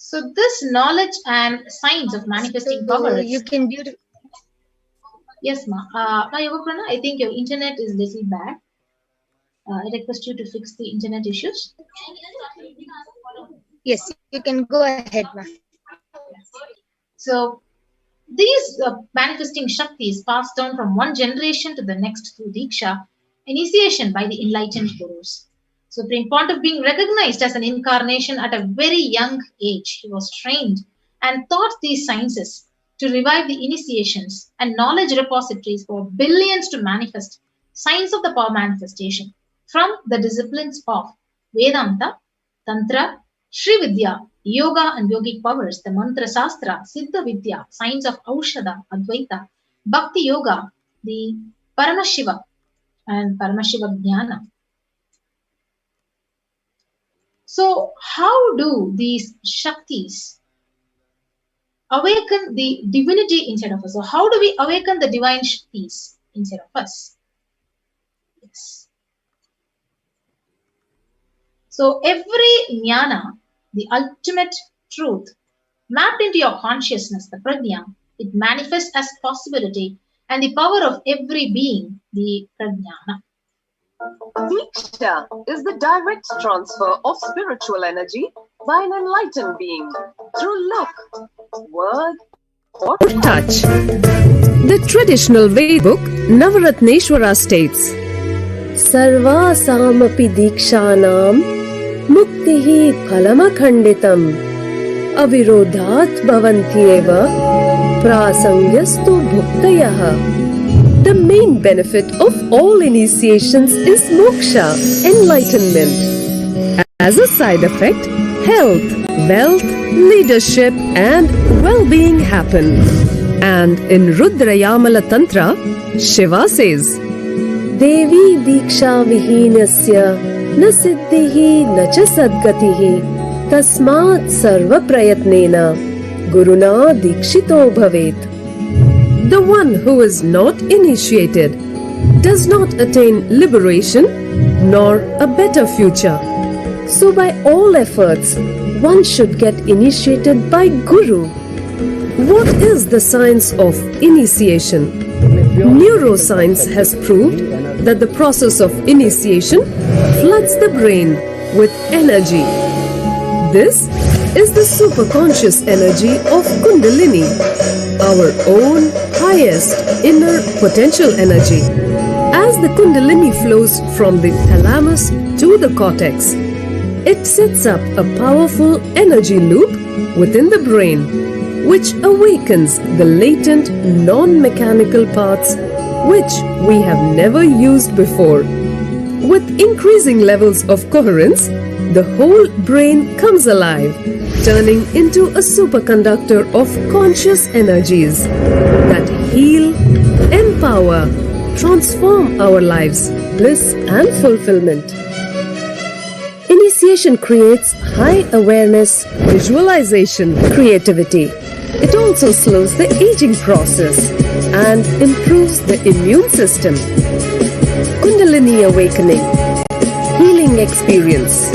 So this knowledge and science of manifesting So powers. you can beautiful. Yes, ma. Now, Yogaprana, I think your internet is little bad. I request you to fix the internet issues. Yes, you can go ahead, ma'am. So these manifesting Shaktis passed down from one generation to the next through Diksha, initiation by the enlightened Gurus. Supreme Pontiff being recognized as an incarnation at a very young age, he was trained and taught these sciences to revive the initiations and knowledge repositories for billions to manifest signs of the power manifestation from the disciplines of Vedanta, Tantra, Sri Vidya, Yoga and Yogic powers, the Mantra Sastra, Siddha Vidya, science of Aushadha, Advaita, Bhakti Yoga, the Paramashiva and Paramashiva Jnana. So, how do these Shaktis awaken the divinity inside of us? So, how do we awaken the divine Shaktis inside of us? Yes. So, every jnana, the ultimate truth, mapped into your consciousness, the prajna, it manifests as possibility and the power of every being, the prajnana. Diksha is the direct transfer of spiritual energy by an enlightened being through look, word, or touch. The traditional Vedic book Navaratneshwara states, Sarva samapi dikshanam muktihi phalamakhanditam avirodhat bhavantyeva prasangyastu bhuktayah. The main benefit of all initiations is moksha, enlightenment. As a side effect, health, wealth, leadership and well-being happen. And in Rudrayamala Tantra, Shiva says, Devi diksha vihinasya na siddhihi na cha sadgatihi tasmat sarva prayatnena guruna dikshito bhavet. The one who is not initiated does not attain liberation nor a better future. So by all efforts, one should get initiated by Guru. What is the science of initiation? Neuroscience has proved that the process of initiation floods the brain with energy. This is the superconscious energy of Kundalini, our own highest inner potential energy. As the Kundalini flows from the thalamus to the cortex, it sets up a powerful energy loop within the brain, which awakens the latent non-mechanical parts which we have never used before. With increasing levels of coherence, the whole brain comes alive, turning into a superconductor of conscious energies that heal, empower, transform our lives, bliss and fulfillment. Initiation creates high awareness, visualization, creativity. It also slows the aging process and improves the immune system. Kundalini awakening, healing experience,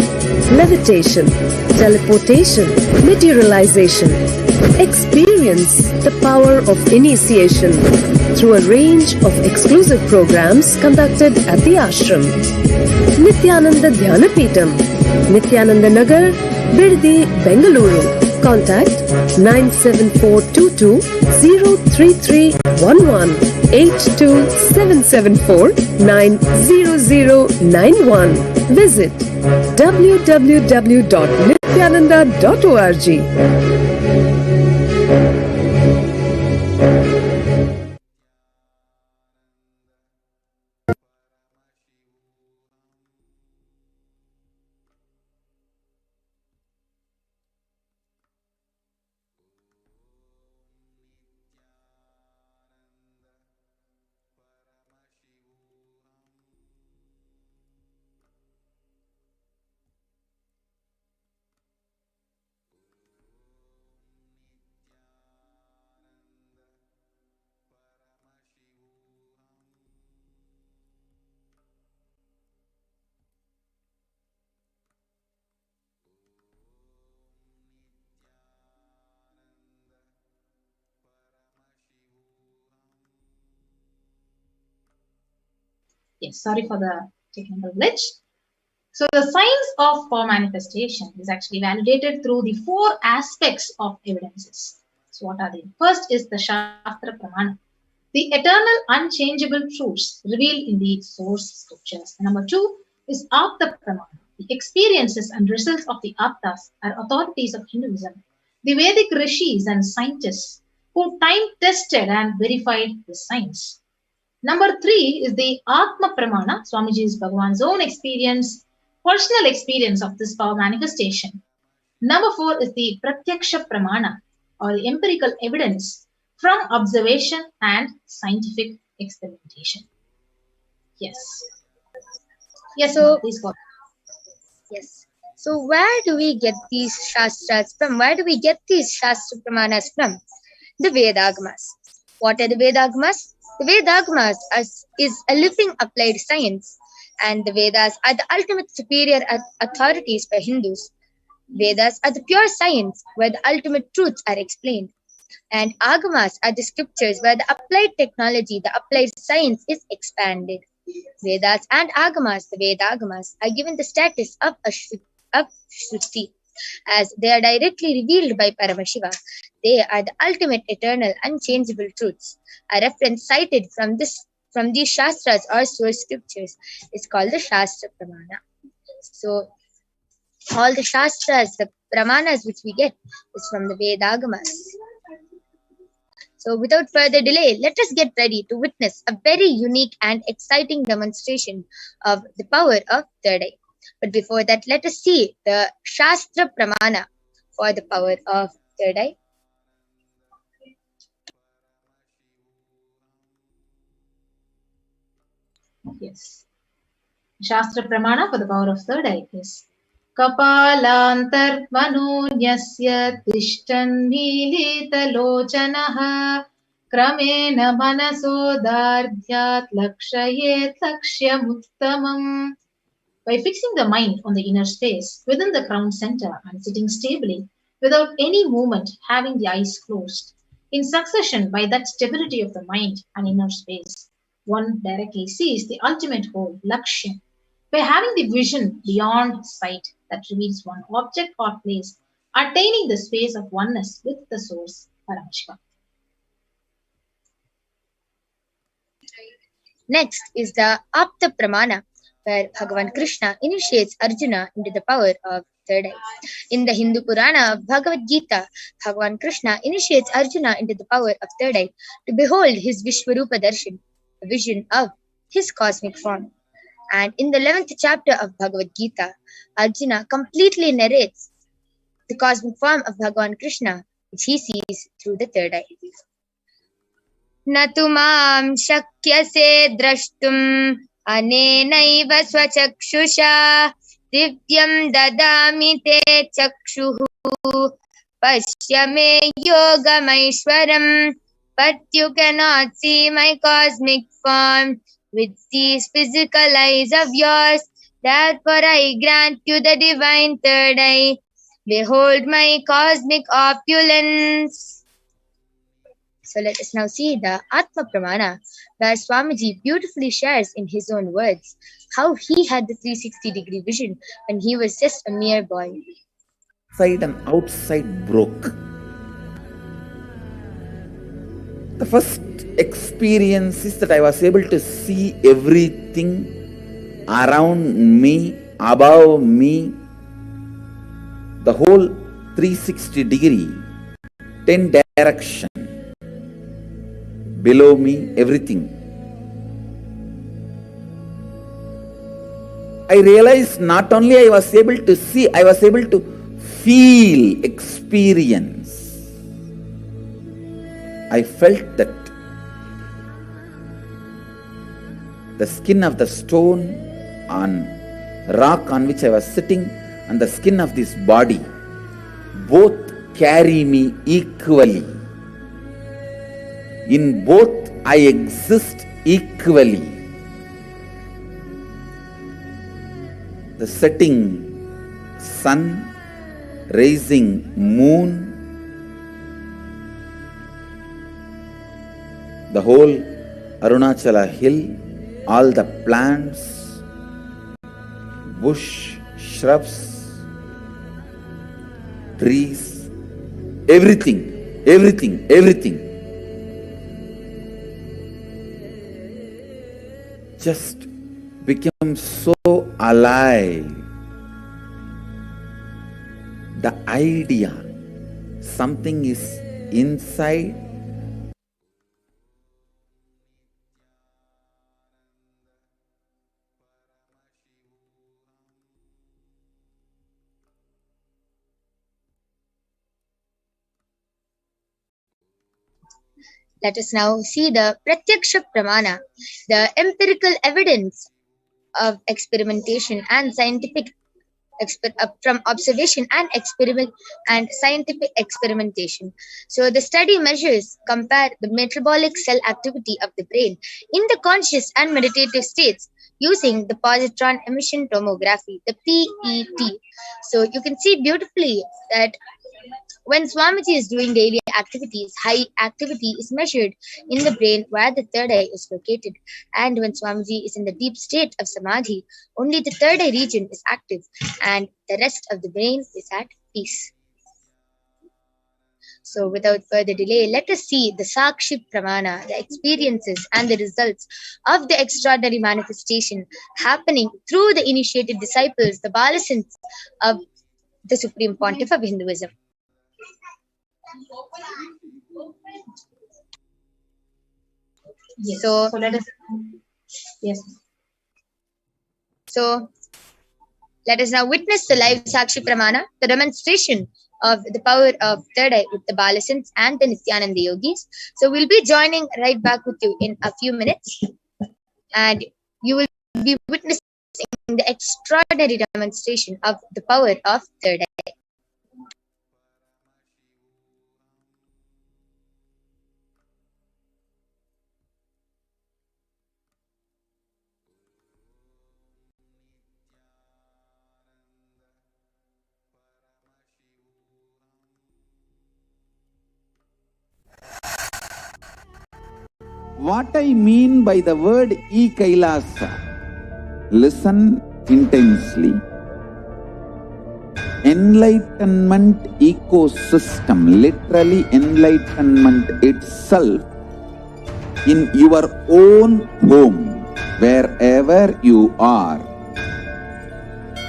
levitation, teleportation, materialization. Experience the power of initiation through a range of exclusive programs conducted at the ashram. Nithyananda Dhyanapeetham, Nithyananda Nagar, Birdi, Bengaluru. Contact 97422 03311 82774 90091. Visit www.nithyananda.org. Yes, sorry for the technical glitch. So the science of power manifestation is actually validated through the 4 aspects of evidences. So what are they? First is the Shastra Pramana, the eternal unchangeable truths revealed in the source scriptures. And number 2 is Apta Pramana, the experiences and results of the Aptas are authorities of Hinduism, the Vedic rishis and scientists who time-tested and verified the science. Number 3 is the Atma Pramana, Swamiji's Bhagavan's own experience, personal experience of this power manifestation. Number 4 is the Pratyaksha Pramana, or the empirical evidence from observation and scientific experimentation. Yes. Yes, So, please go. yes. So where do we get these Shastras from? Where do we get these Shastra Pramanas from? The Vedagamas. What are the Vedagamas? The Vedagamas is a living applied science, and the Vedas are the ultimate superior authorities for Hindus. Vedas are the pure science where the ultimate truths are explained, and Agamas are the scriptures where the applied technology, the applied science is expanded. Vedas and Agamas, the Vedagamas, are given the status of Shruti, as they are directly revealed by Paramashiva. They are the ultimate, eternal, unchangeable truths. A reference cited from these Shastras or source scriptures is called the Shastra Pramana. So, all the Shastras, the Pramanas which we get, is from the Vedagamas. So, without further delay, let us get ready to witness a very unique and exciting demonstration of the power of third eye. But before that, let us see the Shastra Pramana for the power of third eye. Yes. Shastra Pramana for the power of third eye is Kapalantar Manonyasya Tishtan Milita Lochanaha Kramena Manasodardhyat Lakshayet Lakshyamuttamam. By fixing the mind on the inner space within the crown center and sitting stably without any movement, having the eyes closed, in succession by that stability of the mind and inner space, one directly sees the ultimate goal, Lakshya, by having the vision beyond sight that reveals one object or place, attaining the space of oneness with the source, Paramashiva. Next is the Apta Pramana, where Bhagavan Krishna initiates Arjuna into the power of third eye. In the Hindu Purana of Bhagavad Gita, Bhagavan Krishna initiates Arjuna into the power of third eye to behold his Vishwarupa Darshan, a vision of his cosmic form. And in the 11th chapter of Bhagavad Gita, Arjuna completely narrates the cosmic form of Bhagavan Krishna, which he sees through the third eye. Natu mam shakyase drashtum anenaiva swachakshusha divyam dadami te chakshuhu pashya me yogamaishwaram, but you cannot see my cosmic form with these physical eyes of yours. Therefore I grant you the divine third eye. Behold my cosmic opulence. So let us now see the Atma Pramana, where Swamiji beautifully shares in his own words how he had the 360-degree vision when he was just a mere boy. Inside and outside broke. The first experience is that I was able to see everything around me, above me, the whole 360 degree, 10 direction, below me, everything. I realized not only I was able to see, I was able to feel, experience. I felt that the skin of the stone on rock on which I was sitting and the skin of this body both carry me equally. In both I exist equally. The setting sun, rising moon, the whole Arunachala hill, all the plants, bush, shrubs, trees, everything just become so alive. The idea, something is inside. Let us now see the Pratyaksha Pramana, the empirical evidence of experimentation and scientific from observation and experiment and scientific experimentation. So the study measures compare the metabolic cell activity of the brain in the conscious and meditative states using the positron emission tomography, the PET. So you can see beautifully that when Swamiji is doing daily activities, high activity is measured in the brain where the third eye is located. And when Swamiji is in the deep state of Samadhi, only the third eye region is active and the rest of the brain is at peace. So without further delay, let us see the Sakshi Pramana, the experiences and the results of the extraordinary manifestation happening through the initiated disciples, the Balasins of the Supreme Pontiff of Hinduism. Yes. So let us. Yes. So let us now witness the live Sakshi Pramana, the demonstration of the power of third eye with the Balasins and the Nithyananda yogis. So we'll be joining right back with you in a few minutes, and you will be witnessing the extraordinary demonstration of the power of third eye. What I mean by the word Kailasa, listen intensely. Enlightenment ecosystem, literally enlightenment itself, in your own home, wherever you are.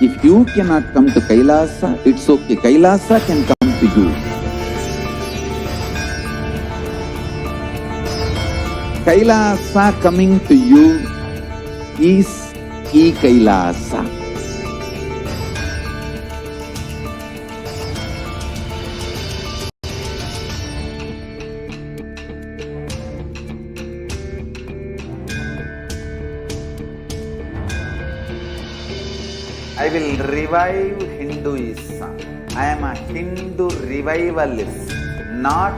If you cannot come to Kailasa, it's okay. Kailasa can come to you. Kailasa coming to you is Kailasa. I will revive Hinduism. I am a Hindu revivalist, not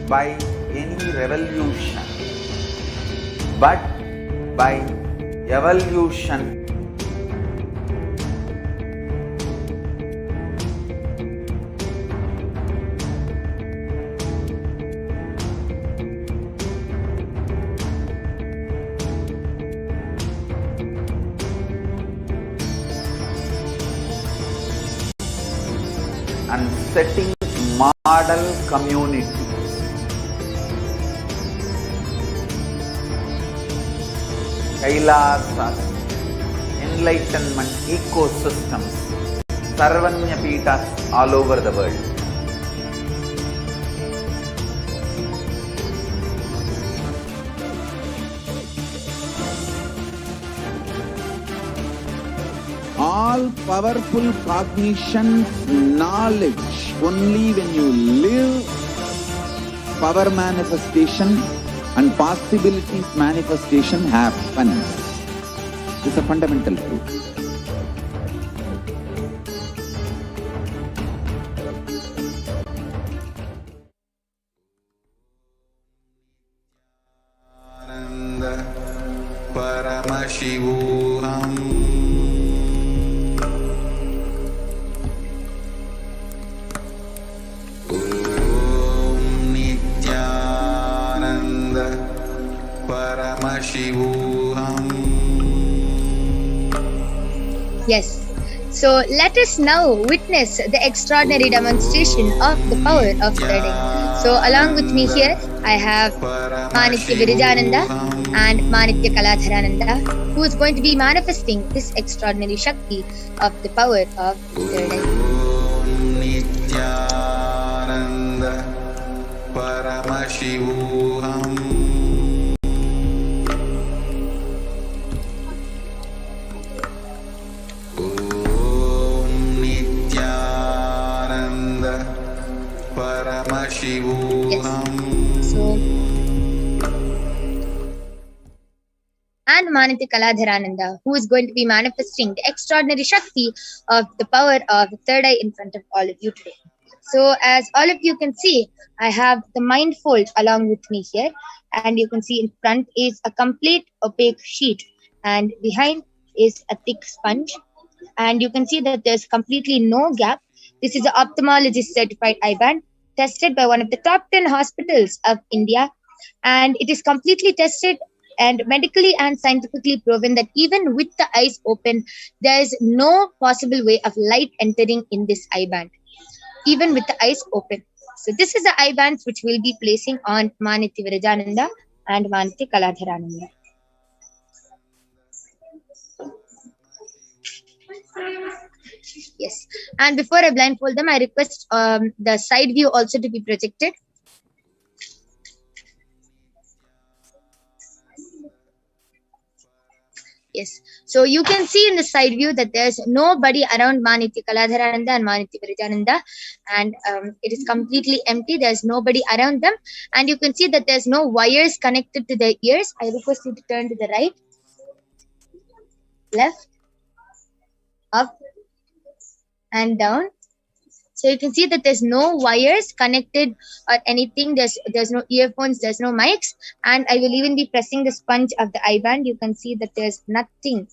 by any revolution, but by evolution. And setting model community. Kailasas, enlightenment ecosystems, Sarvanya Pitas all over the world. All powerful cognition, knowledge, only when you live, power manifestation and possibilities manifestation happens. This is a fundamental truth. Paramashivoham. Nithyananda Paramashivoham. Yes. So let us now witness the extraordinary demonstration of the power of third eye. So along with me here, I have Manitya Virijananda and Manitya Kaladharananda, who is going to be manifesting this extraordinary Shakti of the power of third eye. Nithyananda Paramashivoham. Paramashivoham. Yes. So, and Manitya Kaladharananda, who is going to be manifesting the extraordinary Shakti of the power of the third eye in front of all of you today. So, as all of you can see, I have the mind fold along with me here, and you can see in front is a complete opaque sheet, and behind is a thick sponge, and you can see that there's completely no gap. This is an ophthalmologist certified eye band tested by one of the top 10 hospitals of India, and it is completely tested and medically and scientifically proven that even with the eyes open, there is no possible way of light entering in this eye band, even with the eyes open. So this is the eye bands which we'll be placing on Manitya Virijananda and Manitya Kaladharananda. Yes, and before I blindfold them, I request the side view also to be projected. Yes, so you can see in the side view that there's nobody around Manitya Kaladharananda and Manitya Virijananda, and it is completely empty. There's nobody around them, and you can see that there's no wires connected to the ears. I request you to turn to the right, left, up, and down. So you can see that there's no wires connected or anything. There's no earphones, there's no mics, and I will even be pressing the sponge of the eye band. You can see that there's nothing.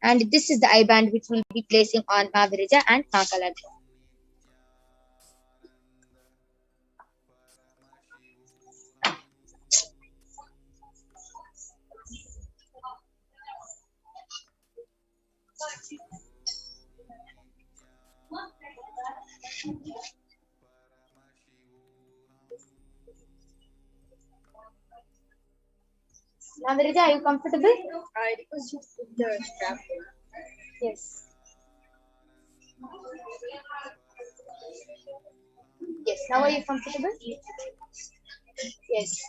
And this is the eye band which we'll be placing on Ma Virija and Ma Kaladhara. Ma Virija, are you comfortable? I request you to put the strap in. Yes. Yes. Now are you comfortable? Yes.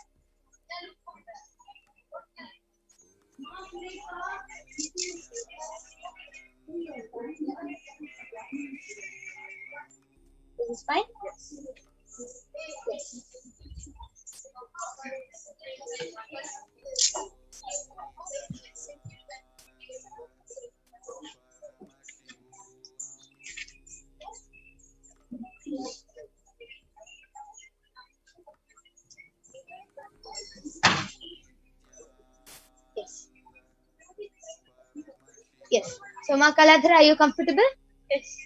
This is fine? Yes. Yes. Yes. Yes. So, Ma Kaladhara, are you comfortable? Yes.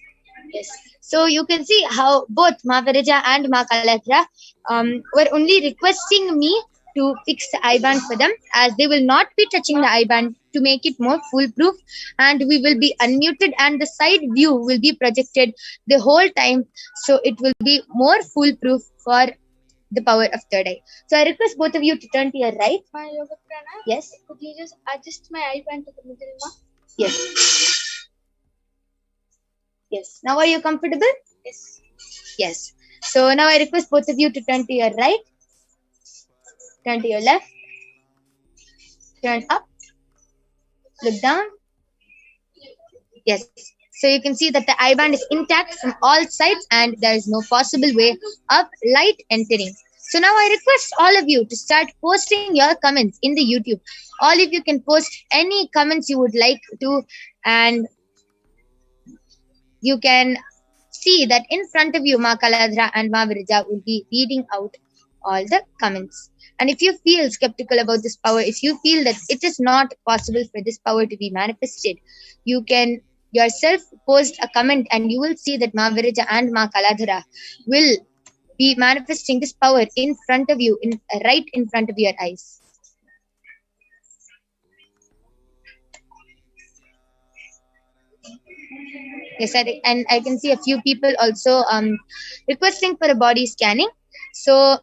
Yes. So you can see how both Ma Virija and Ma Kaladhara were only requesting me to fix the eye band for them, as they will not be touching the eye band to make it more foolproof, and we will be unmuted and the side view will be projected the whole time, so it will be more foolproof for the power of third eye. So I request both of you to turn to your right. My yoga prana. Yes. Could you just adjust my eye band to the middle, ma? Yes. Yes. Now are you comfortable? Yes. Yes. So now I request both of you to turn to your right, turn to your left, turn up, look down. Yes. So you can see that the eye band is intact from all sides and there is no possible way of light entering. So now I request all of you to start posting your comments in the YouTube. All of you can post any comments you would like to, and you can see that in front of you, Ma Kaladhara and Ma Virija will be reading out all the comments. And if you feel skeptical about this power, if you feel that it is not possible for this power to be manifested, you can yourself post a comment and you will see that Ma Virija and Ma Kaladhara will be manifesting this power in front of you, right in front of your eyes. Yes, and I can see a few people also requesting for a body scanning. So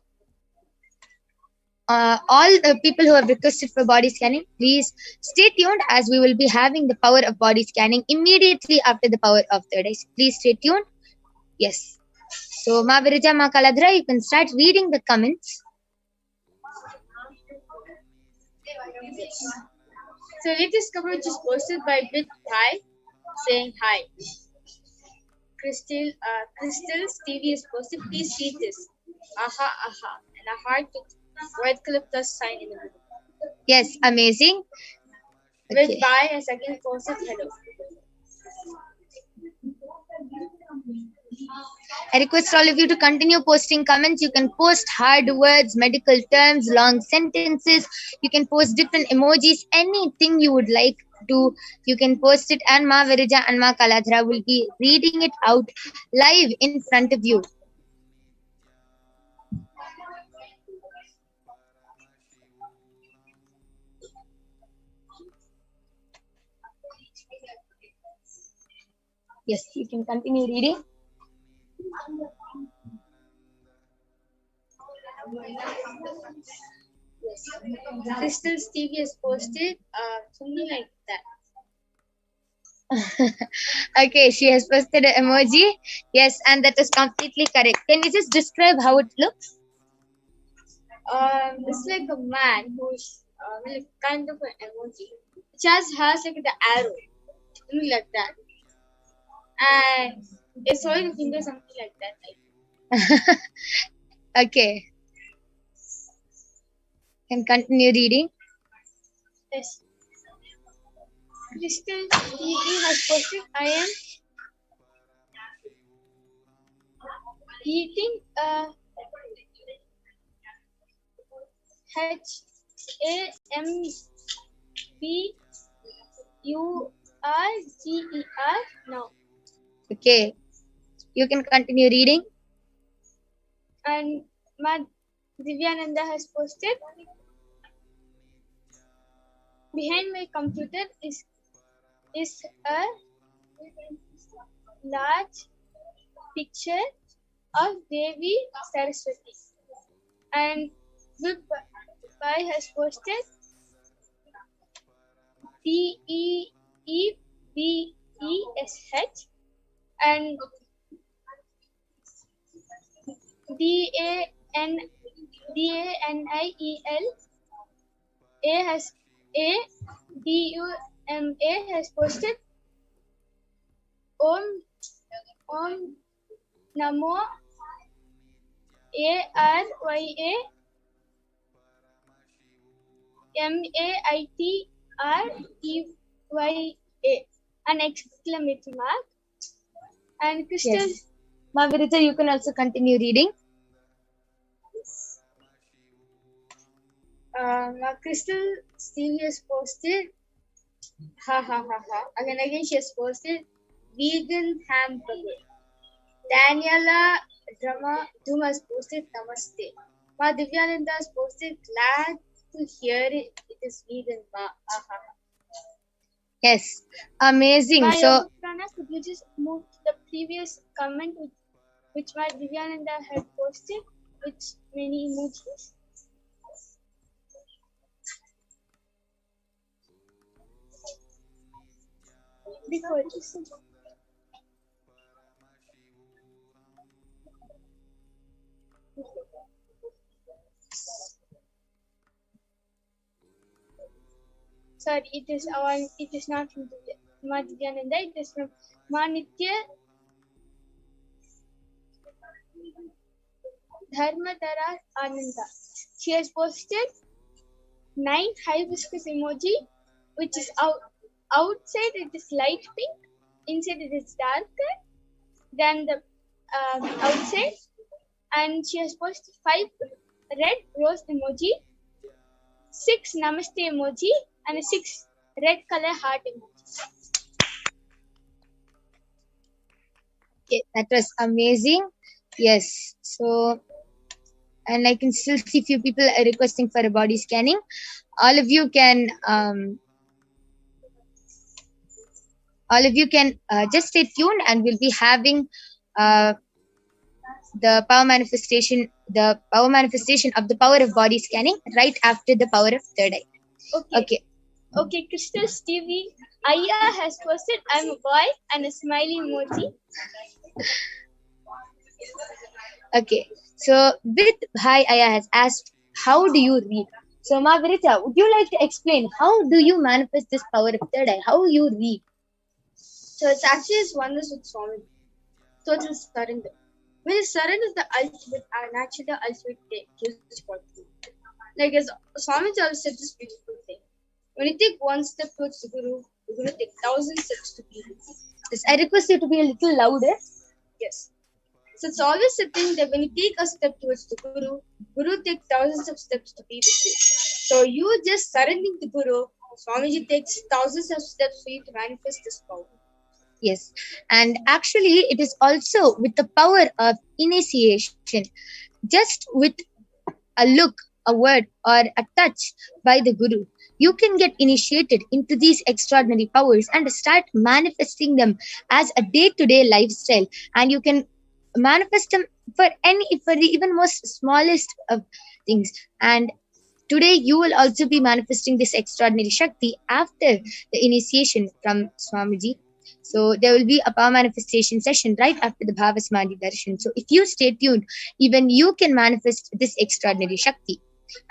all the people who have requested for body scanning, please stay tuned as we will be having the power of body scanning immediately after the power of third eye. Please stay tuned. Yes. So Ma Virija, Ma Kaladra, you can start reading the comments. So latest comment is posted by Bit Hi saying hi. Crystal's TV is posted. Please read this. Aha, aha. And a heart with red color plus sign in the middle. Yes, amazing. With Okay. bye has again posted hello. I request all of you to continue posting comments. You can post hard words, medical terms, long sentences. You can post different emojis, anything you would like to. You can post it, and Ma Virija and Ma Kaladhara will be reading it out live in front of you. Yes, you can continue reading. Crystal's TV is posted something like that. Okay, she has posted an emoji. Yes, and that is completely correct. Can you just describe how it looks? It's like a man who's like kind of an emoji. It has like the arrow, something like that, and it's holding the finger, something like that. Okay. Can continue reading. Yes. Crystal TV has posted. I am eating HAMBURGER now. Okay. You can continue reading. And Ma Divyananda has posted. Behind my computer is a large picture of Devi Saraswati. And Goodbye has posted DEEBESH and DANIEL ADUMA has posted Om Namo ARYA an exclamation mark. And Crystal. Yes. Ma Virija, you can also continue reading. Crystal Stevie has posted ha ha ha ha. Again she has posted vegan hamburger. Daniela Duma has posted namaste. Ma Divyananda has posted glad to hear it. It is vegan. Ma. Yes, amazing. Ma So, Prana, could you just move to the previous comment which Ma Divyananda had posted, which many emojis? Before this. Sorry, it is not from Ma Divyananda, it is from Ma Nitya Dharmadara Ananda. She has posted 9 hibiscus emoji, which is outside it is light pink, inside it is darker than the outside, and she has posted 5 red rose emoji, 6 namaste emoji, and a 6 red color heart emoji. okay, that was amazing. Yes. So, and I can still see few people are requesting for a body scanning. All of you can all of you can just stay tuned, and we'll be having the power manifestation of the power of body scanning right after the power of third eye. Okay, Crystal Stevie, Aya has posted, I'm a boy, and a smiley emoji. Okay, so with Hi Aya has asked, how do you read? So Margarita, would you like to explain how do you manifest this power of third eye? How you read? So it's actually as oneness with Swami. Total surrender. When you surrender the ultimate, and actually the ultimate gives for you. Like as Swami always said this beautiful thing. When you take one step towards the Guru, you're going to take 1,000 steps to be with you. Yes, I request you to be a little louder. Yes. So it's always a thing that when you take a step towards the Guru, Guru takes thousands of steps to be with you. So you just surrendering the Guru, Swamiji takes thousands of steps for you to manifest this power. Yes, and actually it is also with the power of initiation. Just with a look, a word, or a touch by the Guru, you can get initiated into these extraordinary powers and start manifesting them as a day-to-day lifestyle, and you can manifest them for the even most smallest of things. And today you will also be manifesting this extraordinary Shakti after the initiation from Swamiji. So there will be a power manifestation session right after the Bhavasamadhi Darshan. So if you stay tuned, even you can manifest this extraordinary Shakti.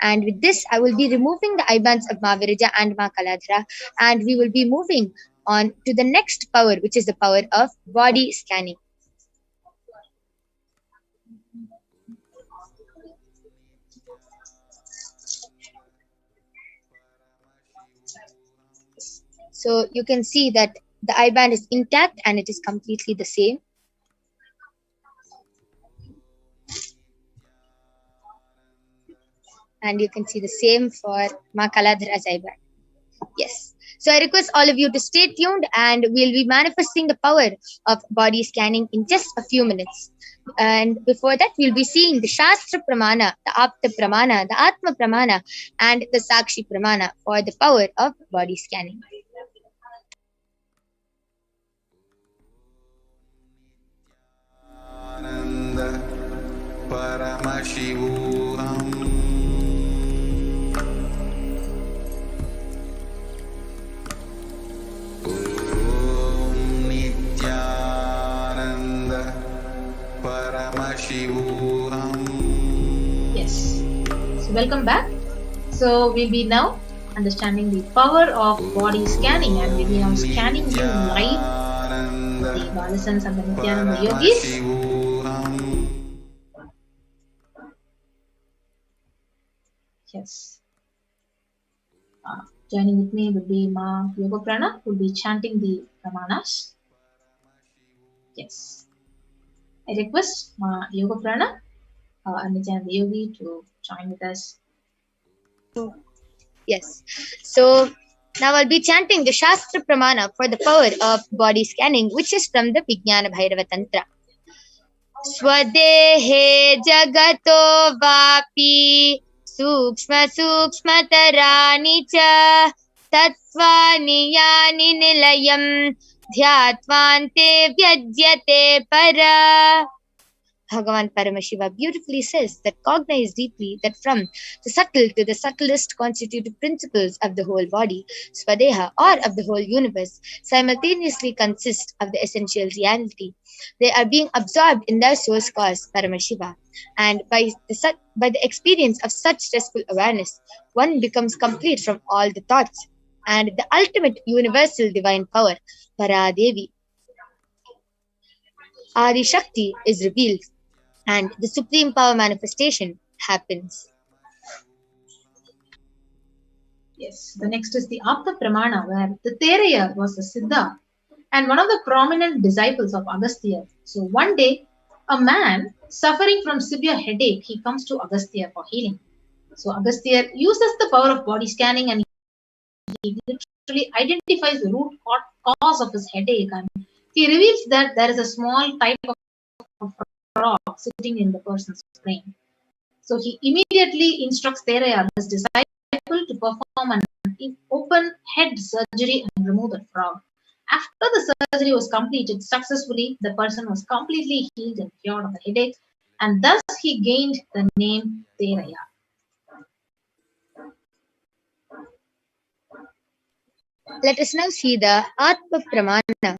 And with this, I will be removing the IBANs of Ma Virija and Ma Kaladhara, and we will be moving on to the next power, which is the power of body scanning. So you can see that the IBAN is intact and it is completely the same. And you can see the same for Ma Kaladhara's IBAN. Yes. So I request all of you to stay tuned, and we'll be manifesting the power of body scanning in just a few minutes. And before that, we'll be seeing the Shastra Pramana, the Apta Pramana, the Atma Pramana, and the Sakshi Pramana for the power of body scanning. Paramashivoham. Om Nithyananda Paramashivoham. Yes. So welcome back. So we'll be now understanding the power of body scanning, and we'll be now scanning you live, the Balasans and the Nithyananda Yogis. Yes. Joining with me will be Ma Yoga Prana, who will be chanting the Pramanas. Yes. I request Ma Yoga Prana and Nithyananda Yogi to join with us. Yes. So now I'll be chanting the Shastra Pramana for the power of body scanning, which is from the Vijnana Bhairava Tantra. Swadehe jagato vapi Sukshma Sukshmatarani cha Tattvani yani nilayam Dhyatvante vyajyate para. Bhagavan Paramashiva beautifully says that cognize deeply that from the subtle to the subtlest constitutive principles of the whole body, Swadeha, or of the whole universe, simultaneously consist of the essential reality. They are being absorbed in their source cause, Paramashiva. And by the experience of such restful awareness, one becomes complete from all the thoughts. And the ultimate universal divine power, Paradevi, Adi Shakti, is revealed, and the supreme power manifestation happens. Yes, the next is the Apta Pramana, where the Thereya was a Siddha and one of the prominent disciples of Agastya. So one day, a man suffering from severe headache, he comes to Agastya for healing. So Agastya uses the power of body scanning, and he literally identifies the root cause of his headache, and he reveals that there is a small type of rock sitting in the person's brain. So he immediately instructs Thereya, his disciple, to perform an open head surgery and remove the frog. After the surgery was completed successfully, the person was completely healed and cured of the headache, and thus he gained the name Teraya. Let us now see the Atma Pramana,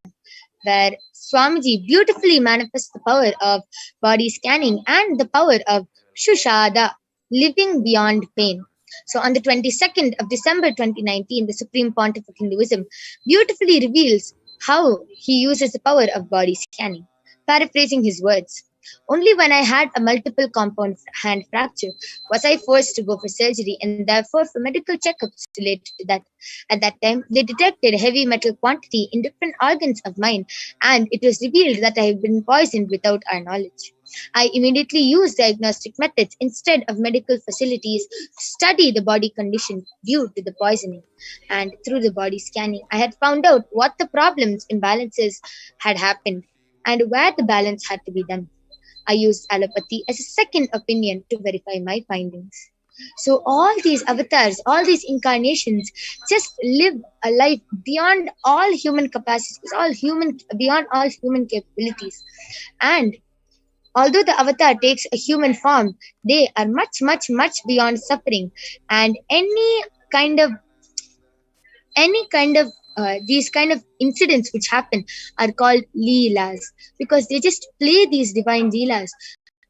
where Swamiji beautifully manifests the power of body scanning and the power of Shushada, living beyond pain. So on the 22nd of December 2019, the Supreme Pontiff of Hinduism beautifully reveals how he uses the power of body scanning. Paraphrasing his words, only when I had a multiple compound hand fracture was I forced to go for surgery and therefore for medical checkups related to that. At that time, they detected heavy metal quantity in different organs of mine, and it was revealed that I had been poisoned without our knowledge. I immediately used diagnostic methods instead of medical facilities to study the body condition due to the poisoning. And through the body scanning, I had found out what the problems, imbalances had happened and where the balance had to be done. I used allopathy as a second opinion to verify my findings. So all these avatars, all these incarnations just live a life beyond all human capacities, beyond all human capabilities. And although the avatar takes a human form, they are much, much, much beyond suffering and any kind of these kind of incidents which happen are called leelas, because they just play these divine leelas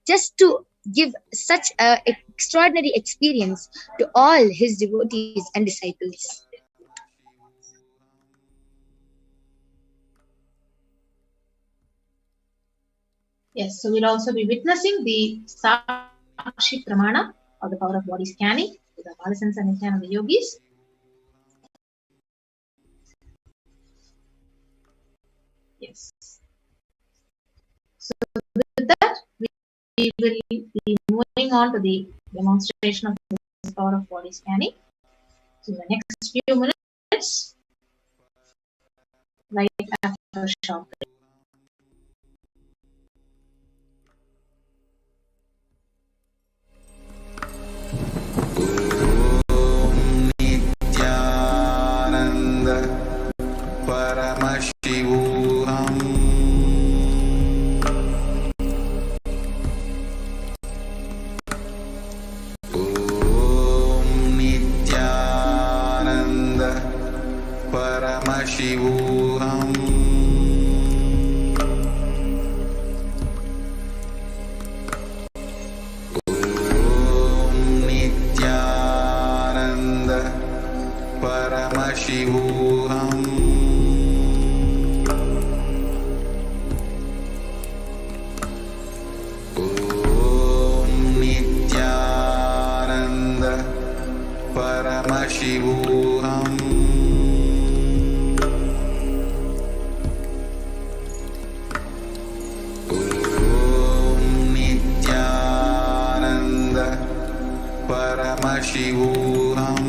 just to give such an extraordinary experience to all his devotees and disciples. Yes, so we'll also be witnessing the Sakshi Pramana of the power of body scanning with the Parasans and Nithyananda yogis. Yes. So with that, we will be moving on to the demonstration of the power of body scanning. So in the next few minutes, right after a short break. Nithyananda Paramashivoham. Om Nithyananda Paramashivoham. Om Nithyananda Paramashivoham. Om Nithyananda Paramashivoham. Om Nithyananda Paramashivoham. Om Nithyananda Paramashivoham.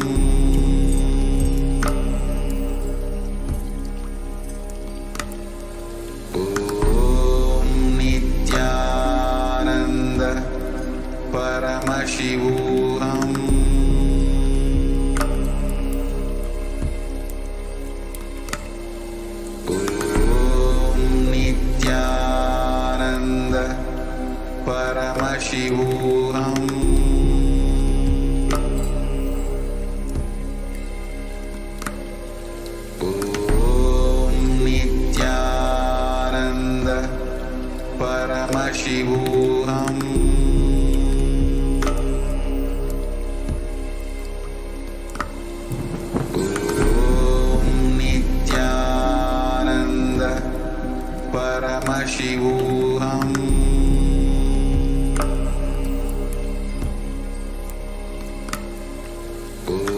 Om Nithyananda Paramashivoham. Om Nithyananda Paramashivoham. Om Nithyananda Paramashivoham.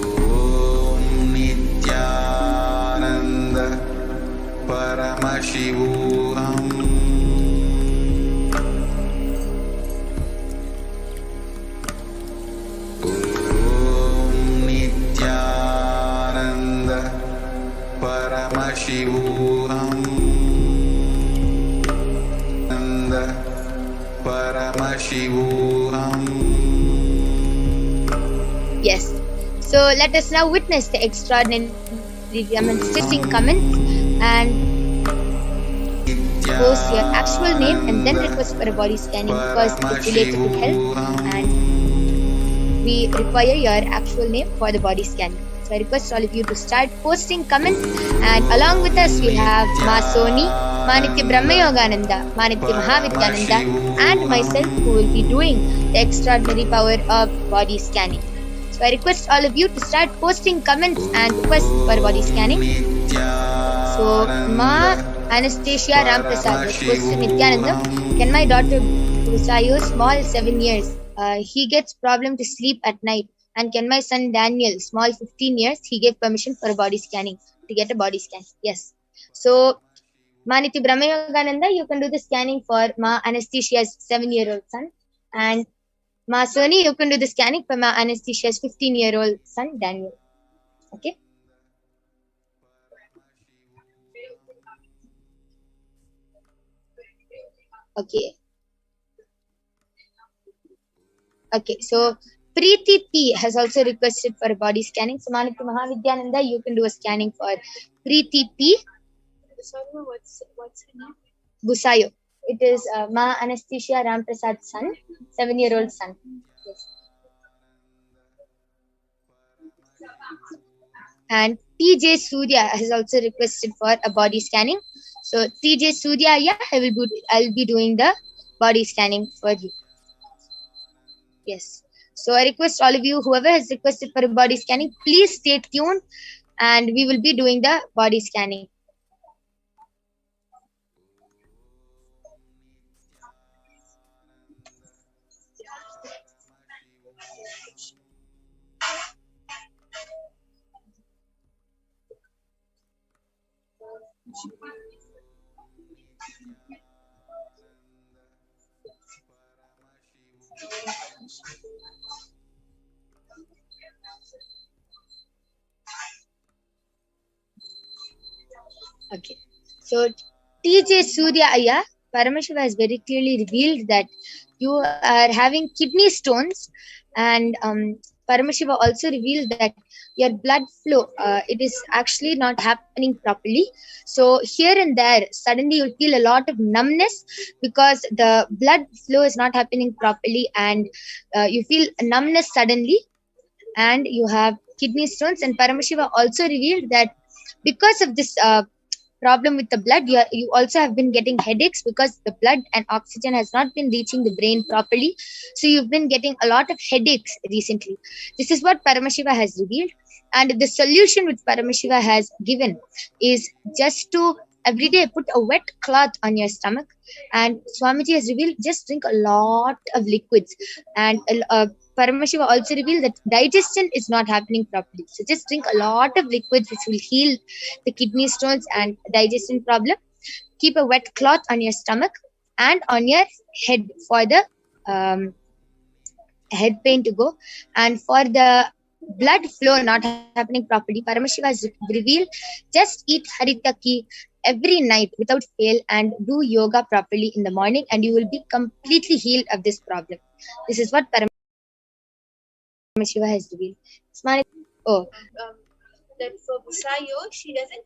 Om Nithyananda Paramashivoham. Om Nithyananda Paramashivoham. Nanda Paramashivoham. Yes. So let us now witness the extraordinary demonstrating comments and post your actual name and then request for a body scanning because it's related to health and we require your actual name for the body scanning. So I request all of you to start posting comments, and along with us we have Ma Soni, Manitya Brahmayogananda, Manitya Mahavidyananda and myself who will be doing the extraordinary power of body scanning. So I request all of you to start posting comments and request for body scanning. So Ma Anastasia Ramprasad has posted, Nithyananda, can my daughter Busayo, small 7 years, he gets problem to sleep at night. And can my son Daniel, small 15 years, he gave permission for a body scanning, to get a body scan. Yes. So Maniti Brahmayogananda, you can do the scanning for Ma Anastasia's 7-year-old son. And Ma Soni, you can do the scanning for Ma Anastasia's 15-year-old son Daniel. Okay. Okay, so Preeti P has also requested for a body scanning. So Manitya Mahavidyananda, you can do a scanning for Preeti P. Sorry, what's her name? Busayo. It is Ma Anastasia Ramprasad's son, 7-year-old son. Yes. And TJ Surya has also requested for a body scanning. So TJ Surya, yeah, I'll be doing the body scanning for you. Yes. So I request all of you, whoever has requested for a body scanning, please stay tuned and we will be doing the body scanning. Okay. So TJ Surya Aya, Paramashiva has very clearly revealed that you are having kidney stones, and Paramashiva also revealed that your blood flow, it is actually not happening properly. So here and there, suddenly you'll feel a lot of numbness because the blood flow is not happening properly, and you feel numbness suddenly, and you have kidney stones. And Paramashiva also revealed that because of this problem with the blood, you also have been getting headaches because the blood and oxygen has not been reaching the brain properly. So you've been getting a lot of headaches recently. This is what Paramashiva has revealed, and the solution which Paramashiva has given is just to every day put a wet cloth on your stomach, and Swamiji has revealed just drink a lot of liquids, and Paramashiva also revealed that digestion is not happening properly. So just drink a lot of liquids which will heal the kidney stones and digestion problem. Keep a wet cloth on your stomach and on your head for the head pain to go. And for the blood flow not happening properly, Paramashiva has revealed just eat haritaki every night without fail and do yoga properly in the morning, and you will be completely healed of this problem. This is what Paramashiva has revealed. That for Busayo, she doesn't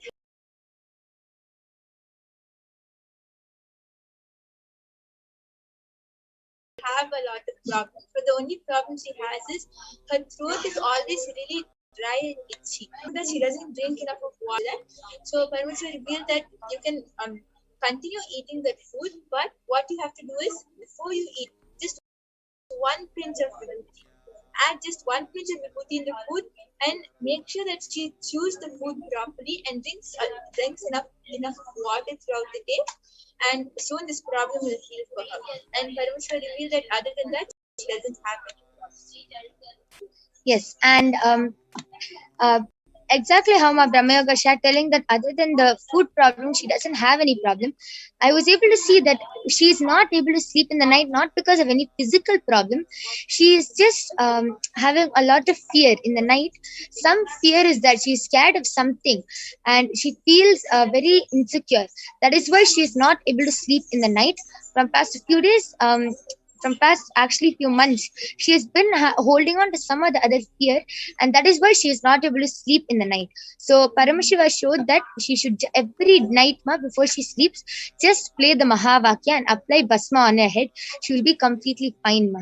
have a lot of problems, but the only problem she has is her throat is always really dry and itchy. That she doesn't drink enough of water. So Paramashiva revealed that you can continue eating that food, but what you have to do is before you eat, just one pinch of vibhuti. Add just one pinch of vibhuti in the food and make sure that she chews the food properly and drinks enough water throughout the day. And soon this problem will heal for her. And Paramashiva revealed that other than that, she doesn't have any problem. Yes, and exactly how Ma Brahmayoga shared, telling that other than the food problem, she doesn't have any problem. I was able to see that she is not able to sleep in the night, not because of any physical problem. She is just having a lot of fear in the night. Some fear is that she is scared of something and she feels very insecure. That is why she is not able to sleep in the night. From past few days, from past actually few months. She has been holding on to some or the other fear, and that is why she is not able to sleep in the night. So Paramashiva showed that she should every night before she sleeps just play the Mahavakya and apply Basma on her head. She will be completely fine,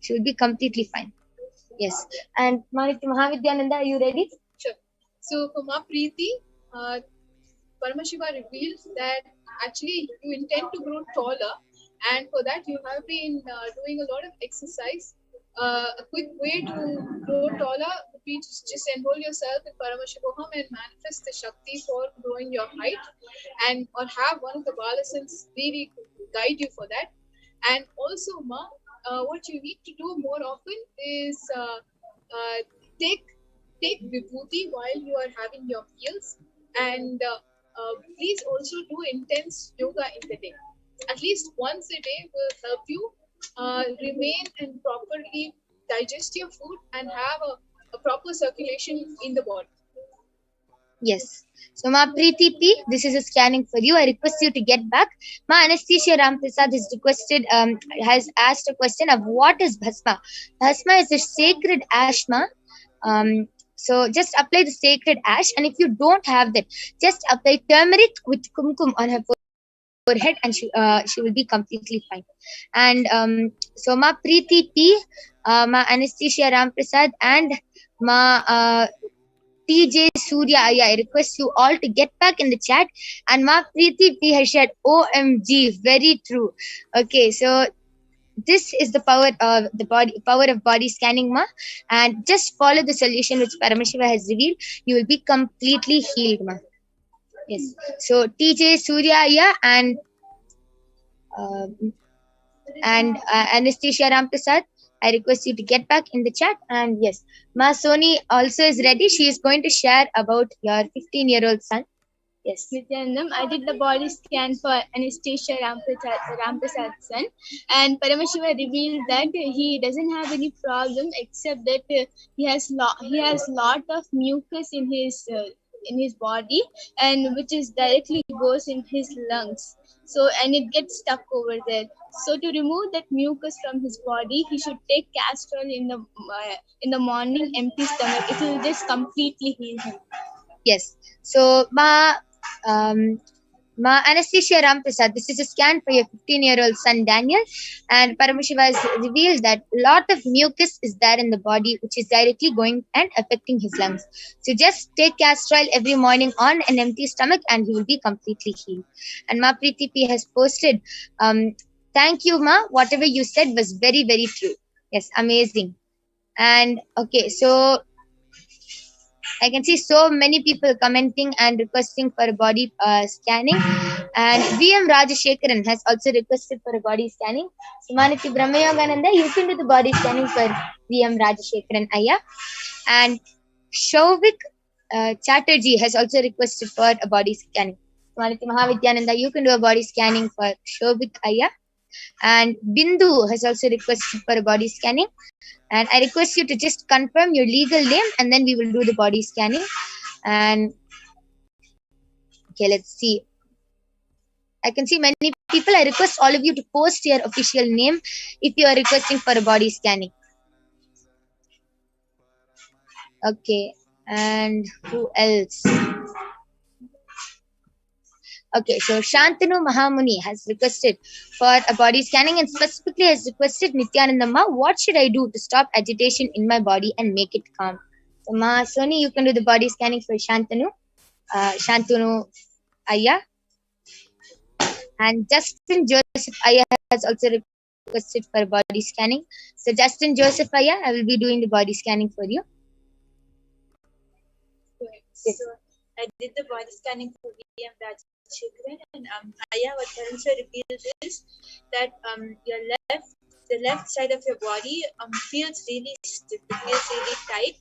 She will be completely fine. Yes. And Mahavidyananda, are you ready? Sure. So for Ma Preeti, Paramashiva reveals that actually you intend to grow taller, and for that you have been doing a lot of exercise. A quick way to grow taller would be to just enroll yourself in Paramashivoham and manifest the Shakti for growing your height, and or have one of the Balasans really guide you for that. And also, what you need to do more often is take vibhuti while you are having your meals, and please also do intense yoga in the day. At least once a day will help you remain and properly digest your food and have a proper circulation in the body. Yes. So, Ma Preeti P, this is a scanning for you. I request you to get back. Ma Anastasia Ramprasad has asked a question of what is Bhasma. Bhasma is a sacred ash, Ma. So just apply the sacred ash, and if you don't have that, just apply turmeric with kumkum on her forehead, and she will be completely fine. And so Ma Preeti P, Ma Anastasia Ramprasad, and Ma TJ Surya, I request you all to get back in the chat. And Ma Preeti P has shared OMG, very true. Okay, so this is the power of the body scanning, Ma, and just follow the solution which Paramashiva has revealed. You will be completely healed, Ma. Yes. So TJ Surya and Anastasia Ramprasad, I request you to get back in the chat. And yes, Ma Soni also is ready. She is going to share about your 15-year-old son. Yes. Nithyanandam, I did the body scan for Anastasia Ramprasad's son, and Paramashiva revealed that he doesn't have any problem except that he has lot of mucus in his body, and which is directly goes in his lungs. So, and it gets stuck over there. So to remove that mucus from his body, he should take castor oil in the morning, empty stomach. It will just completely heal him. Yes. So Ma Anastasia Ramprasad, this is a scan for your 15-year-old son Daniel, and Paramashiva has revealed that a lot of mucus is there in the body, which is directly going and affecting his lungs. So just take castor oil every morning on an empty stomach, and he will be completely healed. And Ma Preeti P has posted, thank you, Ma. Whatever you said was very, very true. Yes, amazing. And okay, so I can see so many people commenting and requesting for a body scanning. And VM Rajashekaran has also requested for a body scanning. Sumaniti Brahmayogananda, you can do the body scanning for VM Rajashekaran Aya. And Shovik Chatterjee has also requested for a body scanning. Sumaniti Mahavidyananda, you can do a body scanning for Shovik Aya. And Bindu has also requested for a body scanning. And I request you to just confirm your legal name, and then we will do the body scanning. And okay, let's see. I can see many people. I request all of you to post your official name if you are requesting for a body scanning. Okay, and who else? Okay, so Shantanu Mahamuni has requested for a body scanning, and specifically has requested Nithyananda Ma, what should I do to stop agitation in my body and make it calm? So Ma Soni, you can do the body scanning for Shantanu Aya. And Justin Joseph Aya has also requested for a body scanning. So Justin Joseph Aya, I will be doing the body scanning for you. Yes. So I did the body scanning for VM Rajashekaran, and Aya, what Paramashiva revealed is that the left side of your body feels really stiff, it feels really tight,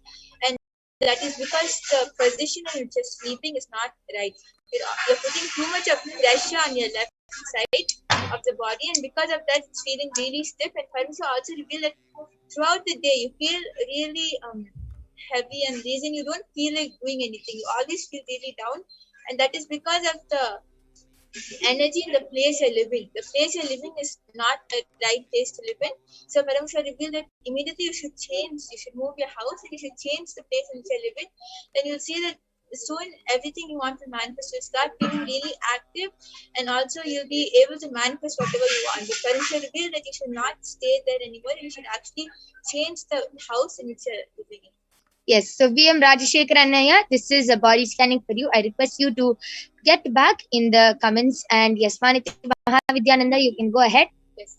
and that is because the position in which you're sleeping is not right. You're putting too much of pressure on your left side of the body, and because of that, it's feeling really stiff. And Paramashiva also revealed that throughout the day, you feel really heavy, and reason you don't feel like doing anything. You always feel really down, and that is because of the energy in the place you're living. The place you're living is not a right place to live in. So Paramashiva revealed that immediately you should change, you should move your house and you should change the place in which you're living. Then you'll see that soon everything you want to manifest will start being really active, and also you'll be able to manifest whatever you want. But Paramashiva revealed that you should not stay there anymore, you should actually change the house in which you're living in. Yes, so VM Rajashekar Annaya, this is a body scanning for you. I request you to get back in the comments. And yes, Maniti Mahavidyananda, you can go ahead. Yes.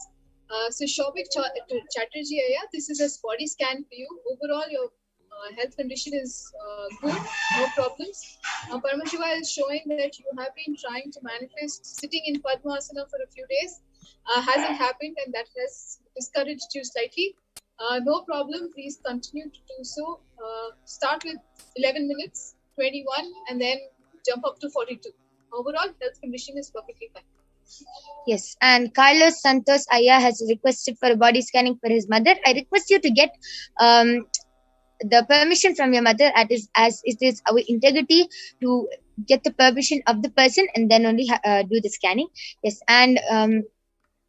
So Shobik Chatterjee, this is a body scan for you. Overall, your health condition is good, no problems. Paramashiva is showing that you have been trying to manifest sitting in Padmasana for a few days. Hasn't happened, and that has discouraged you slightly. No problem, please continue to do so. Start with 11 minutes, 21, and then jump up to 42. Overall, health condition is perfectly fine. Yes, and Carlos Santos Aya has requested for a body scanning for his mother. I request you to get the permission from your mother, as it is our integrity to get the permission of the person and then only do the scanning. Yes, and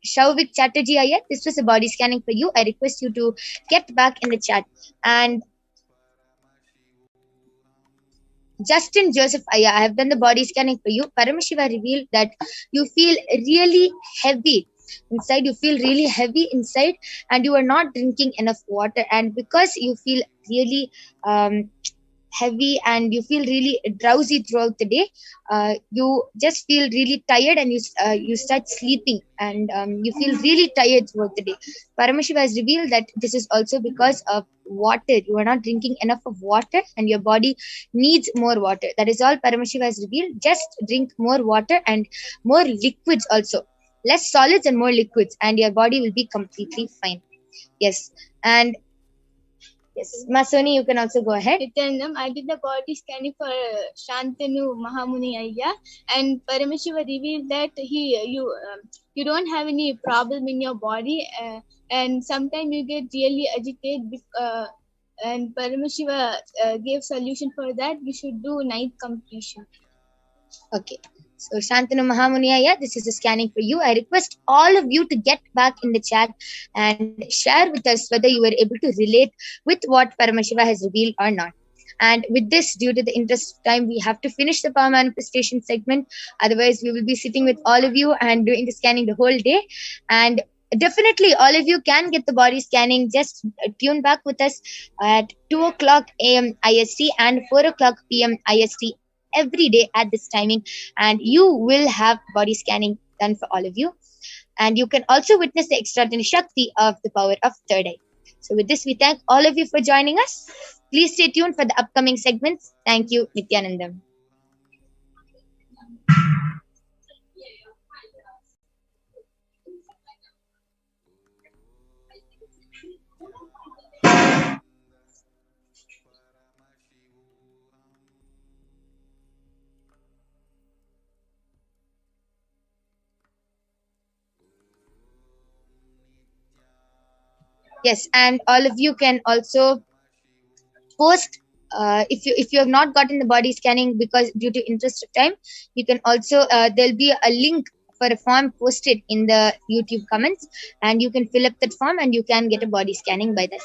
Shauvik Chatterjee Aya, this was a body scanning for you. I request you to get back in the chat. And Justin Joseph Aya, I have done the body scanning for you. Paramashiva revealed that you feel really heavy inside. You feel really heavy inside, and you are not drinking enough water. And because you feel really heavy and you feel really drowsy throughout the day, you just feel really tired, and you start sleeping, and you feel really tired throughout the day. Paramashiva has revealed that this is also because of water. You are not drinking enough of water, and your body needs more water. That is all Paramashiva has revealed. Just drink more water and more liquids also. Less solids and more liquids, and your body will be completely fine. Yes, and yes, Masoni, you can also go ahead. I did the body scanning for Shantanu Mahamuni Ayya, and Paramashiva revealed that you don't have any problem in your body, and sometimes you get really agitated. And Paramashiva gave solution for that. You should do night completion. Okay. So Shantanu Mahamuniya, this is a scanning for you. I request all of you to get back in the chat and share with us whether you were able to relate with what Paramashiva has revealed or not. And with this, due to the interest of time, we have to finish the power manifestation segment. Otherwise, we will be sitting with all of you and doing the scanning the whole day. And definitely, all of you can get the body scanning. Just tune back with us at 2 o'clock a.m. IST and 4 o'clock p.m. IST every day at this timing, and you will have body scanning done for all of you. And you can also witness the extraordinary Shakti of the power of third eye. So with this, we thank all of you for joining us. Please stay tuned for the upcoming segments. Thank you, Nithyanandam. Yes, and all of you can also post if you have not gotten the body scanning because due to interest of time, you can also there'll be a link for a form posted in the YouTube comments, and you can fill up that form and you can get a body scanning by that.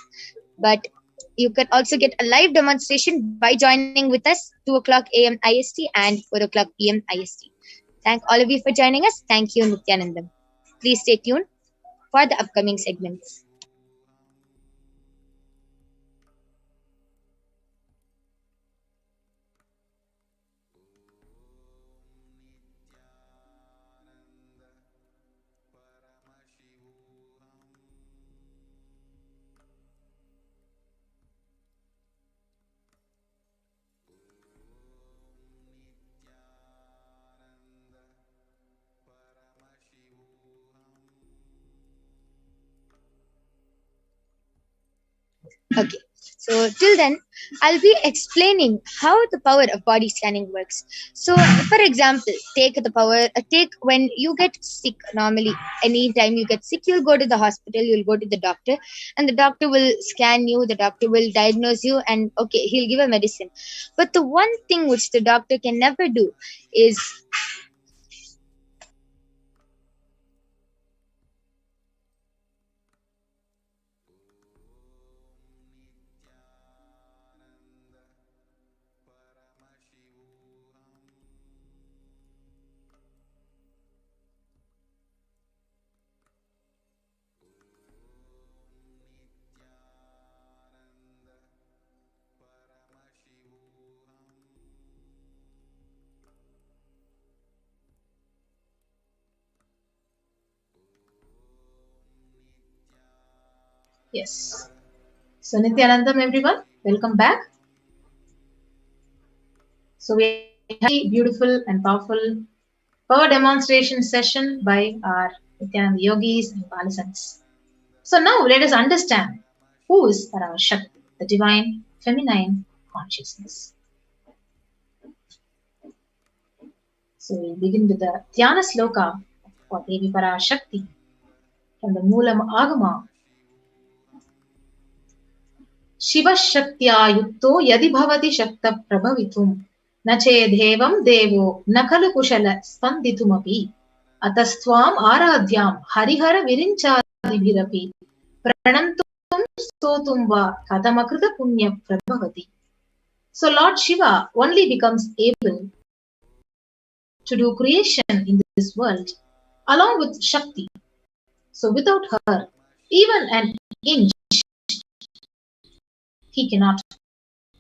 But you can also get a live demonstration by joining with us 2 o'clock a.m. IST and 4 o'clock p.m. IST. Thank all of you for joining us. Thank you, Nithyanandam. Please stay tuned for the upcoming segments. Okay, so till then, I'll be explaining how the power of body scanning works. So, for example, take when you get sick. Normally, anytime you get sick, you'll go to the hospital, you'll go to the doctor, and the doctor will scan you, the doctor will diagnose you, and okay, he'll give a medicine. But the one thing which the doctor can never do is Yes. So Nithyanandam, everyone, welcome back. So we had a beautiful and powerful power demonstration session by our Nithyananda yogis and Balasans. So now let us understand who is Parashakti, the divine feminine consciousness. So we begin with the Dhyana Sloka for Devi Parashakti from the Moolam Agama. Shivashaktya yukto yadi bhavati shakta prabhavitum na chedhevam devo nakalu kushala spanditumapi atastvam aradhyam harihara virinchadibhirapi pranantum stotum va kadamakrita punya prabhavati. So Lord Shiva only becomes able to do creation in this world along with Shakti. So without her, even an inch he cannot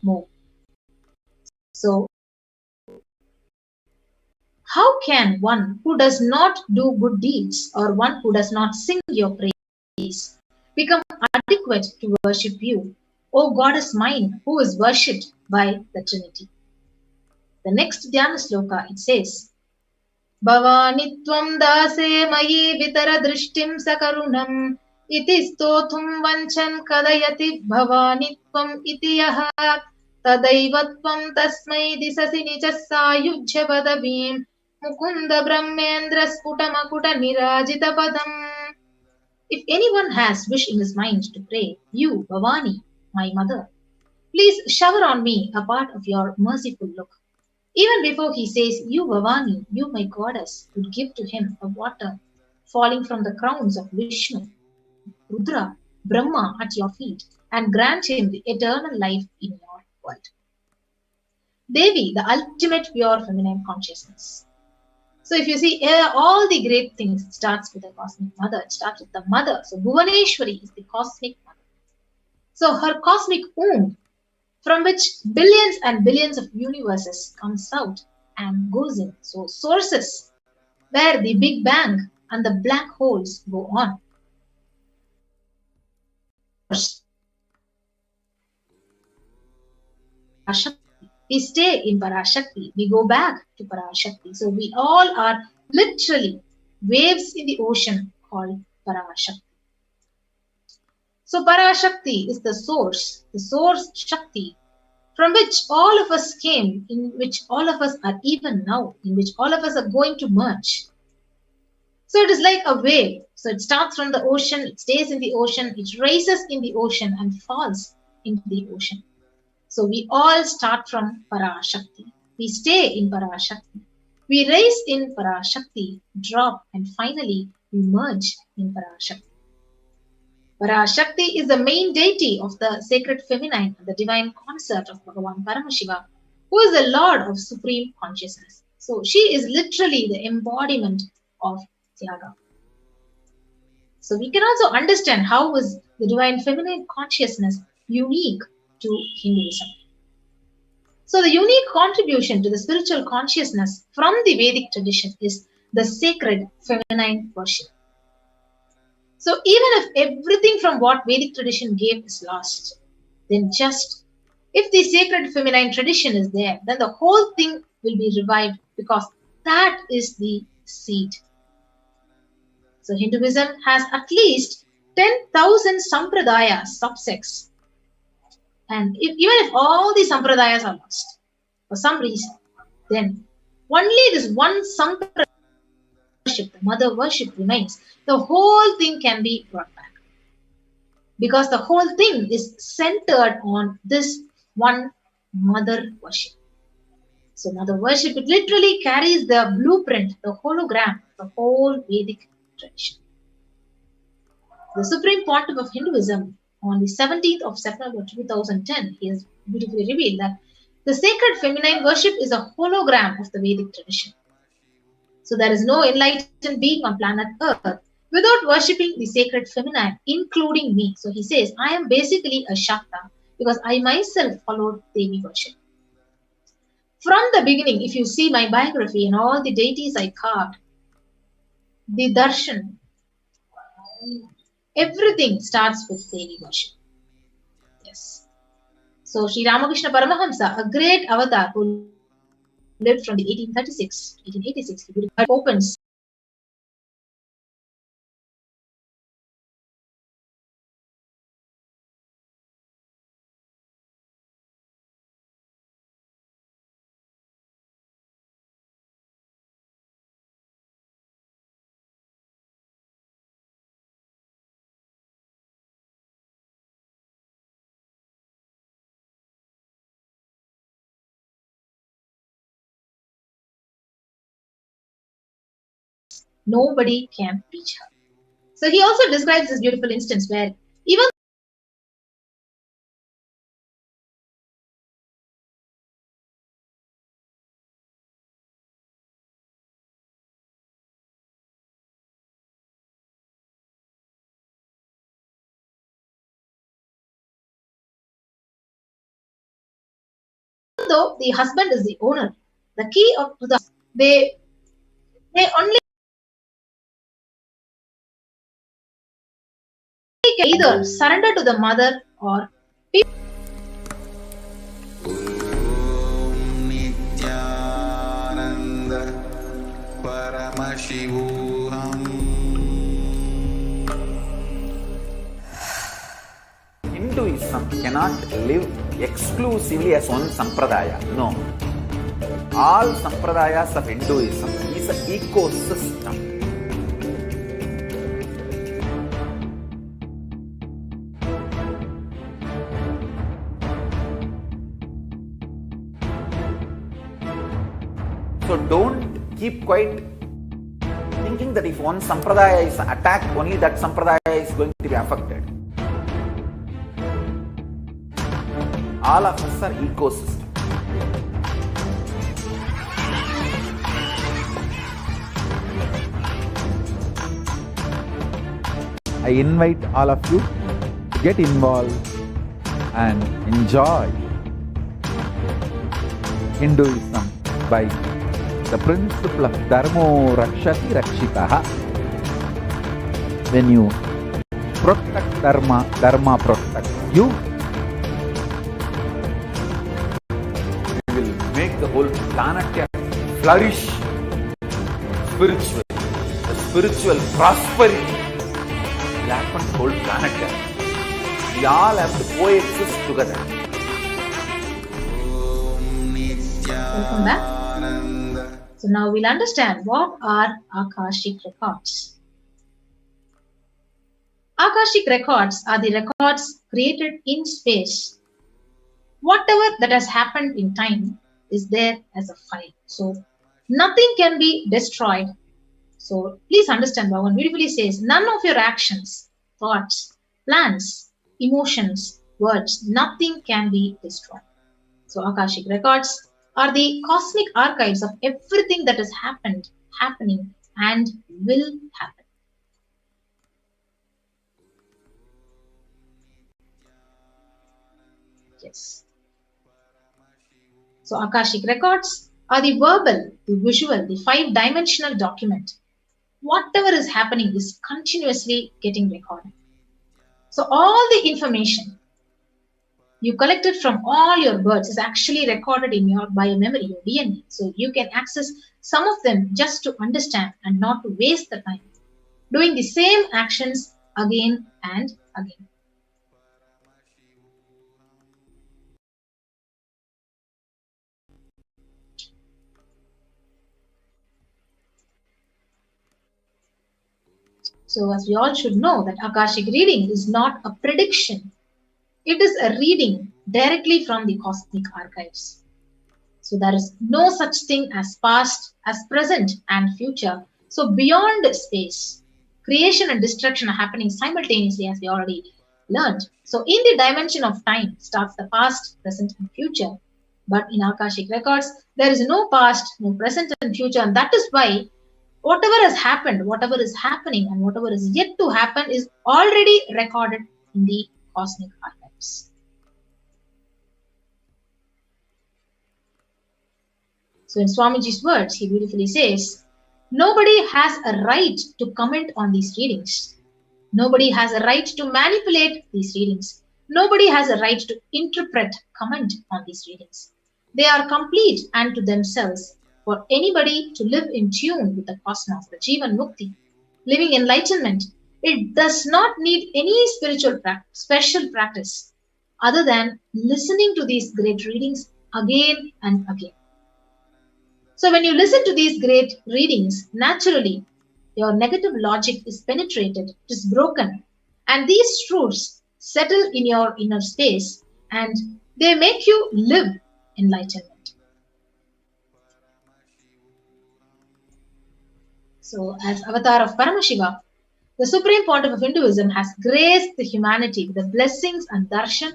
move. So how can one who does not do good deeds or one who does not sing your praise become adequate to worship you, O Goddess mine, who is worshipped by the Trinity? The next Dhyana Sloka, it says, Bhavani tvam dase mayi vitara drishtim sakarunam iti stothum vanchan kadayati bhavani tvam iti yahat tadaivatvam tasmai disasi nichasayujya padavim mukunda brahmendra sputamakuta nirajita padam. If anyone has wish in his mind to pray, you, Bhavani, my mother, please shower on me a part of your merciful look. Even before he says, you Bhavani, you my goddess, would give to him a water falling from the crowns of Vishnu, Rudra, Brahma at your feet and grant him the eternal life in your world. Devi, the ultimate pure feminine consciousness. So if you see all the great things, it starts with the cosmic mother. It starts with the mother. So Bhuvaneshwari is the cosmic mother. So her cosmic womb, from which billions and billions of universes comes out and goes in. So sources where the Big Bang and the black holes go on. We stay in Parashakti. We go back to Parashakti. So we all are literally waves in the ocean called Parashakti. So Parashakti is the source Shakti, from which all of us came, in which all of us are even now, in which all of us are going to merge. So it is like a wave. So it starts from the ocean, it stays in the ocean, it rises in the ocean and falls into the ocean. So we all start from Parashakti. We stay in Parashakti. We rise in Parashakti, drop, and finally we merge in Parashakti. Parashakti is the main deity of the sacred feminine and the divine consort of Bhagavan Paramashiva, who is the Lord of supreme consciousness. So she is literally the embodiment of Tyaga. So we can also understand how is the divine feminine consciousness unique to Hinduism. So the unique contribution to the spiritual consciousness from the Vedic tradition is the sacred feminine worship. So even if everything from what Vedic tradition gave is lost, then just if the sacred feminine tradition is there, then the whole thing will be revived because that is the seed. So Hinduism has at least 10,000 sampradayas, subsects. And even if all the sampradayas are lost for some reason, then only this one sampradaya worship, the mother worship remains. The whole thing can be brought back. Because the whole thing is centered on this one mother worship. So mother worship, it literally carries the blueprint, the hologram, the whole Vedic tradition. The Supreme Pontiff of Hinduism, on the 17th of September 2010, he has beautifully revealed that the sacred feminine worship is a hologram of the Vedic tradition. So there is no enlightened being on planet Earth without worshipping the sacred feminine, including me. So he says, I am basically a Shakta because I myself followed Devi worship. From the beginning, if you see my biography and all the deities I carved, the darshan, Everything starts with daily worship. Yes. So Sri Ramakrishna Paramahamsa, a great avatar who lived from the 1836 to 1886, he opens nobody can reach her. So he also describes this beautiful instance where even though the husband is the owner, the key of to the they only can either surrender to the mother or Nithyananda Paramashivoham. Hinduism cannot live exclusively as one sampradaya. No. All sampradayas of Hinduism is an ecosystem. So don't keep quiet thinking that if one sampradaya is attacked, only that sampradaya is going to be affected. All of us are ecosystem. I invite all of you to get involved and enjoy Hinduism by the principle of Dharmo Rakshati Rakshitaha. When you protect Dharma, Dharma protects you. We will make the whole planet flourish spiritually. The spiritual prosperity will happen to the whole planet. We all have to coexist together. Welcome back. So now we'll understand what are Akashic records. Akashic records are the records created in space. Whatever that has happened in time is there as a file. So nothing can be destroyed. So please understand, Bhagavan beautifully says, none of your actions, thoughts, plans, emotions, words, nothing can be destroyed. So Akashic records are the cosmic archives of everything that has happened, happening, and will happen. Yes. So Akashic records are the verbal, the visual, the five-dimensional document. Whatever is happening is continuously getting recorded. So all the information you collected from all your births is actually recorded in your biomemory, your DNA. So you can access some of them just to understand and not to waste the time doing the same actions again and again. So as we all should know that Akashic reading is not a prediction. It is a reading directly from the cosmic archives. So there is no such thing as past, as present and future. So beyond space, creation and destruction are happening simultaneously as we already learned. So in the dimension of time starts the past, present and future. But in Akashic records, there is no past, no present and future. And that is why whatever has happened, whatever is happening and whatever is yet to happen is already recorded in the cosmic archives. So in Swamiji's words, he beautifully says, nobody has a right to comment on these readings. Nobody has a right to manipulate these readings. Nobody has a right to interpret, comment on these readings. They are complete unto themselves for anybody to live in tune with the cosmos, the Jivan Mukti, living enlightenment. It does not need any special practice other than listening to these great readings again and again. So when you listen to these great readings, naturally, your negative logic is penetrated, it is broken, and these truths settle in your inner space and they make you live enlightenment. So as avatar of Paramashiva, the Supreme Pontiff of Hinduism has graced the humanity with the blessings and darshan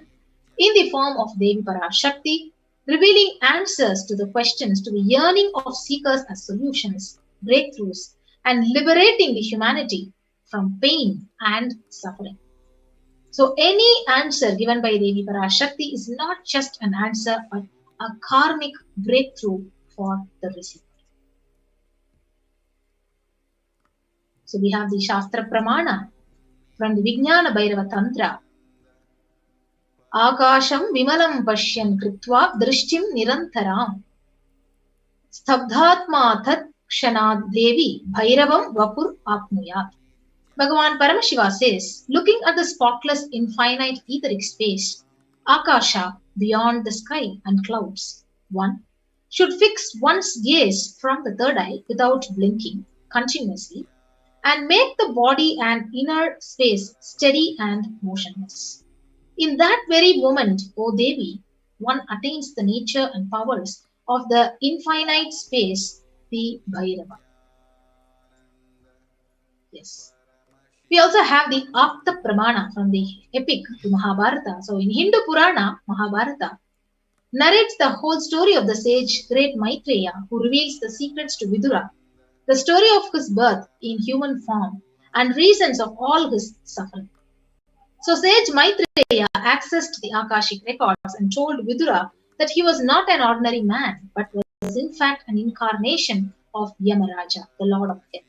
in the form of Devi Parashakti, revealing answers to the questions, to the yearning of seekers as solutions, breakthroughs, and liberating the humanity from pain and suffering. So any answer given by Devi Parashakti is not just an answer, but a karmic breakthrough for the receiver. So we have the Shastra Pramana from the Vijnana Bhairava Tantra. Akasham Vimalam Pashyan Kritva Drishtim Nirantaram Stabdhatma Tat Kshanad Devi Bhairavam Vapur Apnuyat. Bhagavan Paramashiva says, looking at the spotless infinite etheric space, Akasha, beyond the sky and clouds, one should fix one's gaze from the third eye without blinking continuously and make the body and inner space steady and motionless. In that very moment, O Devi, one attains the nature and powers of the infinite space, the Bhairava. Yes. We also have the Apta Pramana from the epic, the Mahabharata. So in Hindu Purana, Mahabharata narrates the whole story of the sage great Maitreya, who reveals the secrets to Vidura, the story of his birth in human form and reasons of all his suffering. So sage Maitreya accessed the Akashic records and told Vidura that he was not an ordinary man, but was in fact an incarnation of Yamaraja, the Lord of Death.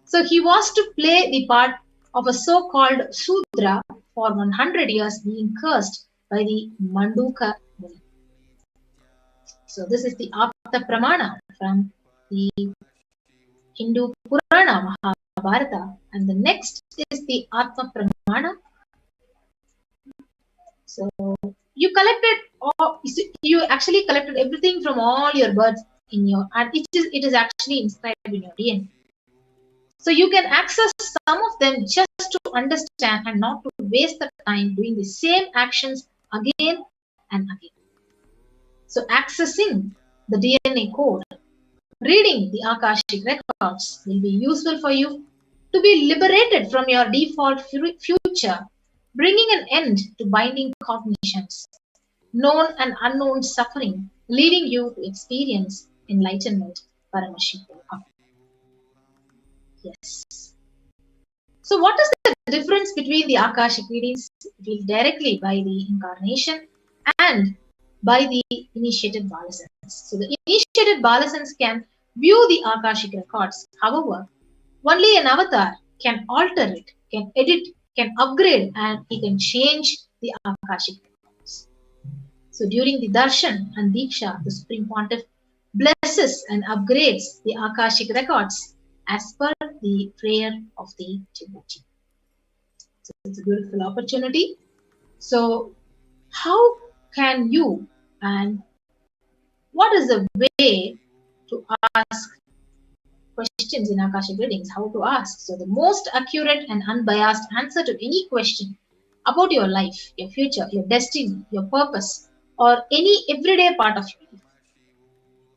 So he was to play the part of a so-called Sudra for 100 years, being cursed by the Manduka Muni. So this is the Apta Pramana from the Hindu Purana Mahabharata, and the next is the Atma Pramana. So you actually collected everything from all your births in your, and it is actually inscribed in your DNA. So you can access some of them just to understand and not to waste the time doing the same actions again and again. So accessing the DNA code, reading the Akashic records will be useful for you to be liberated from your default future, bringing an end to binding cognitions, known and unknown suffering, leading you to experience enlightenment, Paramashivoham. Yes. So what is the difference between the Akashic readings revealed directly by the incarnation and by the initiated Balasans? So the initiated Balasans can view the Akashic records. However, only an avatar can alter it, can edit, can upgrade, and he can change the Akashic records. So during the Darshan and Diksha, the Supreme Pontiff blesses and upgrades the Akashic records as per the prayer of the devotee. So it's a beautiful opportunity. So how can you, and what is the way to ask questions in Akashic readings? How to ask? So the most accurate and unbiased answer to any question about your life, your future, your destiny, your purpose, or any everyday part of your life,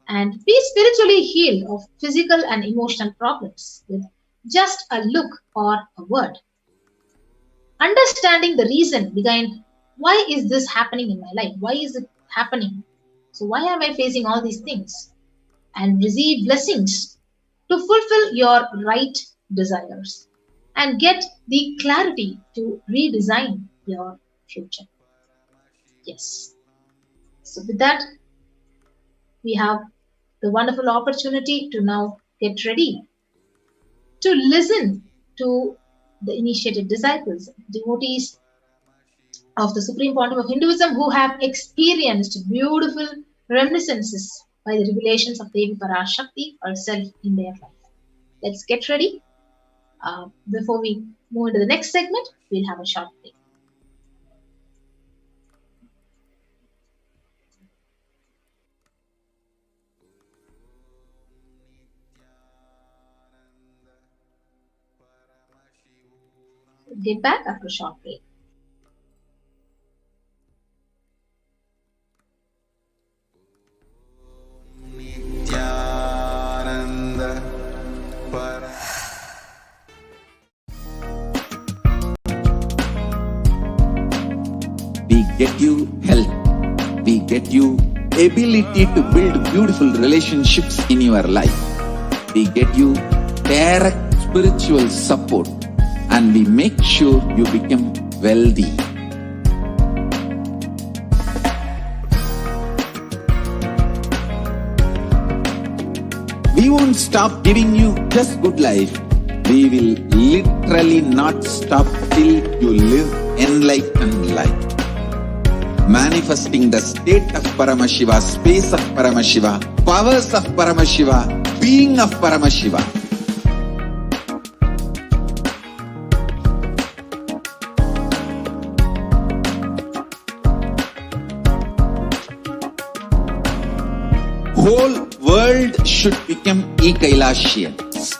and be spiritually healed of physical and emotional problems with just a look or a word. Understanding the reason behind why is this happening in my life? Why is it happening? So why am I facing all these things? And receive blessings to fulfill your right desires and get the clarity to redesign your future. Yes. So with that, we have the wonderful opportunity to now get ready to listen to the initiated disciples, devotees of the Supreme Pontiff of Hinduism who have experienced beautiful reminiscences by the revelations of Devi Parashakti herself in their life. Let's get ready. Before we move into the next segment, we'll have a short break. Get back after a short break. Nithyananda We get you health. We get you ability to build beautiful relationships in your life. We get you direct spiritual support, and we make sure you become wealthy. We won't stop giving you just good life. We will literally not stop till you live enlightened life. Manifesting the state of Paramashiva, space of Paramashiva, powers of Paramashiva, being of Paramashiva. Whole world should become Kailasians.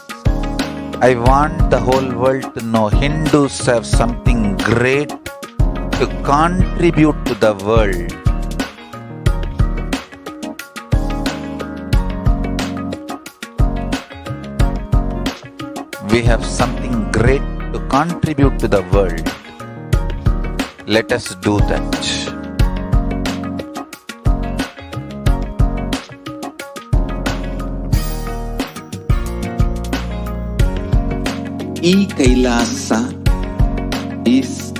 I want the whole world to know Hindus have something great to contribute to the world. We have something great to contribute to the world. Let us do that. Kailasa is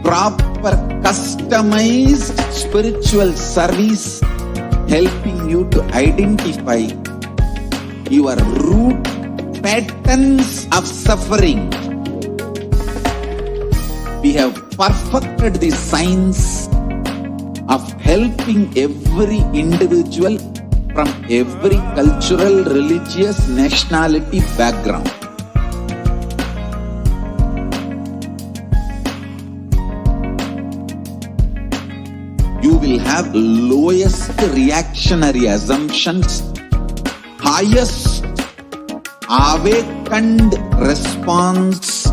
proper customized spiritual service helping you to identify your root patterns of suffering. We have perfected the science of helping every individual from every cultural, religious, nationality background. You will have lowest reactionary assumptions, highest awakened response,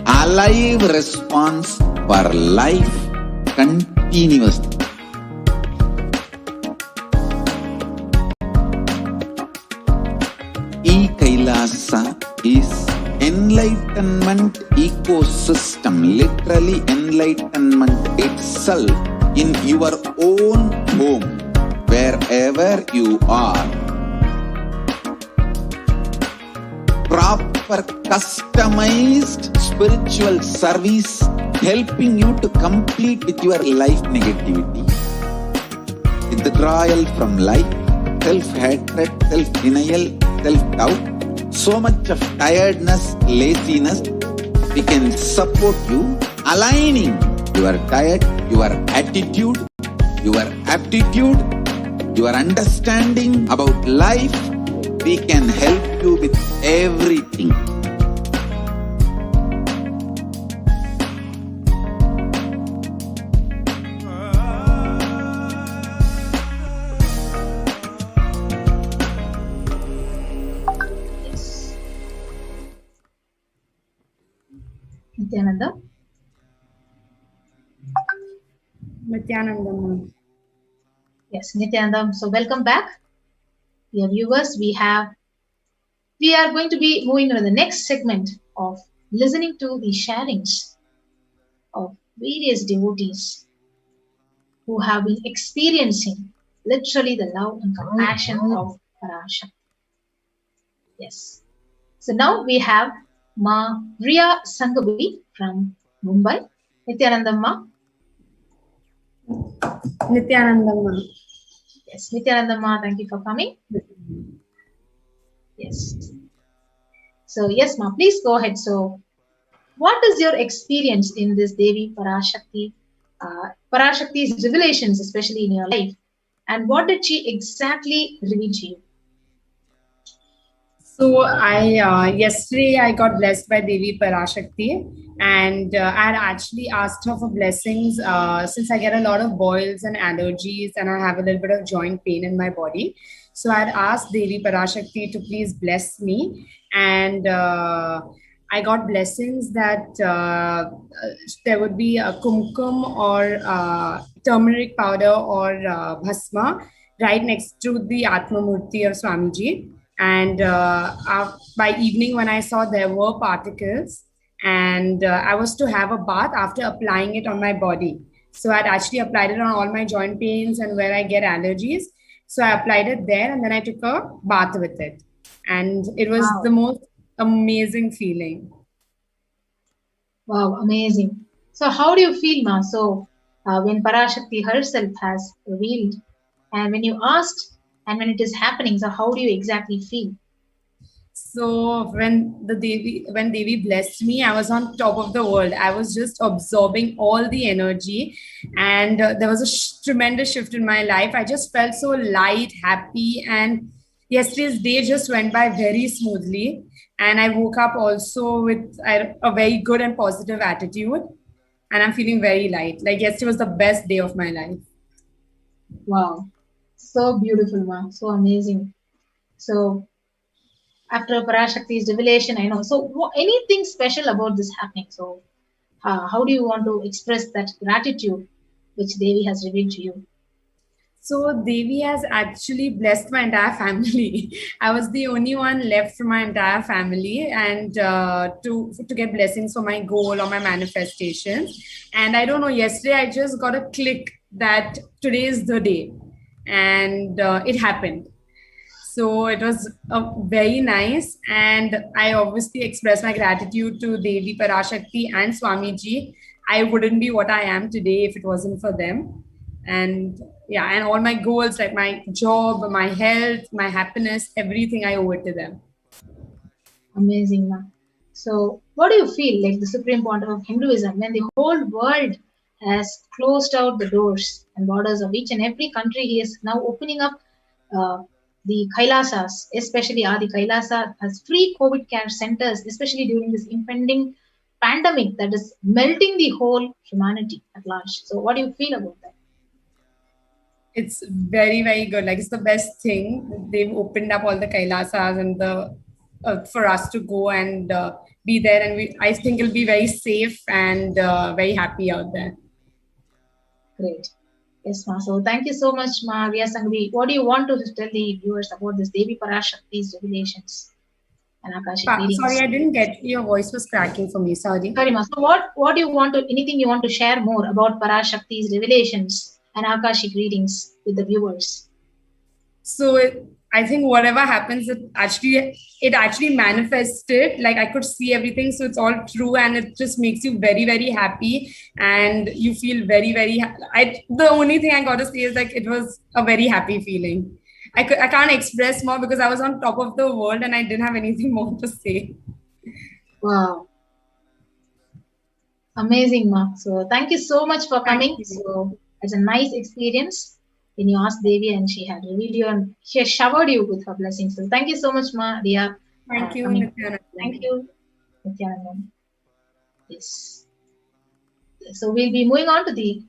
alive response for life continuously. Kailasa is enlightenment ecosystem, literally enlightenment itself in your own home, wherever you are. Proper customized spiritual service helping you to complete with your life negativity, withdrawal from life, self-hatred, self-denial, self-doubt, so much of tiredness, laziness. We can support you aligning your diet, your attitude, your aptitude, your understanding about life. We can help you with everything. Nithyananda. Nithyananda. Yes, Nithyananda. So welcome back, dear viewers. We are going to be moving to the next segment of listening to the sharings of various devotees who have been experiencing literally the love and compassion of Parashakti. Yes. So now we have Ma Riya Sangavi from Mumbai. Nithyananda Ma. Nithyananda. Yes, Nithyananda Ma, thank you for coming. Yes. So yes, Ma, please go ahead. So what is your experience in this Devi Parashakti, Parashakti's revelations, especially in your life? And what did she exactly reveal to you? So yesterday I got blessed by Devi Parashakti, and I had actually asked her for blessings since I get a lot of boils and allergies, and I have a little bit of joint pain in my body. So I had asked Devi Parashakti to please bless me, and I got blessings that there would be a kumkum or turmeric powder or bhasma right next to the Atma Murti of Swamiji. And by evening, when I saw there were particles, and I was to have a bath after applying it on my body. So I'd actually applied it on all my joint pains and where I get allergies. So I applied it there, and then I took a bath with it. And it was the most amazing feeling. Wow, amazing. So how do you feel, Ma? So when Parashakti herself has revealed, and when you asked, and when it is happening, so how do you exactly feel? So when Devi blessed me, I was on top of the world. I was just absorbing all the energy, and there was a tremendous shift in my life. I just felt so light, happy, and yesterday's day just went by very smoothly. And I woke up also with a very good and positive attitude, and I'm feeling very light. Like yesterday was the best day of my life. Wow. So beautiful, Ma. So amazing. So after Parashakti's revelation, I know. So anything special about this happening? So how do you want to express that gratitude which Devi has revealed to you? So Devi has actually blessed my entire family. I was the only one left from my entire family, and to get blessings for my goal or my manifestations. And I don't know, yesterday I just got a click that today is the day. And it happened. So it was very nice, and I obviously express my gratitude to Devi Parashakti and Swamiji. I wouldn't be what I am today if it wasn't for them. And yeah, and all my goals like my job, my health, my happiness, everything, I owe it to them. Amazing, Ma. So what do you feel like the Supreme Pontiff of Hinduism when the whole world has closed out the doors and borders of each and every country? He is now opening up the Kailasas, especially Adi Kailasa, as free COVID care centers, especially during this impending pandemic that is melting the whole humanity at large. So what do you feel about that? It's very, very good. Like, it's the best thing. They've opened up all the Kailasas and for us to go and be there. And I think it'll be very safe and very happy out there. Great. Yes, Ma. So thank you so much, Ma. Riya Sangvi. What do you want to tell the viewers about this Devi Parashakti's revelations and Akashic readings? Sorry, I didn't get, your voice was cracking for me. Sorry. Sorry, Ma. So what do you want to, anything you want to share more about Parashakti's revelations and Akashic readings with the viewers? So I think whatever happens, it actually manifested. Like, I could see everything, so it's all true, and it just makes you very, very happy, and you feel very, very. The only thing I got to say is, like, it was a very happy feeling. I can't express more because I was on top of the world and I didn't have anything more to say. Wow, amazing, Ma. So thank you so much for coming. So it's a nice experience. When you asked Devi and she had revealed you and she has showered you with her blessings. So thank you so much, Ma, Riya. Thank you, Nithyananda. Thank you, Nithyananda. Yes. So we'll be moving on to the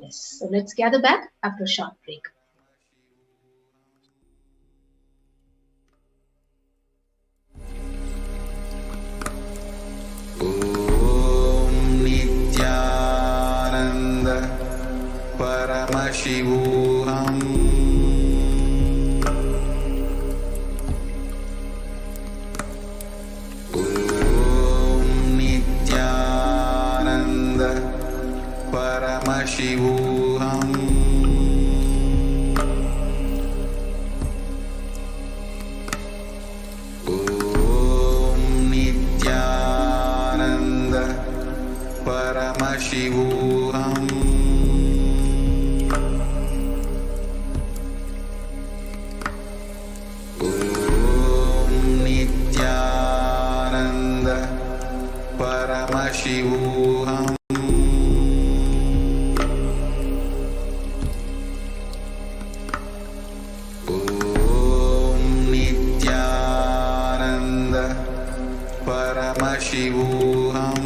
so let's gather back after a short break. Nithyananda Paramashivoham. Nithyananda Paramashivoham. Nithyananda Paramashivoham. Paramashivoham. Om Nithyananda Paramashivoham.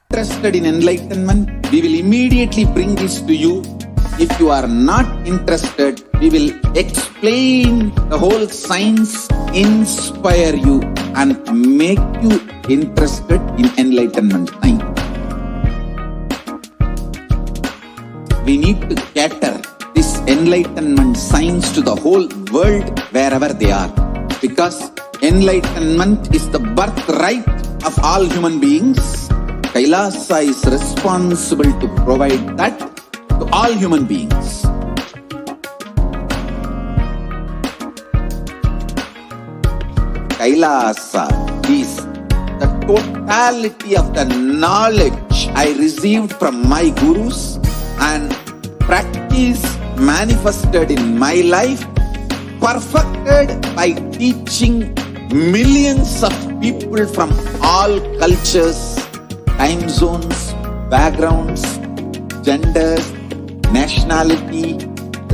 Interested in enlightenment, we will immediately bring this to you. If you are not interested, we will explain the whole science, inspire you and make you interested in enlightenment time. We need to cater this enlightenment science to the whole world wherever they are, because enlightenment is the birthright of all human beings. Kailasa is responsible to provide that to all human beings. Kailasa is the totality of the knowledge I received from my gurus and practice manifested in my life, perfected by teaching millions of people from all cultures, time zones, backgrounds, genders, nationality,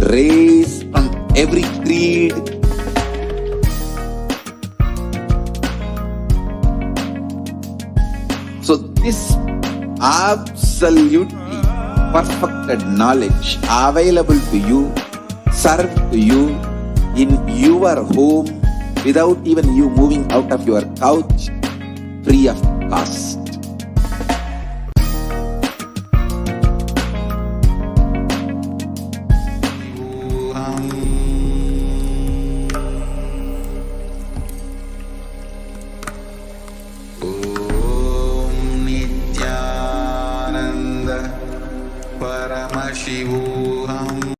race, from every creed. So this absolutely perfected knowledge available to you, served to you in your home without even you moving out of your couch, free of cost. Paramashivoham.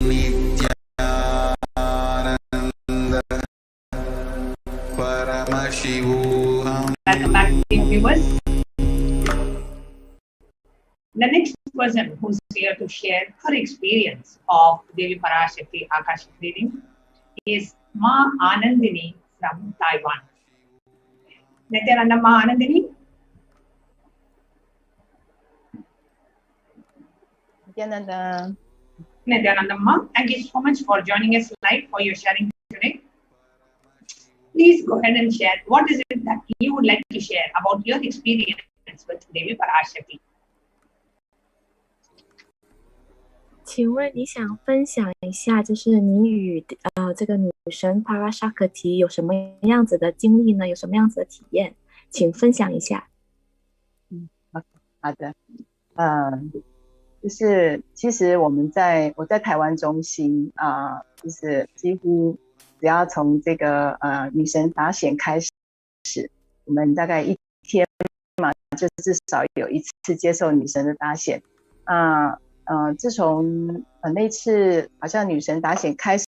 Nithyananda Paramashivoham. Welcome back, dear viewers. The next person who's here to share her experience of Devi Parashakti Akashic reading is Ma Anandini from Taiwan. Nithyananda Ma Anandini. Nithyananda Ma, thank you so much for joining us live for your sharing today. Please go ahead and share what is it that you would like to share about your experience with Devi Parashakti. 请问你想分享一下，就是你与这个女神 Parashakti 有什么样子的经历呢？有什么样子的体验？请分享一下。好的，就是其实我在台湾中心就是几乎只要从这个女神达显开始，我们大概一天嘛，就至少有一次接受女神的达显。自从那次好像女神达显开始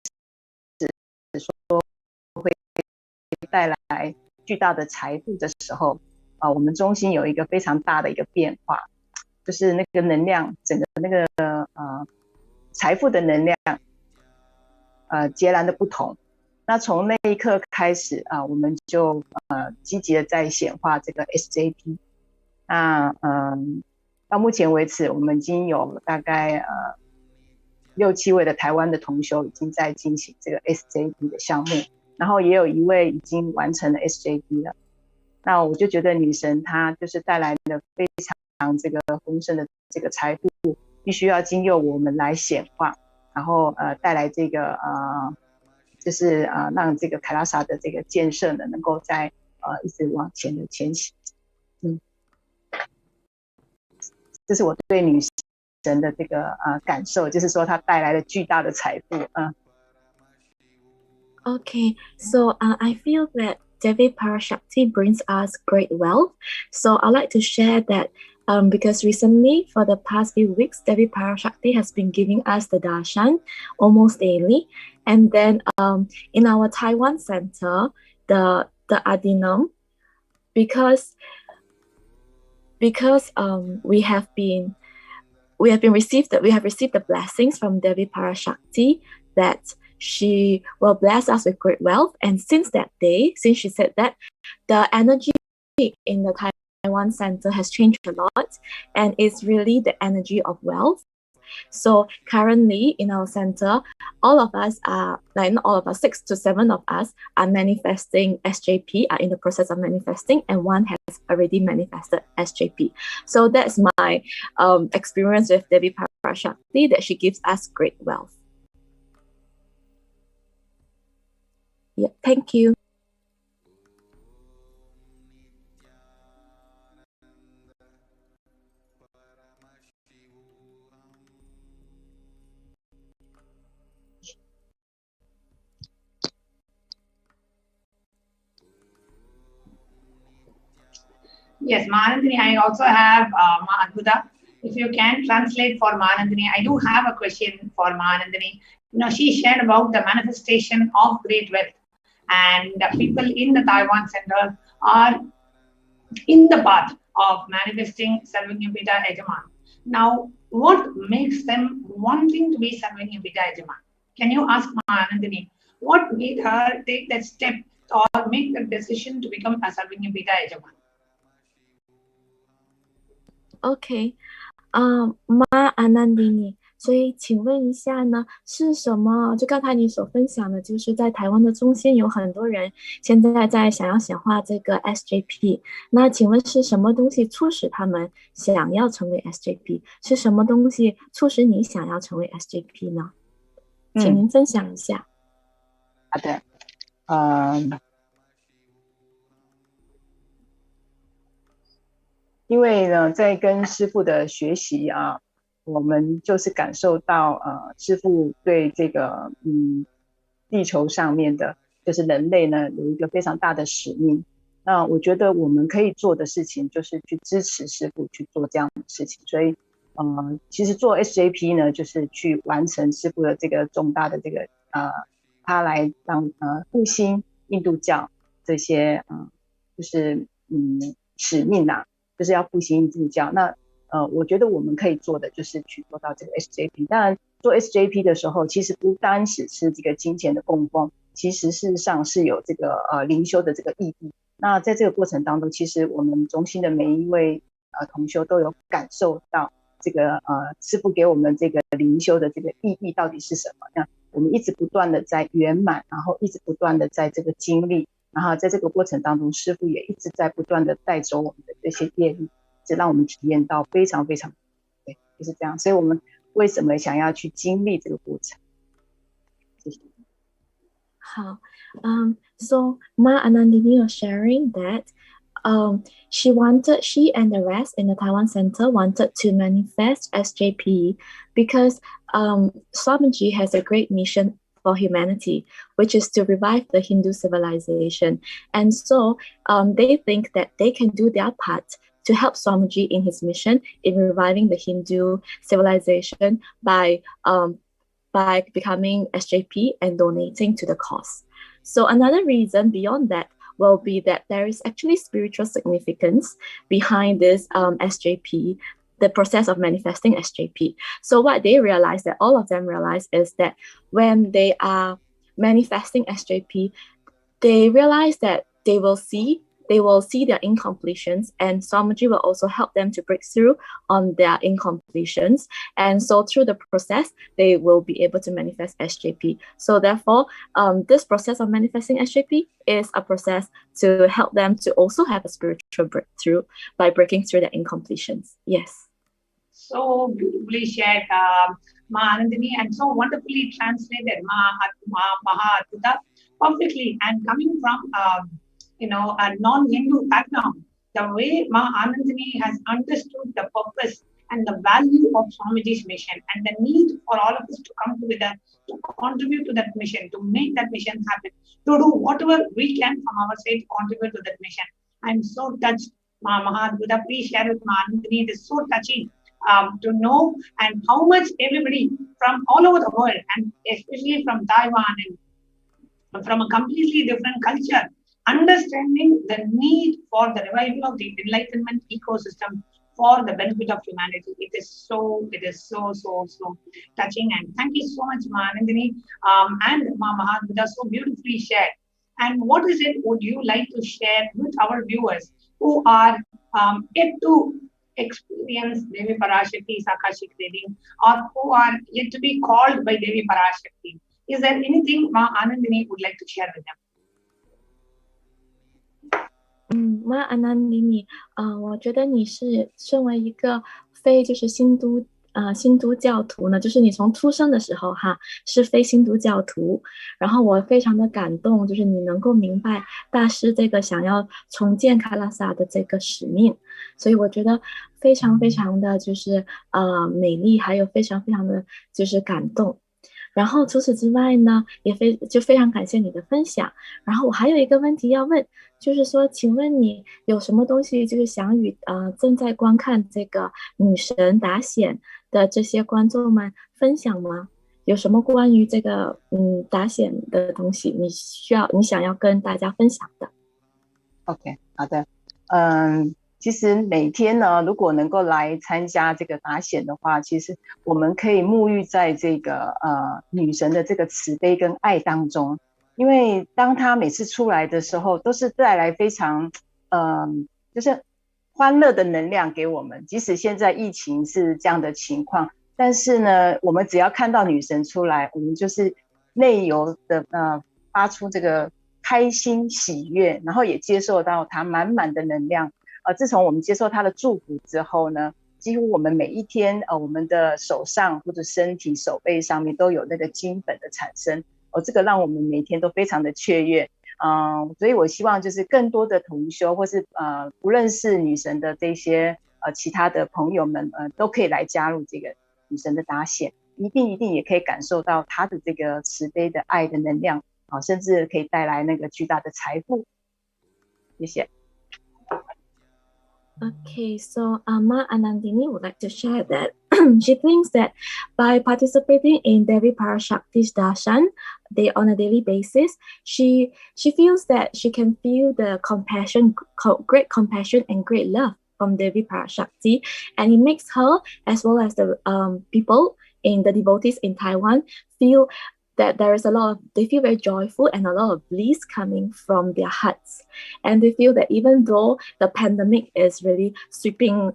说会带来巨大的财富的时候，我们中心有一个非常大的一个变化，就是那个能量，整个那个财富的能量截然的不同。那从那一刻开始我们就积极的在显化这个 SJP。那到目前为止，我们已经有大概6-7位的台湾的同修已经在进行这个 SJP 的项目，然后也有1位已经完成了 SJP 了。那我就觉得女神她就是带来了非常这个丰盛的这个财富，必须要经由我们来显化，然后带来这个就是让这个凯拉萨的这个建设呢能够在一直往前的前行。这是我对女神的这个感受，就是说它带来了巨大的财富。Okay, so I feel that Devi Parashakti brings us great wealth. So I'd like to share that because recently, for the past few weeks, Devi Parashakti has been giving us the darshan almost daily. And then in our Taiwan center, the Adinam, because we have received the blessings from Devi Parashakti that she will bless us with great wealth. And since she said that, the energy in the Taiwan center has changed a lot, and it's really the energy of wealth. So currently in our center, all of us are, like not all of us, 6 to 7 of us are manifesting SJP, are in the process of manifesting, and one has already manifested SJP. So that's my experience with Devi Parashakti, that she gives us great wealth. Yeah, thank you. Yes, Manandini, I also have Adhuta. If you can translate for Manandini, I do have a question for Manandini. She shared about the manifestation of great wealth, and people in the Taiwan Center are in the path of manifesting Sarvagnyapita Ejaman. Now, what makes them wanting to be Sarvagnyapita Ejaman? Can you ask Manandini what made her take that step or make the decision to become a Sarvagnyapita Ejaman? OK，妈Anandini，所以请问一下呢，是什么？就刚才你所分享的，就是在台湾的中心有很多人现在在想要显化这个 SJP， 那请问是什么东西促使他们想要成为 SJP？ 是什么东西促使你想要成为 SJP 呢？请您分享一下。好的，因为呢，在跟师父的学习我们就是感受到师父对这个地球上面的，就是人类呢有一个非常大的使命。那我觉得我们可以做的事情就是去支持师父去做这样的事情。所以其实做 SJP 呢，就是去完成师父的这个重大的这个他来让复兴印度教这些就是使命就是要复兴印度教。那我觉得我们可以做的就是去做到这个 SJP。当然做 SJP 的时候，其实不单只是这个金钱的供奉，其实事实上是有这个灵修的这个意义。那在这个过程当中，其实我们中心的每一位同修都有感受到这个师父给我们这个灵修的这个意义到底是什么。那我们一直不断的在圆满，然后一直不断的在这个经历，然后在这个过程当中，师父也一直在不断的带走我们的这些业力，这让我们体验到非常非常对，就是这样。所以我们为什么想要去经历这个过程？谢谢。好，so Ma Anandini was sharing that she and the rest in the Taiwan Center wanted to manifest SJP because Swamiji has a great mission for humanity, which is to revive the Hindu civilization. And so they think that they can do their part to help Swamiji in his mission in reviving the Hindu civilization by becoming SJP and donating to the cause. So another reason beyond that will be that there is actually spiritual significance behind this SJP, the process of manifesting SJP. So what they realize, that all of them realize, is that when they are manifesting SJP, they realize that they will see their incompletions, and Swamiji will also help them to break through on their incompletions. And so through the process, they will be able to manifest SJP. So therefore, this process of manifesting SJP is a process to help them to also have a spiritual breakthrough by breaking through their incompletions. Yes. So beautifully shared, Ma Anandini, and so wonderfully translated, Maha Adhuta, perfectly. And coming from a non-Hindu background, the way Ma Anandini has understood the purpose and the value of Swamiji's mission and the need for all of us to come together to contribute to that mission, to make that mission happen, to do whatever we can from our side to contribute to that mission. I'm so touched, Mahadbuddha. Please share with Anandini. It is so touching to know and how much everybody from all over the world, and especially from Taiwan and from a completely different culture, understanding the need for the revival of the enlightenment ecosystem for the benefit of humanity. It is so touching. And thank you so much, Anandini and Mahadbuddha, so beautifully shared. And what is it would you like to share with our viewers who are yet to experience Devi Parashakti's Akashic reading, or who are yet to be called by Devi Parashakti? Is there anything Anandini would like to share with them? Anandini，我觉得你是身为一个非就是新都教徒呢，就是你从出生的时候哈是非新都教徒，然后我非常的感动，就是你能够明白大师这个想要重建卡拉萨的这个使命，所以我觉得非常的就是美丽，还有非常的就是感动。然后除此之外呢，也非常感谢你的分享。然后我还有一个问题要问，就是说，请问你有什么东西就是想与正在观看这个女神答显的这些观众们分享吗？有什么关于这个答显的东西，你想要跟大家分享的 ？OK， 好的，其实每天呢，如果能够来参加这个答显的话，其实我们可以沐浴在这个女神的这个慈悲跟爱当中，因为当她每次出来的时候，都是带来非常就是欢乐的能量给我们。即使现在疫情是这样的情况，但是呢，我们只要看到女神出来，我们就是内由的发出这个开心喜悦，然后也接受到她满满的能量。自从我们接受他的祝福之后呢，几乎我们每一天我们的手上或者身体手背上面都有那个金粉的产生，这个让我们每天都非常的雀跃。所以我希望就是更多的同修或是不认识女神的这些其他的朋友们都可以来加入这个女神的答显，一定也可以感受到她的这个慈悲的爱的能量，甚至可以带来那个巨大的财富。谢谢。Okay, so Ma Anandini would like to share that she thinks that by participating in Devi Parashakti's darshan on a daily basis, she feels that she can feel the compassion, great compassion and great love from Devi Parashakti, and it makes her as well as the people in the devotees in Taiwan feel that they feel very joyful and a lot of bliss coming from their hearts. And they feel that even though the pandemic is really sweeping,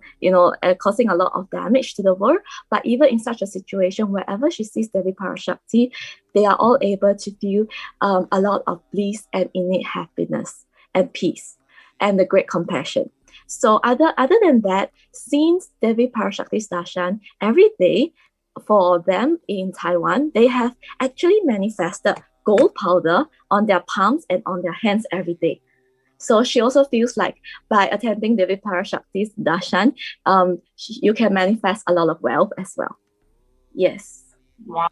causing a lot of damage to the world, but even in such a situation, wherever she sees Devi Parashakti, they are all able to feel a lot of bliss and innate happiness and peace and the great compassion. So other than that, since Devi Parashakti's darshan every day, for them in Taiwan, they have actually manifested gold powder on their palms and on their hands every day. So she also feels like by attending Devi Parashakti's darshan, you can manifest a lot of wealth as well. Yes. Wow.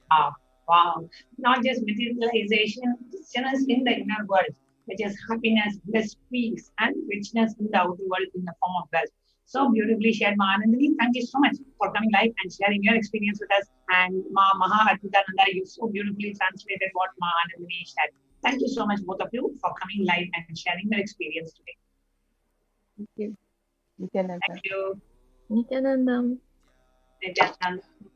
Not just materialization, richness in the inner world, which is happiness, bliss, peace, and richness in the outer world in the form of wealth. So beautifully shared, Ma Anandini. Thank you so much for coming live and sharing your experience with us. And Maha Advitananda, you so beautifully translated what Ma Anandini shared. Thank you so much, both of you, for coming live and sharing your experience today. Thank you. Nithyananda. Thank you. Nithyanandam. Nithyananda. Paramashivoham.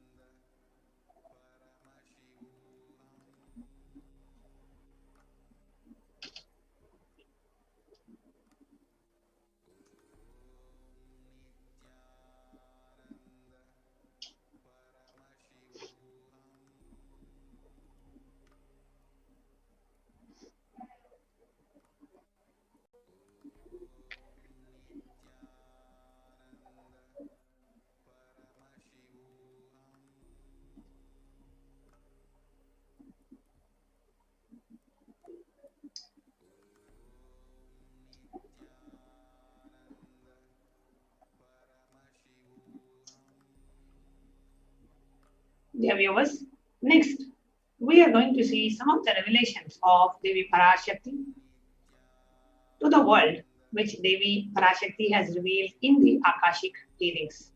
Dear viewers, next we are going to see some of the revelations of Devi Parashakti to the world, which Devi Parashakti has revealed in the Akashic readings.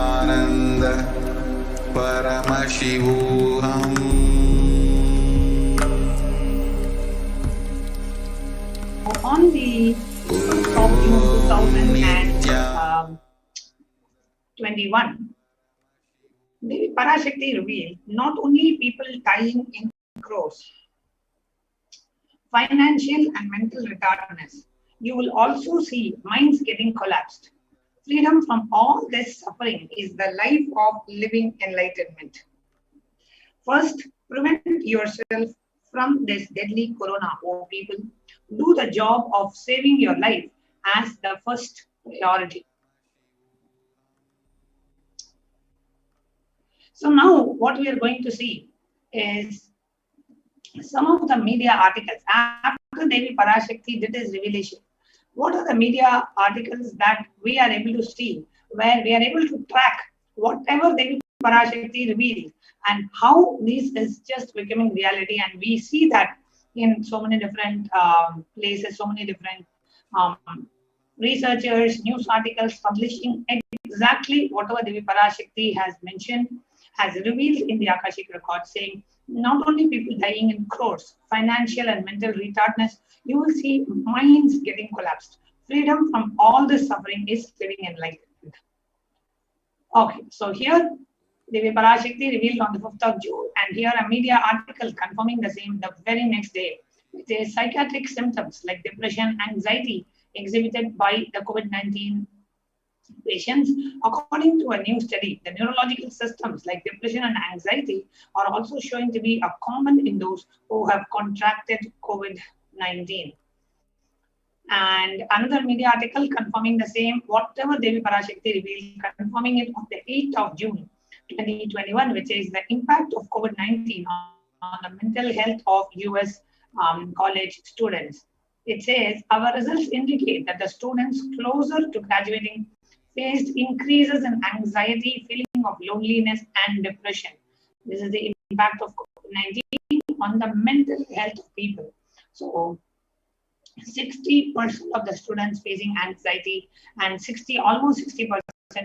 Nithyananda Paramashivoham. On the 1st of June 2021, Devi Parashakti revealed not only people dying in crores, financial and mental retardedness, you will also see minds getting collapsed. Freedom from all this suffering is the life of living enlightenment. First, prevent yourself from this deadly corona, oh people. Do the job of saving your life as the first priority. So now what we are going to see is some of the media articles after Devi Parashakti did his revelation. What are the media articles that we are able to see where we are able to track whatever Devi Parashakti revealed and how this is just becoming reality, and we see that in so many different places, so many different researchers, news articles publishing exactly whatever Devi Parashakti has mentioned, has revealed in the Akashic record, saying not only people dying in crores, financial and mental retardedness, you will see minds getting collapsed. Freedom from all this suffering is living enlightenment. Okay, so here Devi Parashakti revealed on the 5th of June, and here a media article confirming the same the very next day. It is psychiatric symptoms like depression, anxiety exhibited by the COVID-19 patients. According to a new study, the neurological systems like depression and anxiety are also showing to be common in those who have contracted COVID-19. And another media article confirming the same, whatever Devi Parashakti revealed, confirming it on the 8th of June 2021, which is the impact of COVID-19 on the mental health of US college students. It says, our results indicate that the students closer to graduating faced increases in anxiety, feeling of loneliness, and depression. This is the impact of COVID-19 on the mental health of people. So 60% of the students facing anxiety and almost 60%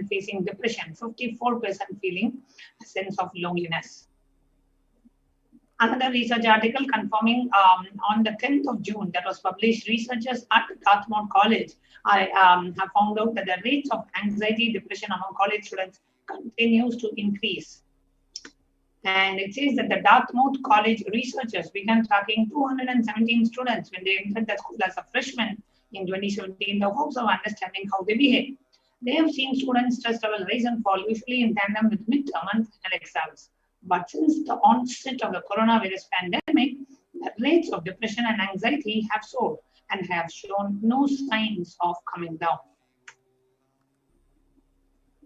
facing depression, 54% feeling a sense of loneliness. Another research article confirming on the 10th of June that was published, researchers at Dartmouth College have found out that the rates of anxiety, depression among college students continues to increase. And it says that the Dartmouth College researchers began tracking 217 students when they entered the school as a freshman in 2017 in the hopes of understanding how they behave. They have seen students' stress level rise and fall, usually in tandem with midterm and final exams. But since the onset of the coronavirus pandemic, the rates of depression and anxiety have soared and have shown no signs of coming down.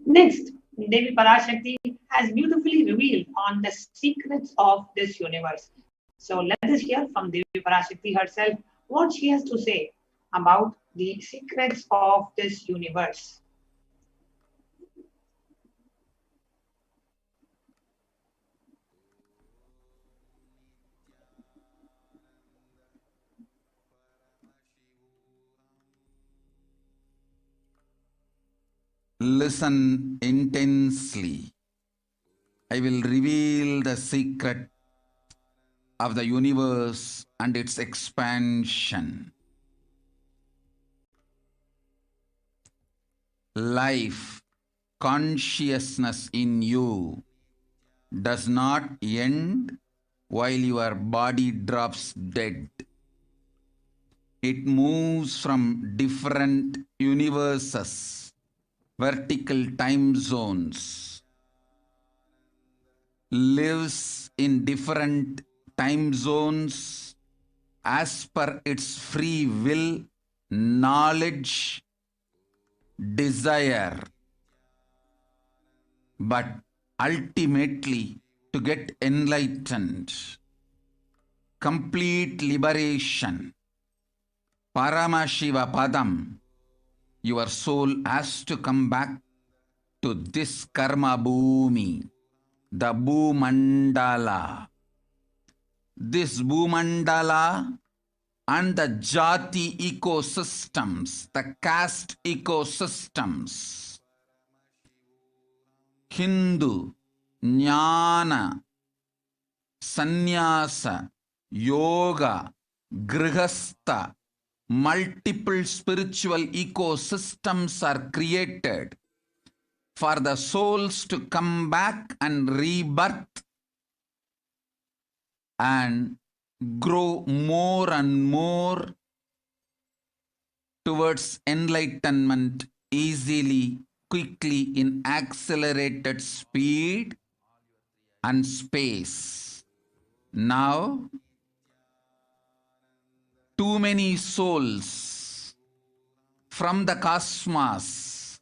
Next, Devi Parashakti has beautifully revealed on the secrets of this universe. So let us hear from Devi Parashakti herself what she has to say about the secrets of this universe. Listen intensely. I will reveal the secret of the universe and its expansion. Life consciousness in you does not end while your body drops dead. It moves from different universes, vertical time zones, lives in different time zones as per its free will, knowledge, desire, but ultimately to get enlightened, complete liberation, Paramashiva Padam, your soul has to come back to this karma bhumi, the Bhumandala. This Bhumandala and the Jati ecosystems, the caste ecosystems, Hindu, Jnana, Sannyasa, Yoga, Grihastha, multiple spiritual ecosystems are created for the souls to come back and rebirth and grow more and more towards enlightenment easily, quickly, in accelerated speed and space. Now, too many souls from the cosmos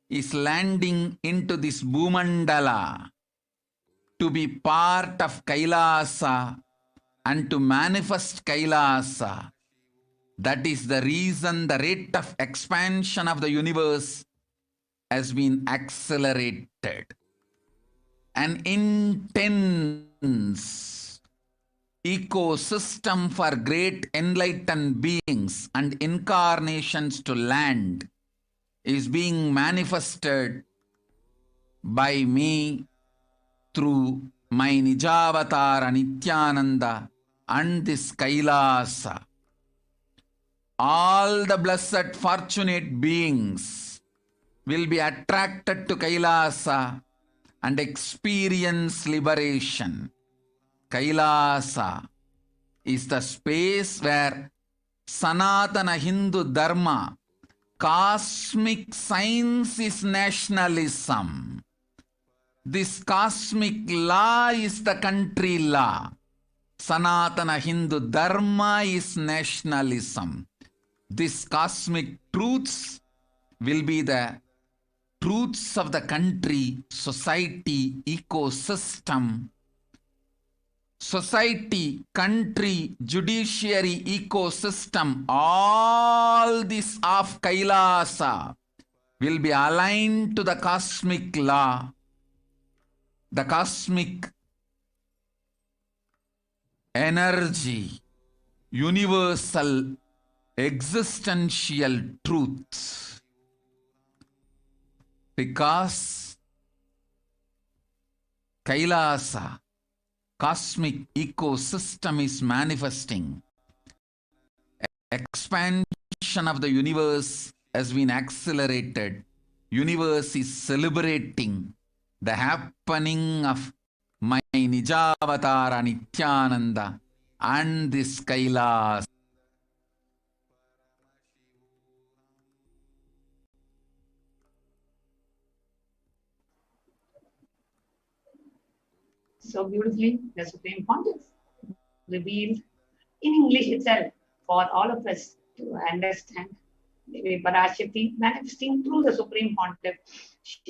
is landing into this Bhumandala to be part of Kailasa and to manifest Kailasa. That is the reason the rate of expansion of the universe has been accelerated. An intense ecosystem for great enlightened beings and incarnations to land is being manifested by me through my Nijavatara Nithyananda and this Kailasa. All the blessed fortunate beings will be attracted to Kailasa and experience liberation. Kailasa is the space where Sanatana Hindu Dharma, cosmic science, is nationalism. This cosmic law is the country law. Sanatana Hindu Dharma is nationalism. These cosmic truths will be the truths of the country, society, ecosystem. Society, country, judiciary, ecosystem, all this of Kailasa will be aligned to the cosmic law, the cosmic energy, universal existential truth. Because Kailasa, cosmic ecosystem, is manifesting. Expansion of the universe has been accelerated. Universe is celebrating the happening of my Nijavatara Nithyananda and this Kailasa. So beautifully, the Supreme Pontiff revealed in English itself for all of us to understand the Parashakti manifesting through the Supreme Pontiff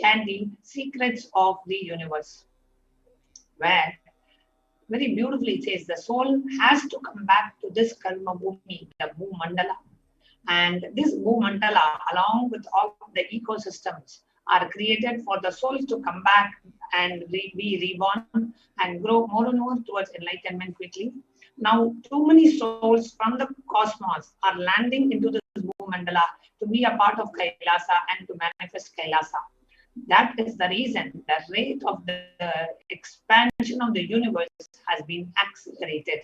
and the secrets of the universe, where very beautifully it says the soul has to come back to this Karma Bhumi, the Bhumandala. And this Bhumandala, along with all the ecosystems, are created for the souls to come back and be reborn and grow more and more towards enlightenment quickly. Now, too many souls from the cosmos are landing into this Bhumandala to be a part of Kailasa and to manifest Kailasa. That is the reason the rate of the expansion of the universe has been accelerated.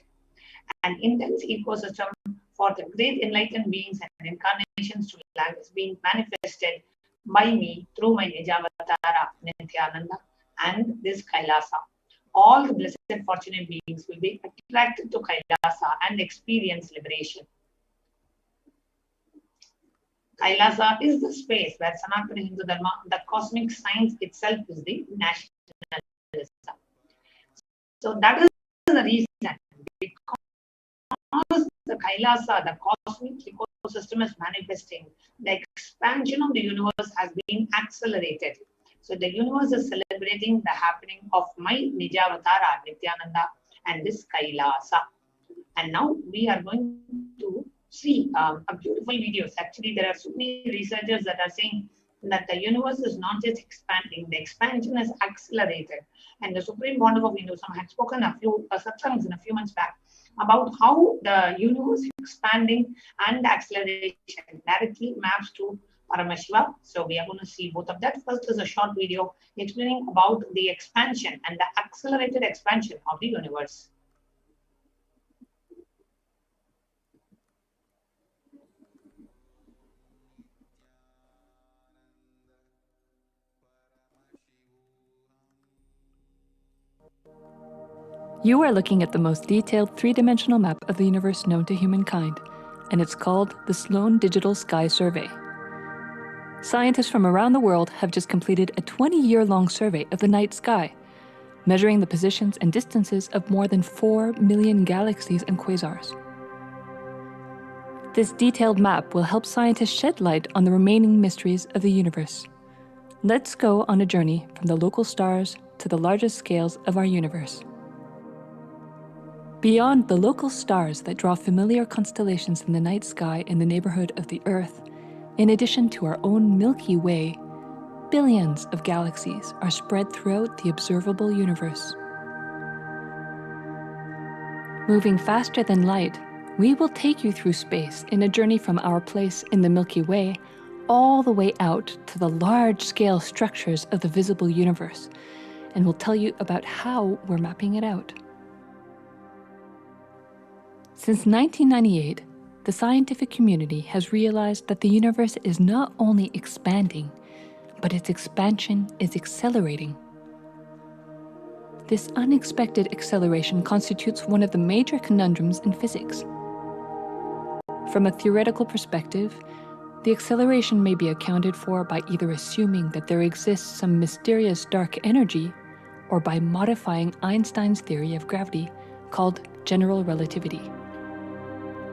An intense ecosystem for the great enlightened beings and incarnations to land is being manifested by me through my Nijavatara, Nithyananda, and this Kailasa. All the blessed fortunate beings will be attracted to Kailasa and experience liberation. Kailasa is the space where Sanatana Hindu Dharma, the cosmic science itself, is the nationalism. So that is the reason, because the Kailasa, the cosmic ecosystem is manifesting, the expansion of the universe has been accelerated. So the universe is celebrating the happening of my Nijavatara, Nithyananda, and this Kailasa. And now we are going to see a beautiful videos. Actually, there are so many researchers that are saying that the universe is not just expanding, the expansion is accelerated. And the Supreme Pontiff of Hinduism had spoken a few satsangs in a few months back about how the universe expanding and the acceleration directly maps to Paramashiva. So we are going to see both of that. First is a short video explaining about the expansion and the accelerated expansion of the universe. You are looking at the most detailed three-dimensional map of the universe known to humankind, and it's called the Sloan Digital Sky Survey. Scientists from around the world have just completed a 20-year-long survey of the night sky, measuring the positions and distances of more than 4 million galaxies and quasars. This detailed map will help scientists shed light on the remaining mysteries of the universe. Let's go on a journey from the local stars to the largest scales of our universe. Beyond the local stars that draw familiar constellations in the night sky in the neighborhood of the Earth, in addition to our own Milky Way, billions of galaxies are spread throughout the observable universe. Moving faster than light, we will take you through space in a journey from our place in the Milky Way all the way out to the large-scale structures of the visible universe, and we'll tell you about how we're mapping it out. Since 1998, the scientific community has realized that the universe is not only expanding, but its expansion is accelerating. This unexpected acceleration constitutes one of the major conundrums in physics. From a theoretical perspective, the acceleration may be accounted for by either assuming that there exists some mysterious dark energy, or by modifying Einstein's theory of gravity, called general relativity.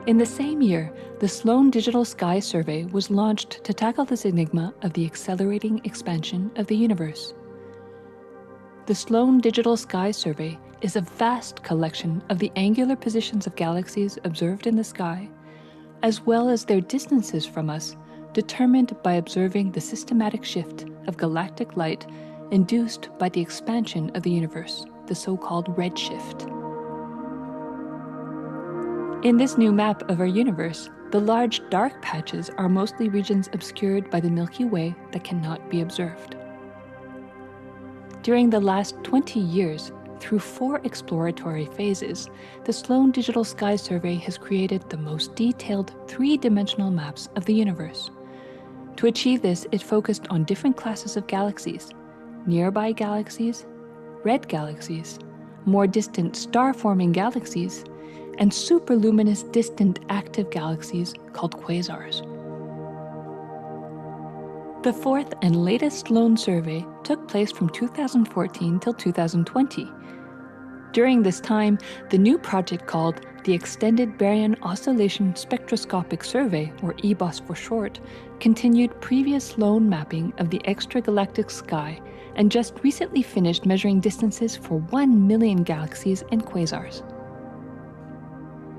In the same year, the Sloan Digital Sky Survey was launched to tackle this enigma of the accelerating expansion of the universe. The Sloan Digital Sky Survey is a vast collection of the angular positions of galaxies observed in the sky, as well as their distances from us, determined by observing the systematic shift of galactic light induced by the expansion of the universe, the so-called redshift. In this new map of our universe, the large dark patches are mostly regions obscured by the Milky Way that cannot be observed. During the last 20 years, through 4 exploratory phases, the Sloan Digital Sky Survey has created the most detailed 3-dimensional maps of the universe. To achieve this, it focused on different classes of galaxies: nearby galaxies, red galaxies, more distant star-forming galaxies, and superluminous distant active galaxies called quasars. The 4th and latest Sloan survey took place from 2014 till 2020. During this time, the new project called the Extended Baryon Oscillation Spectroscopic Survey, or EBOS for short, continued previous Sloan mapping of the extragalactic sky and just recently finished measuring distances for 1 million galaxies and quasars.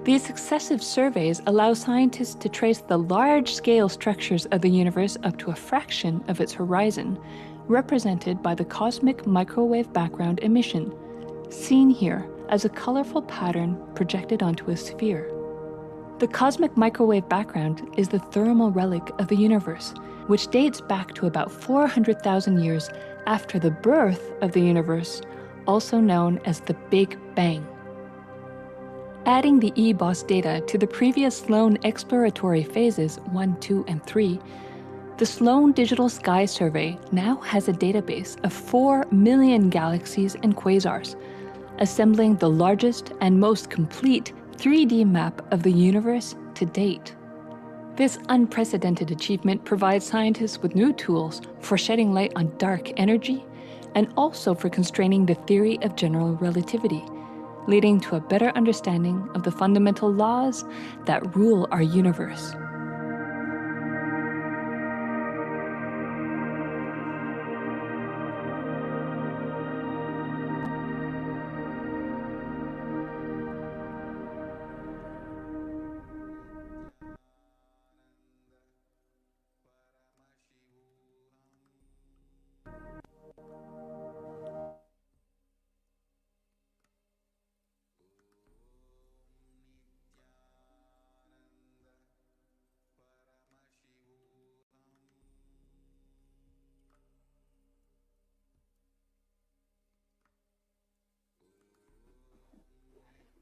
These successive surveys allow scientists to trace the large-scale structures of the universe up to a fraction of its horizon, represented by the cosmic microwave background emission, seen here as a colorful pattern projected onto a sphere. The cosmic microwave background is the thermal relic of the universe, which dates back to about 400,000 years after the birth of the universe, also known as the Big Bang. Adding the EBOS data to the previous Sloan exploratory phases 1, 2, and 3, The Sloan Digital Sky Survey now has a database of 4 million galaxies and quasars, assembling the largest and most complete 3D map of the universe to date. This unprecedented achievement provides scientists with new tools for shedding light on dark energy and also for constraining the theory of general relativity, leading to a better understanding of the fundamental laws that rule our universe.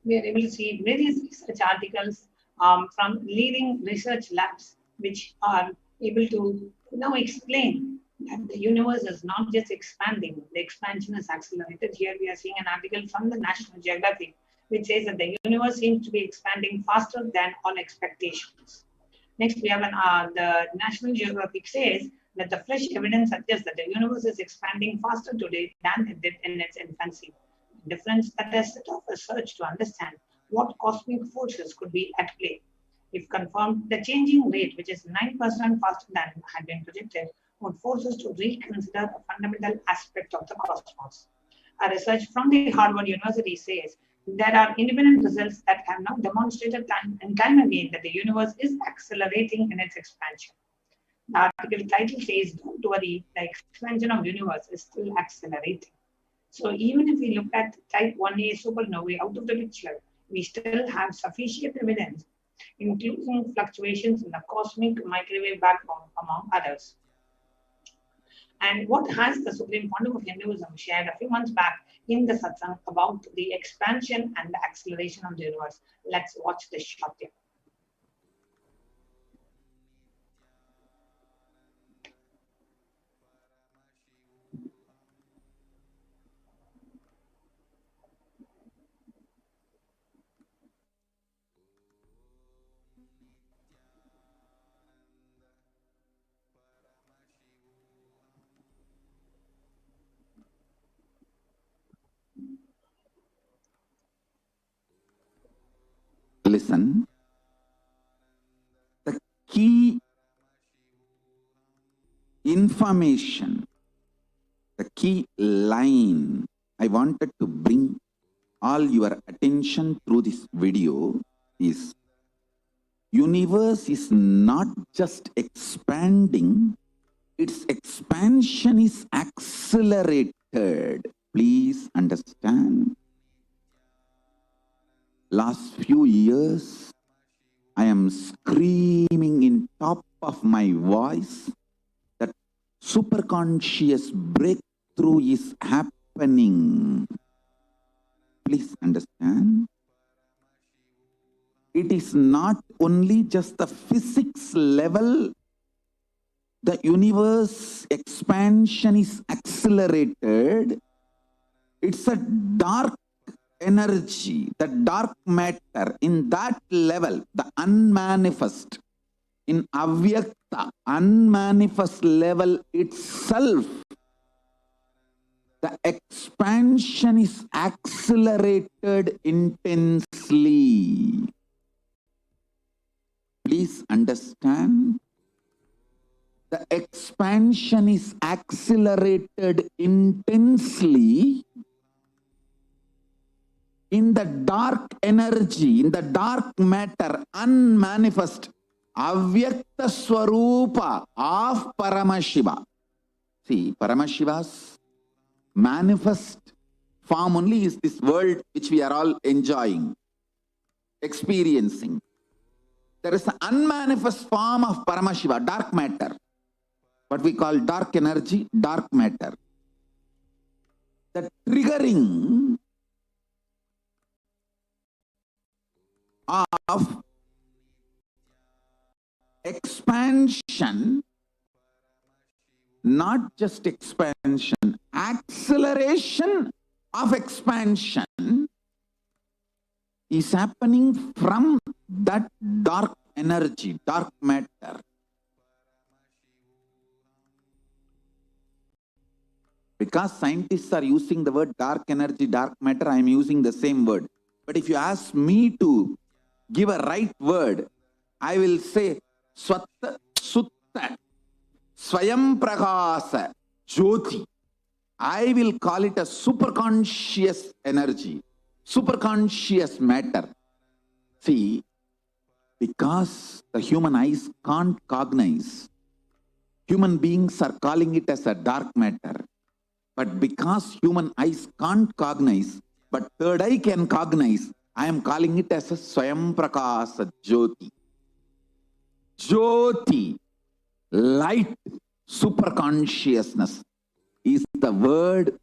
We are able to see various research articles from leading research labs, which are able to now explain that the universe is not just expanding, the expansion is accelerated. Here we are seeing an article from the National Geographic, which says that the universe seems to be expanding faster than all expectations. Next, we have the National Geographic says that the fresh evidence suggests that the universe is expanding faster today than it did in its infancy. Difference that has set off a search to understand what cosmic forces could be at play. If confirmed, the changing rate, which is 9% faster than had been projected, would force us to reconsider a fundamental aspect of the cosmos. A research from the Harvard University says there are independent results that have now demonstrated time and time again that the universe is accelerating in its expansion. The article title says, "Don't worry, the expansion of the universe is still accelerating." So even if we look at type 1a supernovae out of the picture, we still have sufficient evidence, including fluctuations in the cosmic microwave backbone, among others. And what has the Supreme Pontiff of Hinduism shared a few months back in the satsang about the expansion and the acceleration of the universe? Let's watch this short clip. Listen, the key information, the key line I wanted to bring all your attention through this video is universe is not just expanding, its expansion is accelerated. Please understand. Last few years, I am screaming in top of my voice that superconscious breakthrough is happening. Please understand. It is not only just the physics level, the universe expansion is accelerated. It's a dark energy, the dark matter, in that level, the unmanifest, in avyakta, unmanifest level itself, the expansion is accelerated intensely. Please understand. The expansion is accelerated intensely in the dark energy, in the dark matter, unmanifest, avyakta swarupa of Paramashiva. See, Paramashiva's manifest form only is this world which we are all enjoying, experiencing. There is an unmanifest form of Paramashiva, dark matter, what we call dark energy, dark matter. The triggering of expansion not just expansion, acceleration of expansion is happening from that dark energy, dark matter. Because scientists are using the word dark energy, dark matter, I am using the same word. But if you ask me to give a right word, I will say Swatta Sutta Swayam Prakasa Jyoti. I will call it a superconscious energy, superconscious matter. See, because the human eyes can't cognize, human beings are calling it as a dark matter. But because human eyes can't cognize, but third eye can cognize, I am calling it as a Swayam Prakasa Jyoti. Jyoti, light, superconsciousness, is the word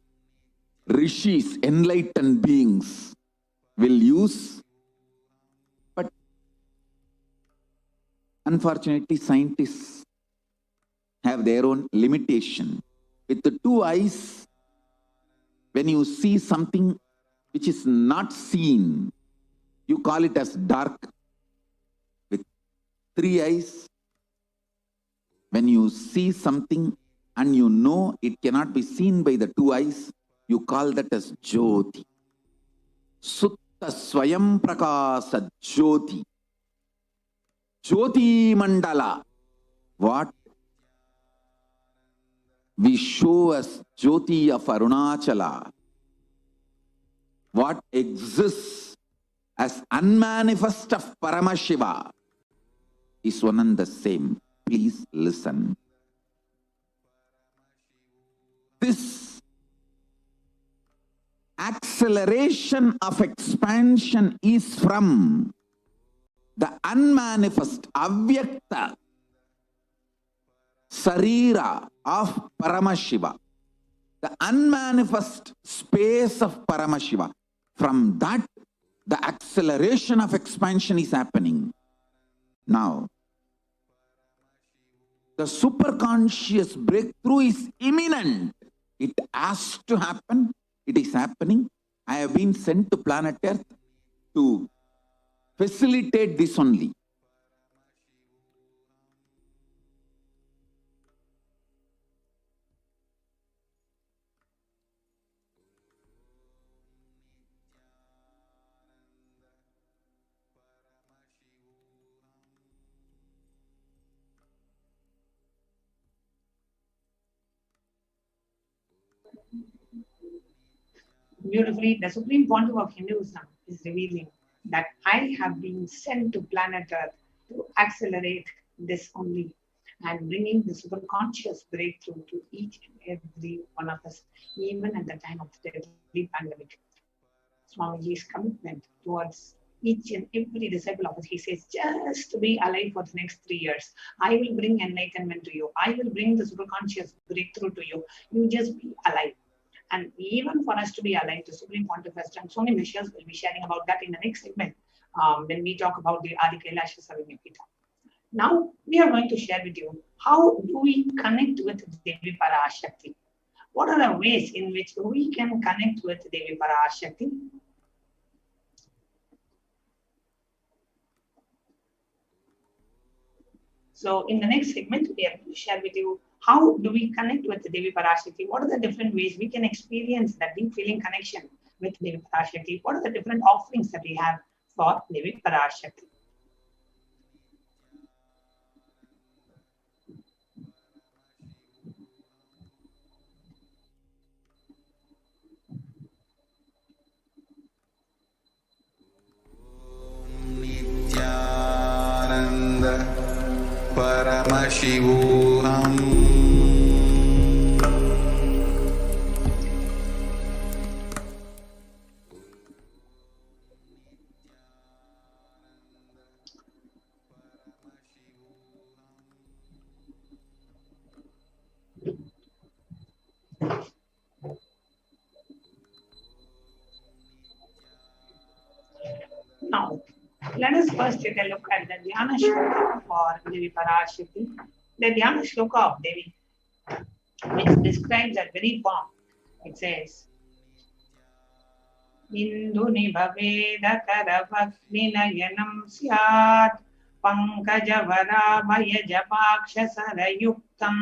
rishis, enlightened beings, will use. But unfortunately, scientists have their own limitation. With the two eyes, when you see something which is not seen, you call it as dark. With three eyes, when you see something and you know it cannot be seen by the two eyes, you call that as Jyoti. Sutta Swayam Prakasa Jyoti. Jyoti Mandala. What we show as Jyoti of Arunachala, what exists as unmanifest of Paramashiva, is one and the same. Please listen. This acceleration of expansion is from the unmanifest, avyakta Sarira of Paramashiva, the unmanifest space of Paramashiva. From that, the acceleration of expansion is happening. Now, the superconscious breakthrough is imminent. It has to happen. It is happening. I have been sent to planet Earth to facilitate this only. Beautifully, the Supreme Pontiff of Hinduism is revealing that I have been sent to planet Earth to accelerate this only and bringing the superconscious breakthrough to each and every one of us, even at the time of the deadly pandemic. Swamiji's commitment towards each and every disciple of his, he says, just to be alive for the next 3 years. I will bring enlightenment to you. I will bring the superconscious breakthrough to you. You just be alive. And even for us to be alive, the Supreme Pontiff has done so many measures. We'll be sharing about that in the next segment when we talk about the Adi Kailasa Sarvapita. Now, we are going to share with you how do we connect with Devi Parashakti. What are the ways in which we can connect with Devi Parashakti? So, in the next segment, we are going to share with you how do we connect with Devi Parashakti? What are the different ways we can experience that deep feeling connection with Devi Parashakti? What are the different offerings that we have for Devi Parashakti? Nithyananda Paramashivoham. Now, let us first take a look at the Dhyana Shloka for Devi Parashakti. The Dhyana Shloka of Devi which describes that very form. It says, Induni bhaveda karavakninayanam syat pankajavara japakshasarayuktam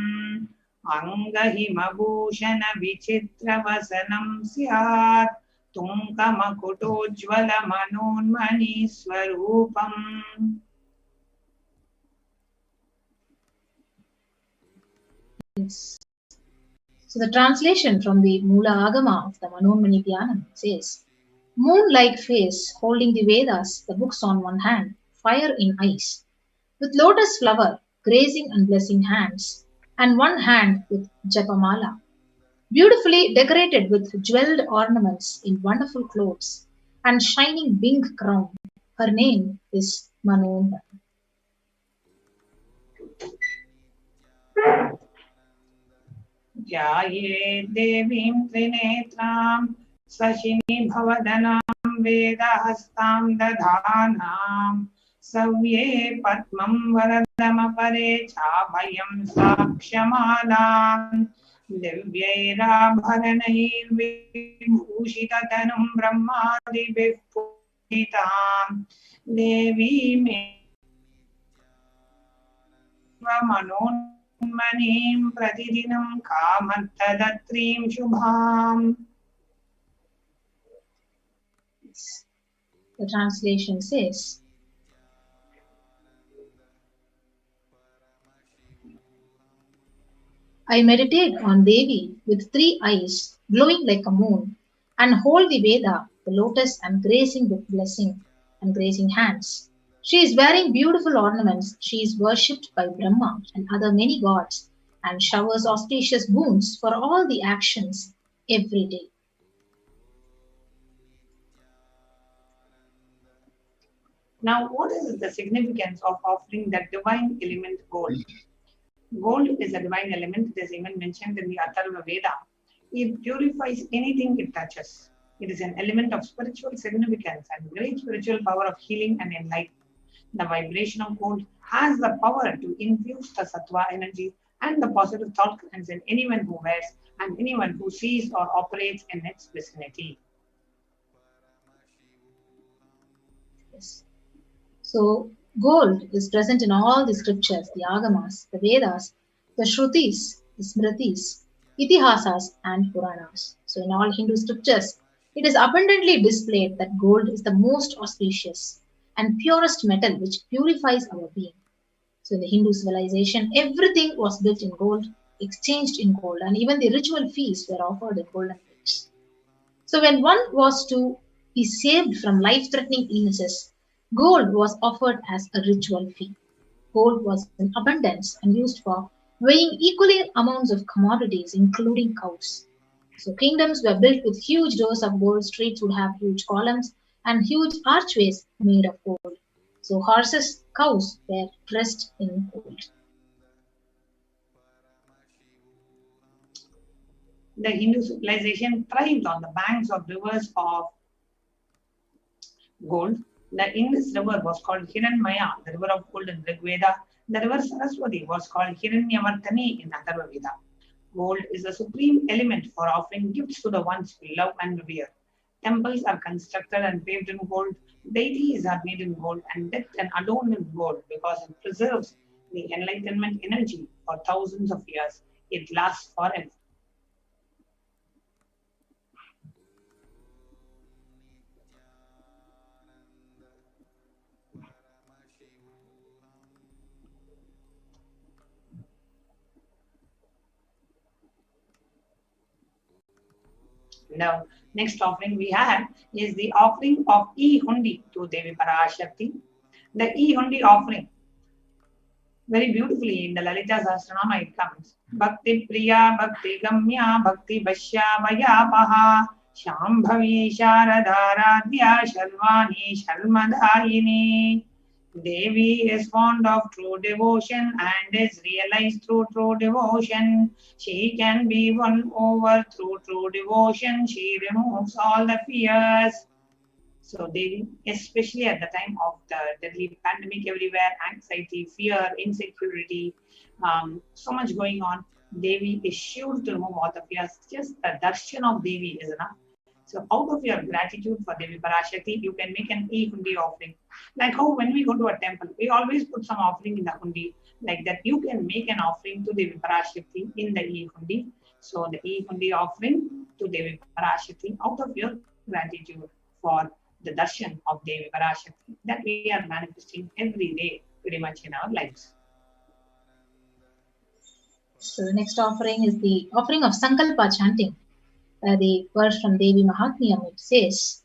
angahimabhushana vichitravasanam syat tunkamakutojvala manonmani swarupam. Yes. So the translation from the Mula Agama of the Manonmani Dhyanam says, moon-like face holding the Vedas, the books on one hand, fire in eyes, with lotus flower grazing and blessing hands, and one hand with Japamala, beautifully decorated with jeweled ornaments in wonderful clothes, and shining wing crown. Her name is Manonmani. Jaye devim trinetram sashini bhavadanam vedahastam dadhanam savye patmam varadamapare chabhayam sakshamalam divyairavharanair vibhushitatanum brahmadibhih puritam devi me manim pratidinam kamattadatrim shubham. The translation says, I meditate on Devi with 3 eyes, glowing like a moon, and hold the Veda, the lotus, and grazing with blessing and grazing hands. She is wearing beautiful ornaments. She is worshipped by Brahma and other many gods, and showers auspicious boons for all the actions every day. Now, what is the significance of offering the divine element gold? Gold is a divine element. It is even mentioned in the Atharva Veda. It purifies anything it touches. It is an element of spiritual significance and great spiritual power of healing and enlightenment. The vibration of gold has the power to infuse the sattva energy and the positive thought currents in anyone who wears and anyone who sees or operates in its vicinity. Yes. So, gold is present in all the scriptures, the Agamas, the Vedas, the Shrutis, the Smritis, Itihasas, and Puranas. So, in all Hindu scriptures, it is abundantly displayed that gold is the most auspicious and purest metal which purifies our being. So, in the Hindu civilization, everything was built in gold, exchanged in gold, and even the ritual feasts were offered in golden plates. So, when one was to be saved from life threatening illnesses, gold was offered as a ritual fee. Gold was in abundance and used for weighing equal amounts of commodities, including cows. So kingdoms were built with huge doors of gold, streets would have huge columns, and huge archways made of gold. So horses, cows were dressed in gold. The Hindu civilization thrived on the banks of rivers of gold. The Indus river was called Hiranmaya, the river of gold in Rig Veda. The river Saraswati was called Hiranyavartani in Atharva Veda. Gold is the supreme element for offering gifts to the ones we love and revere. Temples are constructed and paved in gold. Deities are made in gold and decked and adorned in gold because it preserves the enlightenment energy for thousands of years. It lasts forever. Now, next offering we have is the offering of E-Hundi to Devi Parashakti. The E-Hundi offering, very beautifully in the Lalita Sahasranama it comes. Bhakti Priya, Bhakti Gamya, Bhakti Bashya, Vayapaha, Shambhavi Sharadharadhya, Sharvani Sharmadayini. Devi is fond of true devotion and is realized through true devotion. She can be won over through true devotion. She removes all the fears. So Devi, especially at the time of the deadly pandemic everywhere, anxiety, fear, insecurity, so much going on, Devi is sure to remove all the fears. Just the darshan of Devi is enough. So out of your gratitude for Devi Parashakti, you can make an e-hundi offering. Like how when we go to a temple, we always put some offering in the hundi. Like that, you can make an offering to Devi Parashakti in the e-hundi. So the e-hundi offering to Devi Parashakti out of your gratitude for the darshan of Devi Parashakti that we are manifesting every day pretty much in our lives. So the next offering is the offering of Sankalpa chanting. The verse from Devi Mahatmyam, it says,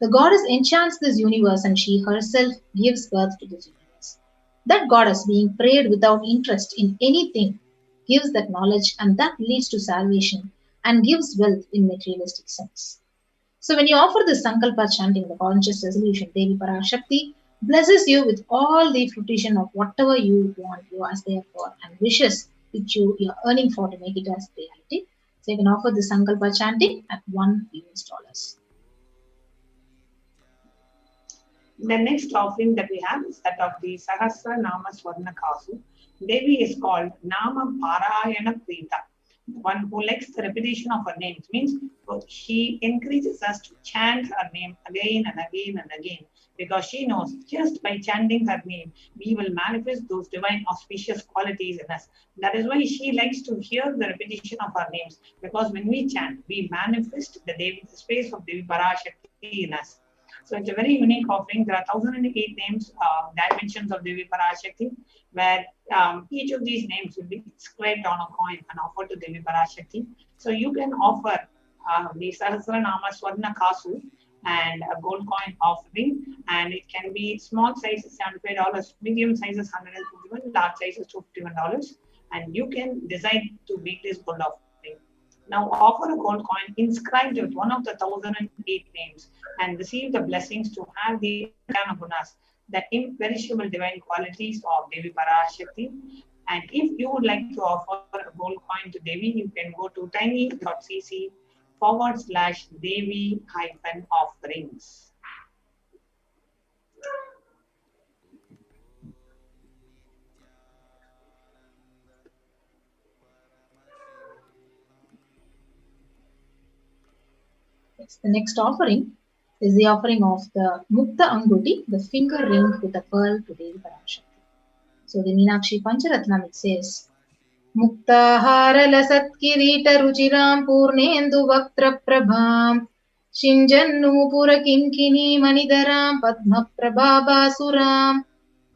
the goddess enchants this universe and she herself gives birth to this universe. That goddess, being prayed without interest in anything, gives that knowledge and that leads to salvation and gives wealth in materialistic sense. So when you offer this Sankalpa chanting, the conscious resolution, Devi Parashakti blesses you with all the fruition of whatever you want, you ask for, and wishes which you are earning for to make it as reality. So you can offer the Sankalpa chanting at $1. The next offering that we have is that of the Sahasra Nama Swarna Kasu. Devi is called Nama Parayana Prita, the one who likes the repetition of her names. Means she encourages us to chant her name again and again and again, because she knows just by chanting her name, we will manifest those divine auspicious qualities in us. That is why she likes to hear the repetition of her names, because when we chant, we manifest the space of Devi Parashakti in us. So it's a very unique offering. There are 1008 names, dimensions of Devi Parashakti, where each of these names will be inscribed on a coin and offered to Devi Parashakti. So you can offer the Sahasranama Swarna Kasu and a gold coin offering, and it can be small sizes $75, medium sizes $151, large sizes $251, and you can decide to make this gold offering. Now offer a gold coin inscribed with one of the 1008 names and receive the blessings to have the gunas, the imperishable divine qualities of Devi Parashakti. And if you would like to offer a gold coin to Devi, you can go to tiny.cc/Devi-offerings. The next offering is the offering of the Mukta Anguti, the finger ring with a pearl to Devi Parashakti. So the Meenakshi Pancharatnam, it says, Muktahara lasat kirita ruchiram purnendu vaktra prabham Shinjannu pura kinkini manidaram padma prabhabasuram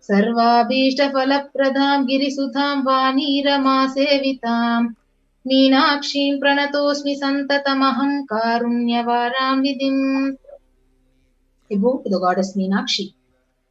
Sarvabhishta falapradham girisudham vanirama sevitam Meenakshim pranatosmi santatamaham karunyavaram vidhim. A bow to the goddess Meenakshi,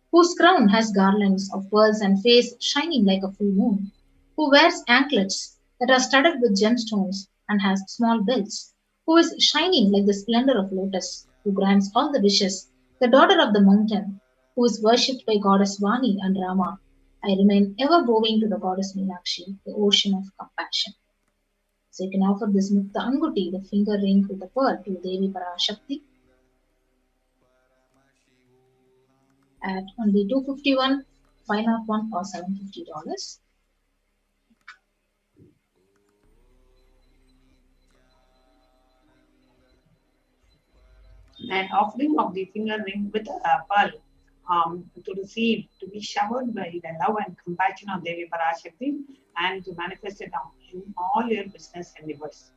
whose crown has garlands of pearls and face shining like a full moon, who wears anklets that are studded with gemstones and has small bells, who is shining like the splendor of lotus, who grants all the wishes, the daughter of the mountain, who is worshipped by goddess Vani and Rama. I remain ever bowing to the goddess Meenakshi, the ocean of compassion. So you can offer this Mukta Anguti, the finger ring with a pearl, to Devi Parashakti at only $251, $501, or $750. An offering of the finger ring with a pearl to receive, to be showered by the love and compassion of Devi Parashakti and to manifest it in all your business endeavors.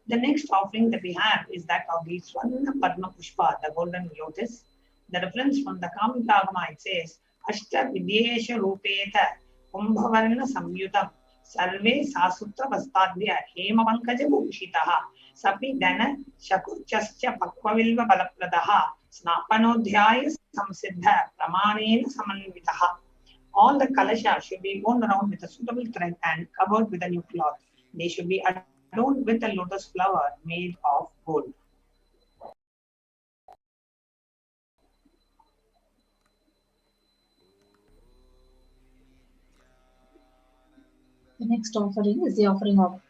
The next offering that we have is that of the Swarna Padma Pushpa, the golden lotus. The reference from the Kamikagama, it says, Ashta Vidyesha Rupeta Kumbhavarna Samyutam Sarve Sasutra Vastadya Hema Pankaja Bhushitaha Sapi Dana Shakuchascha Pakvavilva Balapradaha Snapanodhyaya Samsiddha Pramanena Samanvitaha. All the kalasha should be worn around with a suitable thread and covered with a new cloth. They should be adorned with a lotus flower made of gold. The next offering is the offering of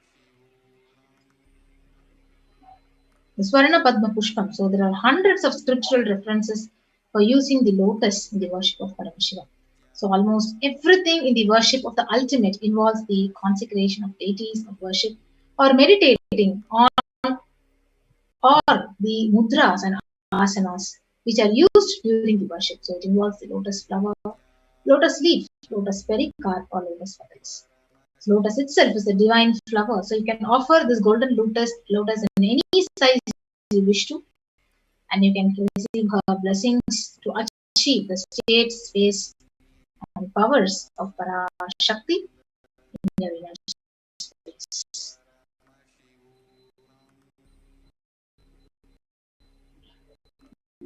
the Swarna Padma Pushpam. So there are hundreds of scriptural references for using the lotus in the worship of Paramashivam. So almost everything in the worship of the ultimate involves the consecration of deities of worship or meditating on or the mudras and asanas which are used during the worship. So it involves the lotus flower, lotus leaf, lotus pericarp, or lotus petals. So lotus itself is a divine flower. So you can offer this golden lotus in any size you wish to, and you can receive her blessings to achieve the state, space, and powers of Parashakti in your inner space.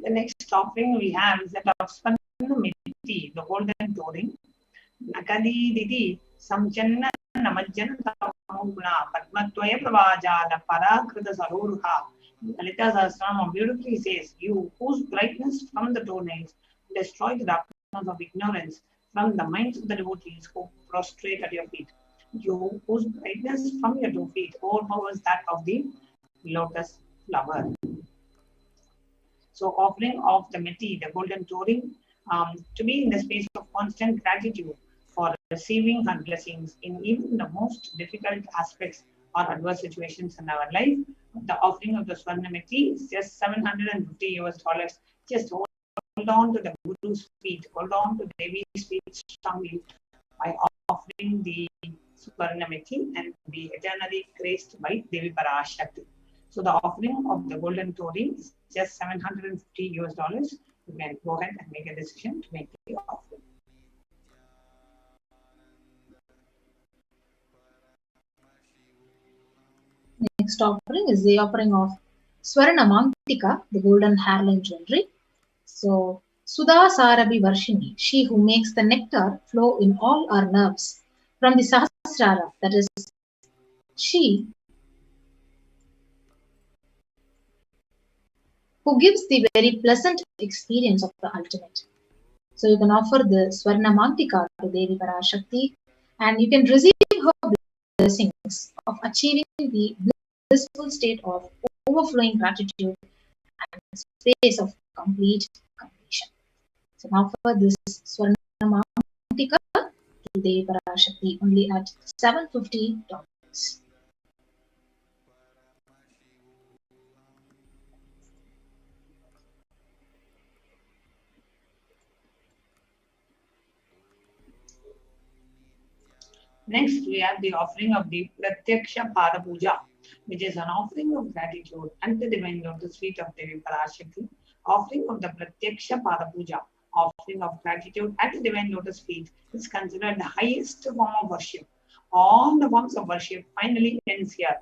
The next offering we have is that of Spanamiti, the golden touring. Nakadi Didi, Samchanna Namajana Tamuguna, Padmatwaya Pravajala, Parakrita Sarurha. Lalita Sahasranam beautifully says, you whose brightness from the toenails destroy the darkness of ignorance from the minds of the devotees who prostrate at your feet. You whose brightness from your 2 feet overpowers that of the lotus flower. So offering of the Meti, the golden touring, to be in the space of constant gratitude for receiving her blessings in even the most difficult aspects or adverse situations in our life. The offering of the Swarnameti is just $750. Just hold on to the Guru's feet, hold on to Devi's feet strongly by offering the Swarnameti and be eternally graced by Devi Parashakti. So the offering of the golden touring is just $750. You can go ahead and make a decision to make the offering. Next offering is the offering of Swarna Mantika, the golden hairline jewelry. So Sudha Sarabi Varshini, she who makes the nectar flow in all our nerves from the Sahasrara, that is, she who gives the very pleasant experience of the ultimate. So you can offer the Swarna Mantika to Devi Parashakti and you can receive her blessings of achieving the blissful state of overflowing gratitude and space of complete completion. So now for this Swarna Mantika to Devi Parashakti only at $750. Next, we have the offering of the Pratyaksha Pada Puja, which is an offering of gratitude and the divine lotus feet of Devi Parashakti. Offering of the Pratyaksha Pada Puja, offering of gratitude at the divine lotus feet, is considered the highest form of worship. All the forms of worship finally ends here.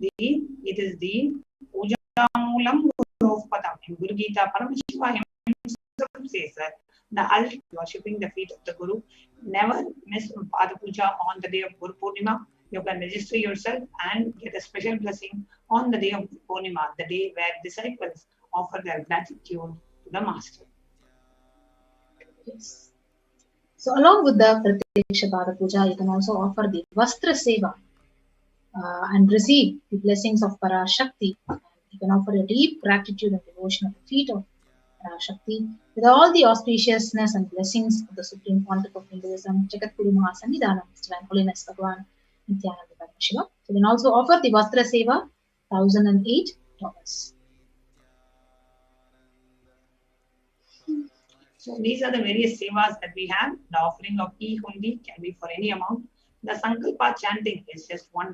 It is the Puja Moolam Guruppadam. In Guru Gita, Paramashivoham says that the ultimate worshipping the feet of the Guru. Never miss Pada Puja on the day of Guru Purnima. You can register yourself and get a special blessing on the day of Purnima, the day where disciples offer their gratitude to the Master. Yes. So along with the Pratyaksha Pada Puja, you can also offer the Vastra Seva and receive the blessings of Parashakti. You can offer a deep gratitude and devotion at the feet of Parashakti with all the auspiciousness and blessings of the Supreme Pontiff of Hinduism, Jagat Guru Mahasannidhanam, Divine Holiness Bhagavan Nithyananda Paramashivam. So you can also offer the Vastra Seva, $1,008. So these are the various sevas that we have. The offering of e-hundi can be for any amount. The Sankalpa chanting is just $1.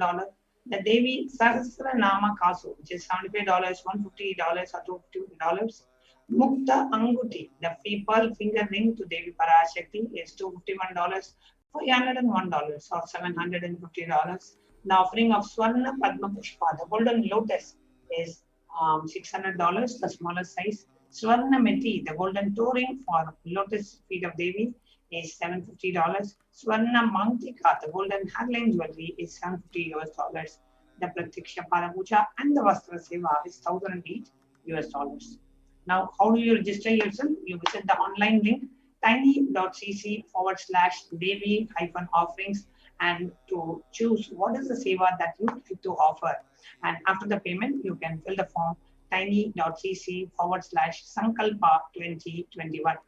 The Devi Sahasra Nama Kasu, which is $75, $150, or $250. Mukta Anguti, the pearl finger ring to Devi Parashakti, is $251, $501, or $750. The offering of Swarna Padma Pushpa, the golden lotus, is $600, the smaller size. Swarna Meti, the golden touring for lotus feet of Devi, is $750. Swarna Mantika, the golden hairline jewelry, is $750. The Pratyaksha Pada Puja and the Vastra Seva is $1,008. Now, how do you register yourself? You visit the online link tiny.cc/Devi-offerings and to choose what is the seva that you like to offer. And after the payment, you can fill the form tiny.cc/Sankalpa 2021.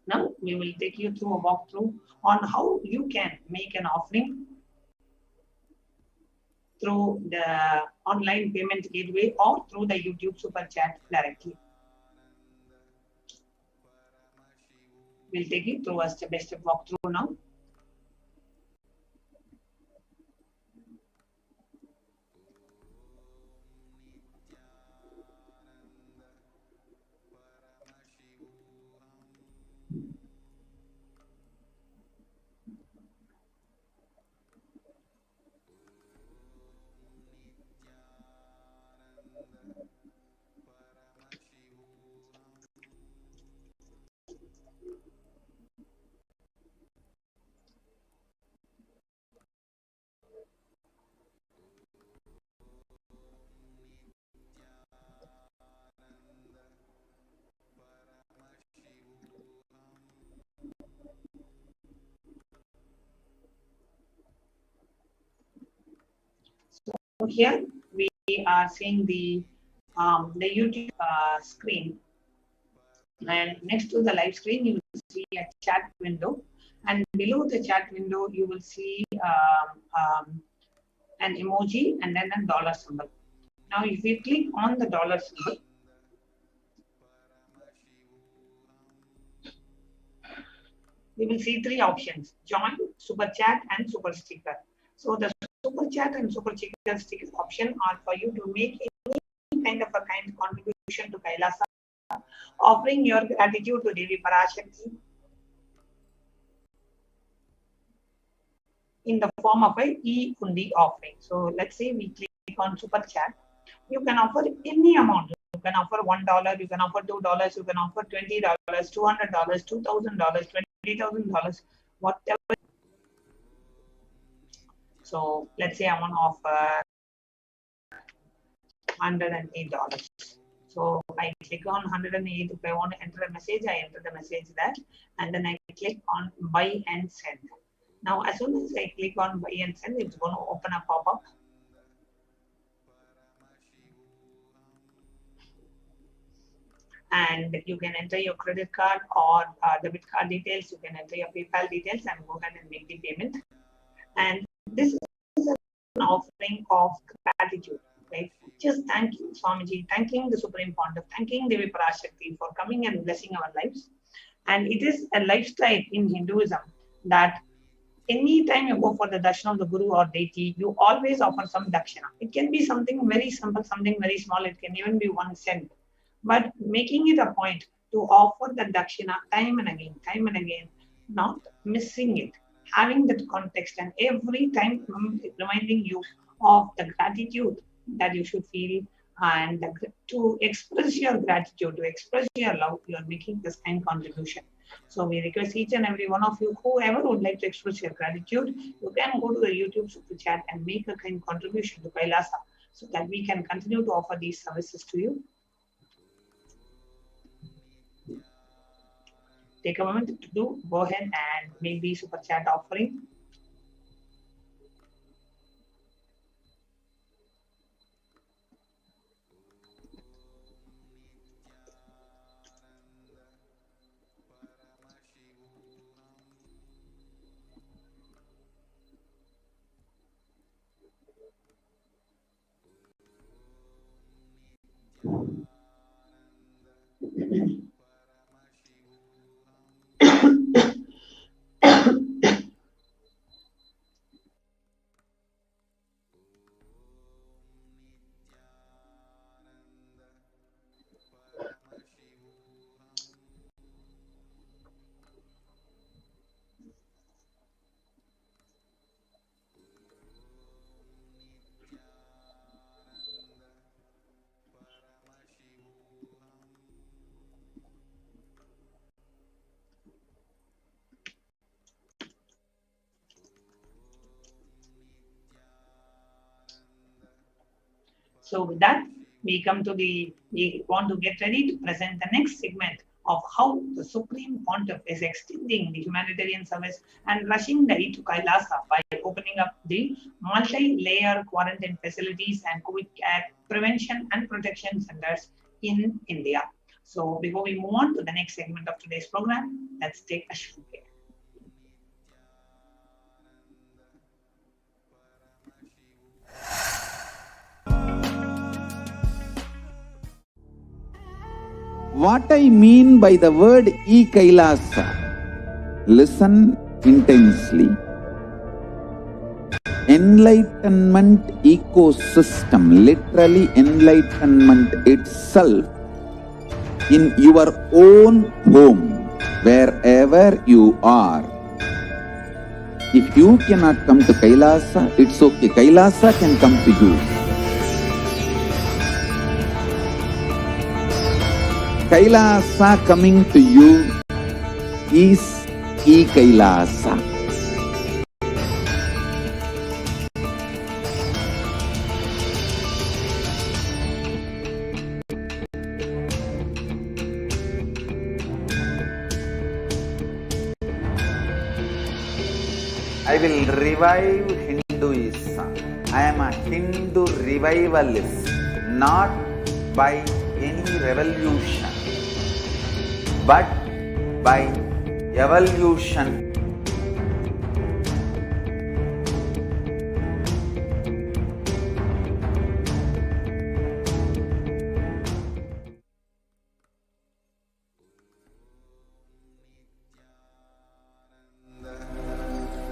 Now we will take you through a walkthrough on how you can make an offering through the online payment gateway or through the YouTube super chat directly. We'll take you through a step-by-step walkthrough now. So here we are seeing the YouTube screen, and next to the live screen you will see a chat window, and below the chat window you will see an emoji and then a dollar symbol. Now if you click on the dollar symbol, we will see three options: join, super chat and super sticker. So the super chat and super sticker option are for you to make any kind of a contribution to Kailasa, offering your gratitude to Devi Parashakti in the form of a e-Undi offering. So let's say we click on super chat. You can offer any amount. You can offer $1, you can offer $2, you can offer $20, $200, $2,000, $20,000, whatever. So let's say I want to offer $108. So I click on 108. If I want to enter a message, I enter the message there, and then I click on buy and send. Now, as soon as I click on buy and send, it's going to open a pop-up. And you can enter your credit card or debit card details. You can enter your PayPal details and go ahead and make the payment. And this is an offering of gratitude, right? Just thanking Swamiji, thanking the Supreme Pontiff, thanking Devi Parashakti for coming and blessing our lives. And it is a lifestyle in Hinduism that anytime you go for the darshan of the Guru or deity, you always offer some dakshina. It can be something very simple, something very small. It can even be 1 cent. But making it a point to offer the dakshina time and again, not missing it, having that context, and every time reminding you of the gratitude that you should feel, and to express your gratitude, to express your love, you are making this kind contribution. So we request each and every one of you, whoever would like to express your gratitude, you can go to the YouTube super chat and make a kind contribution to Kailasa so that we can continue to offer these services to you. Take a moment to go ahead and make the super chat offering. So with that, we want to get ready to present the next segment of how the Supreme Pontiff is extending the humanitarian service and rushing the aid to Kailasa by opening up the multi-layer quarantine facilities and COVID care prevention and protection centers in India. So before we move on to the next segment of today's program, let's take a short break. What I mean by the word Kailasa, listen intensely. Enlightenment ecosystem, literally enlightenment itself, in your own home, wherever you are. If you cannot come to Kailasa, it's okay. Kailasa can come to you. Kailasa coming to you is Kailasa. I will revive Hinduism. I am a Hindu revivalist, not by any revolution, but by evolution.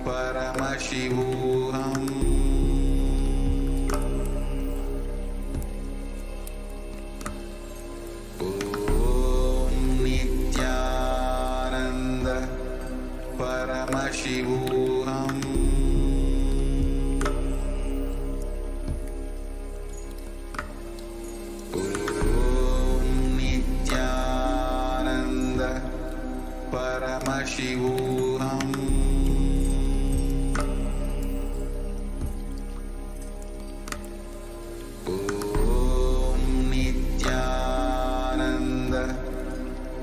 Paramashivoham. Om Nithyananda Paramashivoham. Om Nithyananda Paramashivoham.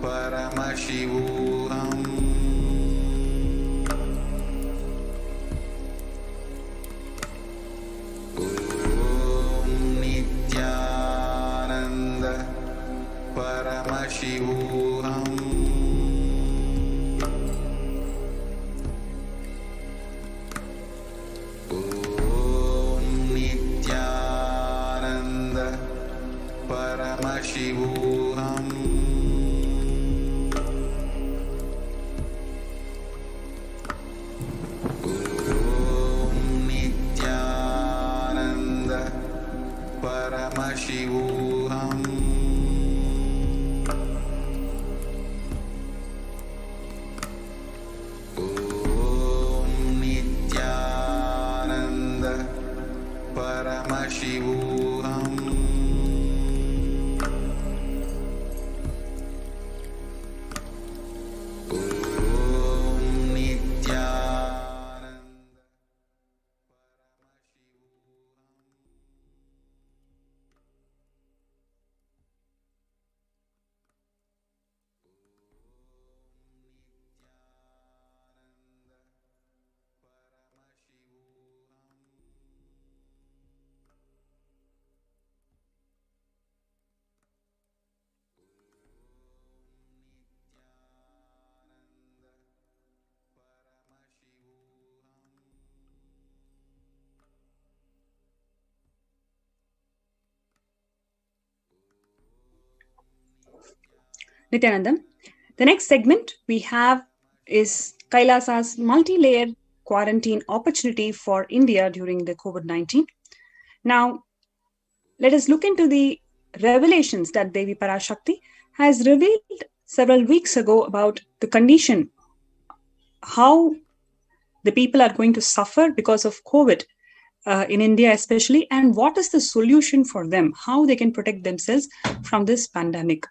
Paramashivoham. Om Nithyananda Paramashivoham. Om Nithyananda Paramashivoham. Paramashivoham. Om Nithyananda Paramashivoham. Om Nithyananda. Nithyanandam. The next segment we have is Kailasa's multi-layered quarantine opportunity for India during the COVID-19. Now, let us look into the revelations that Devi Parashakti has revealed several weeks ago about the condition, how the people are going to suffer because of COVID in India especially, and what is the solution for them, how they can protect themselves from this pandemic.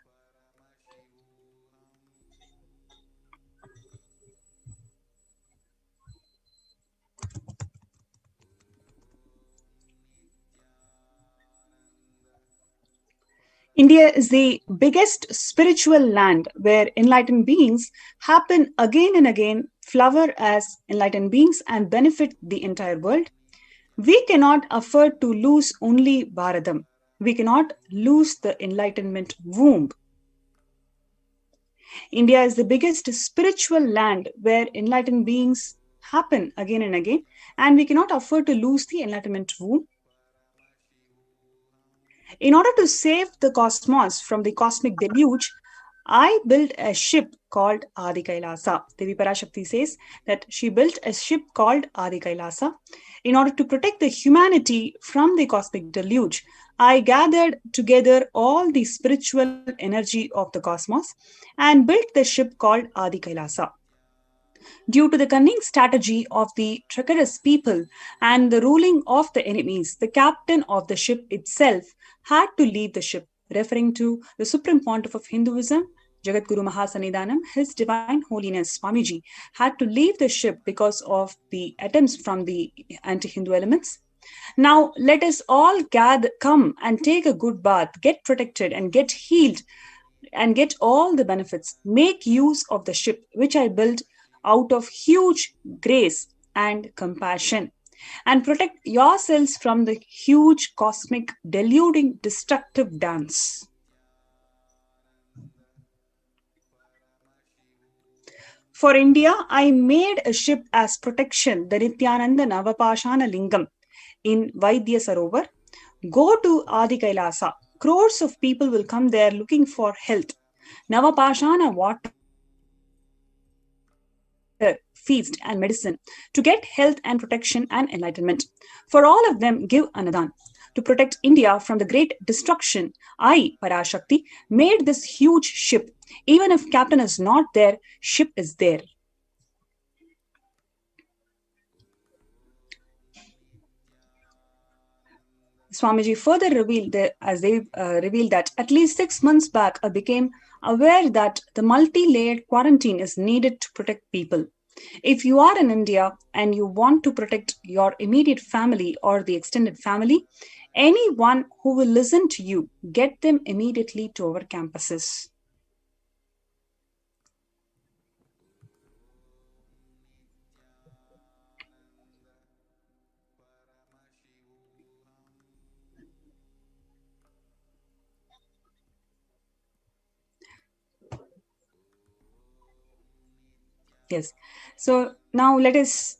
India is the biggest spiritual land where enlightened beings happen again and again, flower as enlightened beings and benefit the entire world. We cannot afford to lose only Bharadam. We cannot lose the enlightenment womb. India is the biggest spiritual land where enlightened beings happen again and again, and we cannot afford to lose the enlightenment womb. In order to save the cosmos from the cosmic deluge, I built a ship called Adi Kailasa. Devi Parashakti says that she built a ship called Adi Kailasa. In order to protect the humanity from the cosmic deluge, I gathered together all the spiritual energy of the cosmos and built the ship called Adi Kailasa. Due to the cunning strategy of the treacherous people and the ruling of the enemies, the captain of the ship itself had to leave the ship, referring to the Supreme Pontiff of Hinduism, Jagadguru Mahasannidhanam, His Divine Holiness Swamiji, had to leave the ship because of the attempts from the anti-Hindu elements. Now, let us all come and take a good bath, get protected and get healed and get all the benefits. Make use of the ship which I built out of huge grace and compassion, and protect yourselves from the huge cosmic deluding destructive dance. For India, I made a ship as protection, the Nithyananda Navapashana Lingam in Vaidya Sarovar. Go to Adi Kailasa. Crores of people will come there looking for health. Navapashana water, feast and medicine to get health and protection and enlightenment. For all of them, give Anadan. To protect India from the great destruction, I, Parashakti, made this huge ship. Even if captain is not there, ship is there. Swamiji further revealed that at least 6 months back, I became aware that the multi-layered quarantine is needed to protect people. If you are in India and you want to protect your immediate family or the extended family, anyone who will listen to you, get them immediately to our campuses. Yes. So now let us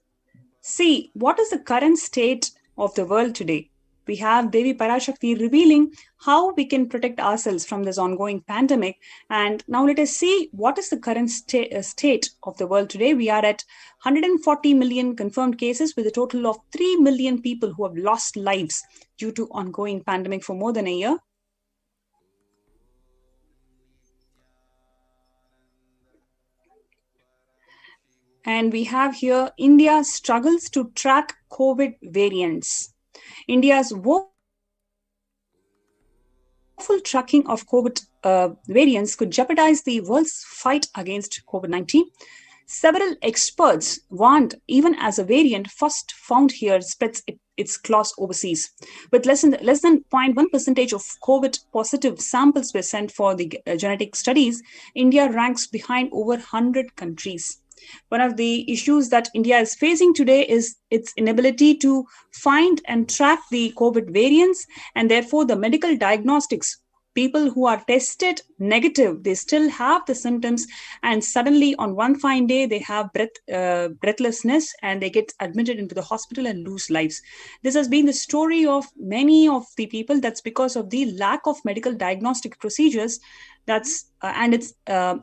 see what is the current state of the world today. We have Devi Parashakti revealing how we can protect ourselves from this ongoing pandemic. And now let us see what is the current state of the world today. We are at 140 million confirmed cases with a total of 3 million people who have lost lives due to ongoing pandemic for more than a year. And we have here India struggles to track COVID variants. India's woeful tracking of COVID variants could jeopardize the world's fight against COVID-19. Several experts warned even as a variant first found here spreads its claws overseas. With less than 0.1% of COVID positive samples were sent for the genetic studies, India ranks behind over 100 countries. One of the issues that India is facing today is its inability to find and track the COVID variants, and therefore the medical diagnostics. People who are tested negative, they still have the symptoms, and suddenly on one fine day they have breathlessness and they get admitted into the hospital and lose lives. This has been the story of many of the people. That's because of the lack of medical diagnostic procedures and its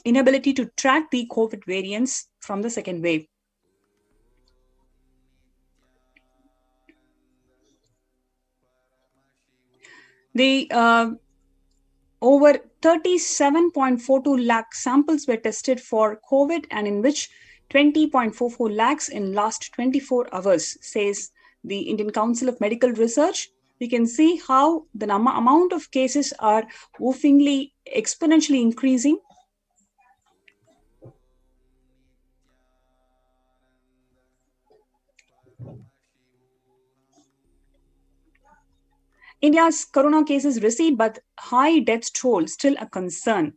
inability to track the COVID variants from the second wave. The over 37.42 lakh samples were tested for COVID, and in which 20.44 lakhs in last 24 hours, says the Indian Council of Medical Research. We can see how the amount of cases are woefully exponentially increasing. India's corona cases recede, but high death toll still a concern.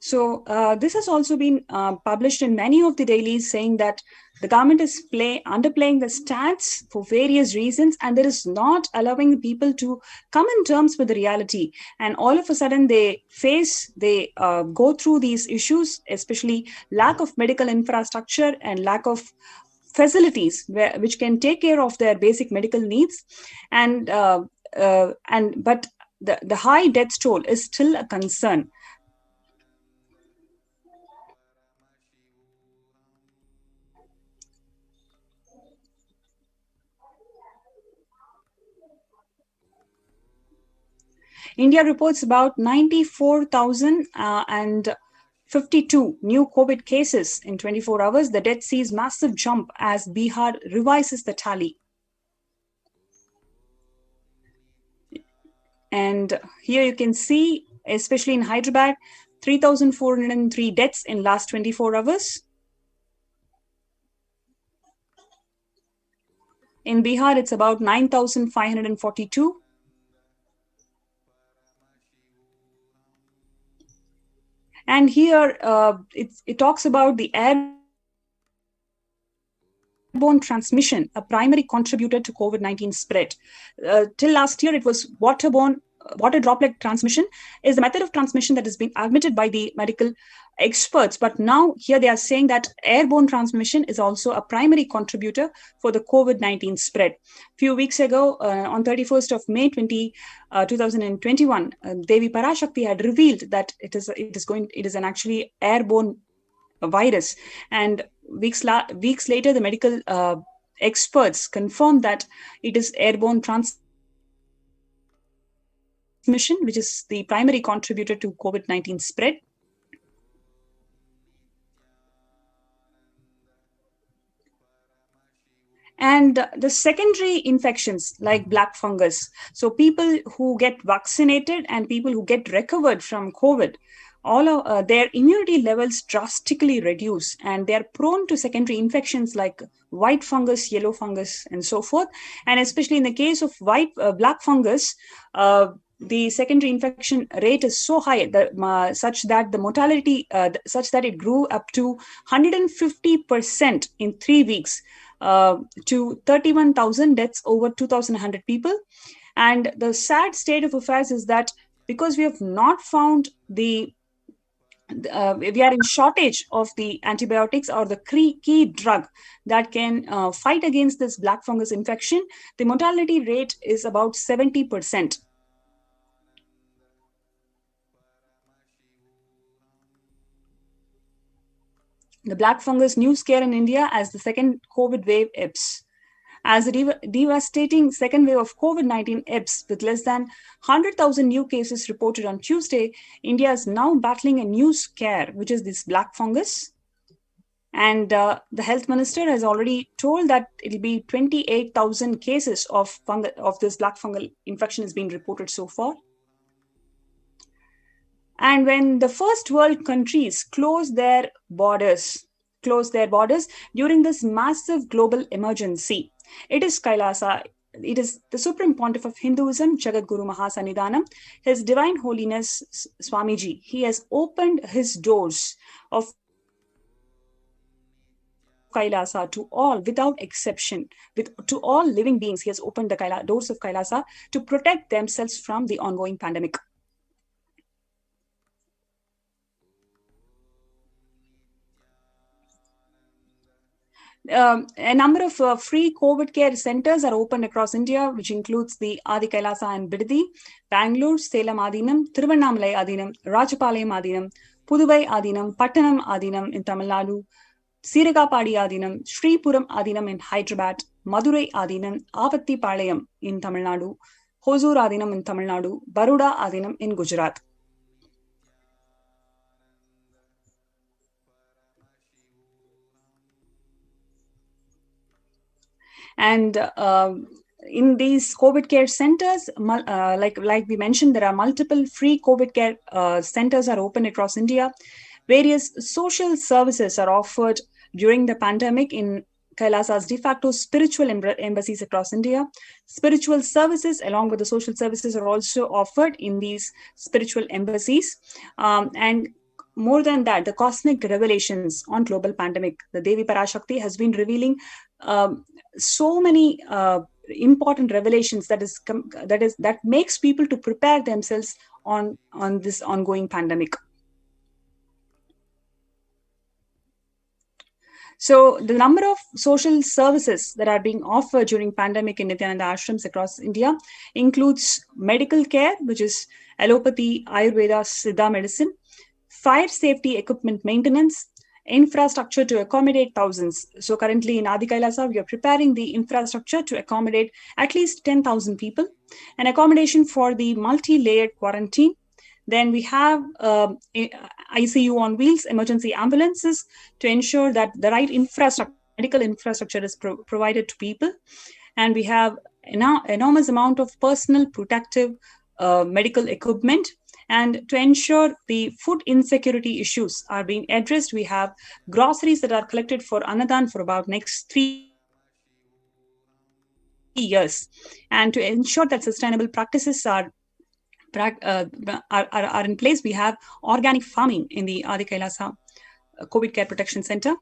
So this has also been published in many of the dailies, saying that the government is underplaying the stats for various reasons, and there is not allowing people to come in terms with the reality. And all of a sudden, they go through these issues, especially lack of medical infrastructure and lack of facilities which can take care of their basic medical needs, but the high death toll is still a concern. India reports about 94,052 new COVID cases in 24 hours. The death sees massive jump as Bihar revises the tally. And here you can see, especially in Hyderabad, 3,403 deaths in last 24 hours. In Bihar, it's about 9,542. And here it talks about the airborne transmission, a primary contributor to COVID-19 spread. Till last year, it was water droplet transmission is the method of transmission that has been admitted by the medical experts. But now here they are saying that airborne transmission is also a primary contributor for the COVID-19 spread. A few weeks ago, on 31st of May 2021, Devi Parashakti had revealed that it is an actually airborne virus. And weeks later, the medical experts confirmed that it is airborne transmission, which is the primary contributor to COVID-19 spread. And the secondary infections like black fungus. So people who get vaccinated and people who get recovered from COVID, their immunity levels drastically reduce, and they are prone to secondary infections like white fungus, yellow fungus, and so forth. And especially in the case of black fungus, the secondary infection rate is so high such that the mortality, such that it grew up to 150% in 3 weeks. To 31,000 deaths over 2,100 people. And the sad state of affairs is that because we have not found we are in shortage of the antibiotics or the key drug that can fight against this black fungus infection, the mortality rate is about 70%. The black fungus new scare in India as the second COVID wave ebbs. As the devastating second wave of COVID-19 ebbs with less than 100,000 new cases reported on Tuesday, India is now battling a new scare, which is this black fungus. And the health minister has already told that it'll be 28,000 cases of this black fungal infection has been reported so far. And when the first world countries close their borders during this massive global emergency, it is Kailasa, it is the Supreme Pontiff of Hinduism, Jagadguru Mahasannidhanam, His Divine Holiness Swamiji. He has opened his doors of Kailasa to all, without exception, to all living beings. He has opened the doors of Kailasa to protect themselves from the ongoing pandemic. A number of free COVID care centers are opened across India, which includes the Adi Kailasa and Bidadi, Bangalore, Salem Adinam, Thiruvannamalai Adinam, Rajapalayam Adinam, Puduvai Adinam, Pattanam Adinam in Tamil Nadu, Siragapadi Adinam, Sripuram Adinam in Hyderabad, Madurai Adinam, Avattipalayam in Tamil Nadu, Hosur Adinam in Tamil Nadu, Baroda Adinam in Gujarat. And in these COVID care centers, like we mentioned, there are multiple free COVID care centers are open across India. Various social services are offered during the pandemic in Kailasa's de facto spiritual embassies across India. Spiritual services along with the social services are also offered in these spiritual embassies. And more than that, the cosmic revelations on global pandemic, the Devi Parashakti has been revealing so many important revelations that makes people to prepare themselves on this ongoing pandemic. So the number of social services that are being offered during pandemic in Nithyananda ashrams across India includes medical care, which is allopathy, Ayurveda, Siddha medicine, fire safety equipment maintenance, infrastructure to accommodate thousands. So currently in Adi Kailasa, we are preparing the infrastructure to accommodate at least 10,000 people, and accommodation for the multi-layered quarantine. Then we have ICU on wheels, emergency ambulances to ensure that the right infrastructure, medical infrastructure is provided to people. And we have enormous amount of personal protective medical equipment. And to ensure the food insecurity issues are being addressed, we have groceries that are collected for Annadan for about next 3 years. And to ensure that sustainable practices are in place, we have organic farming in the Adi Kailasa COVID Care Protection Center.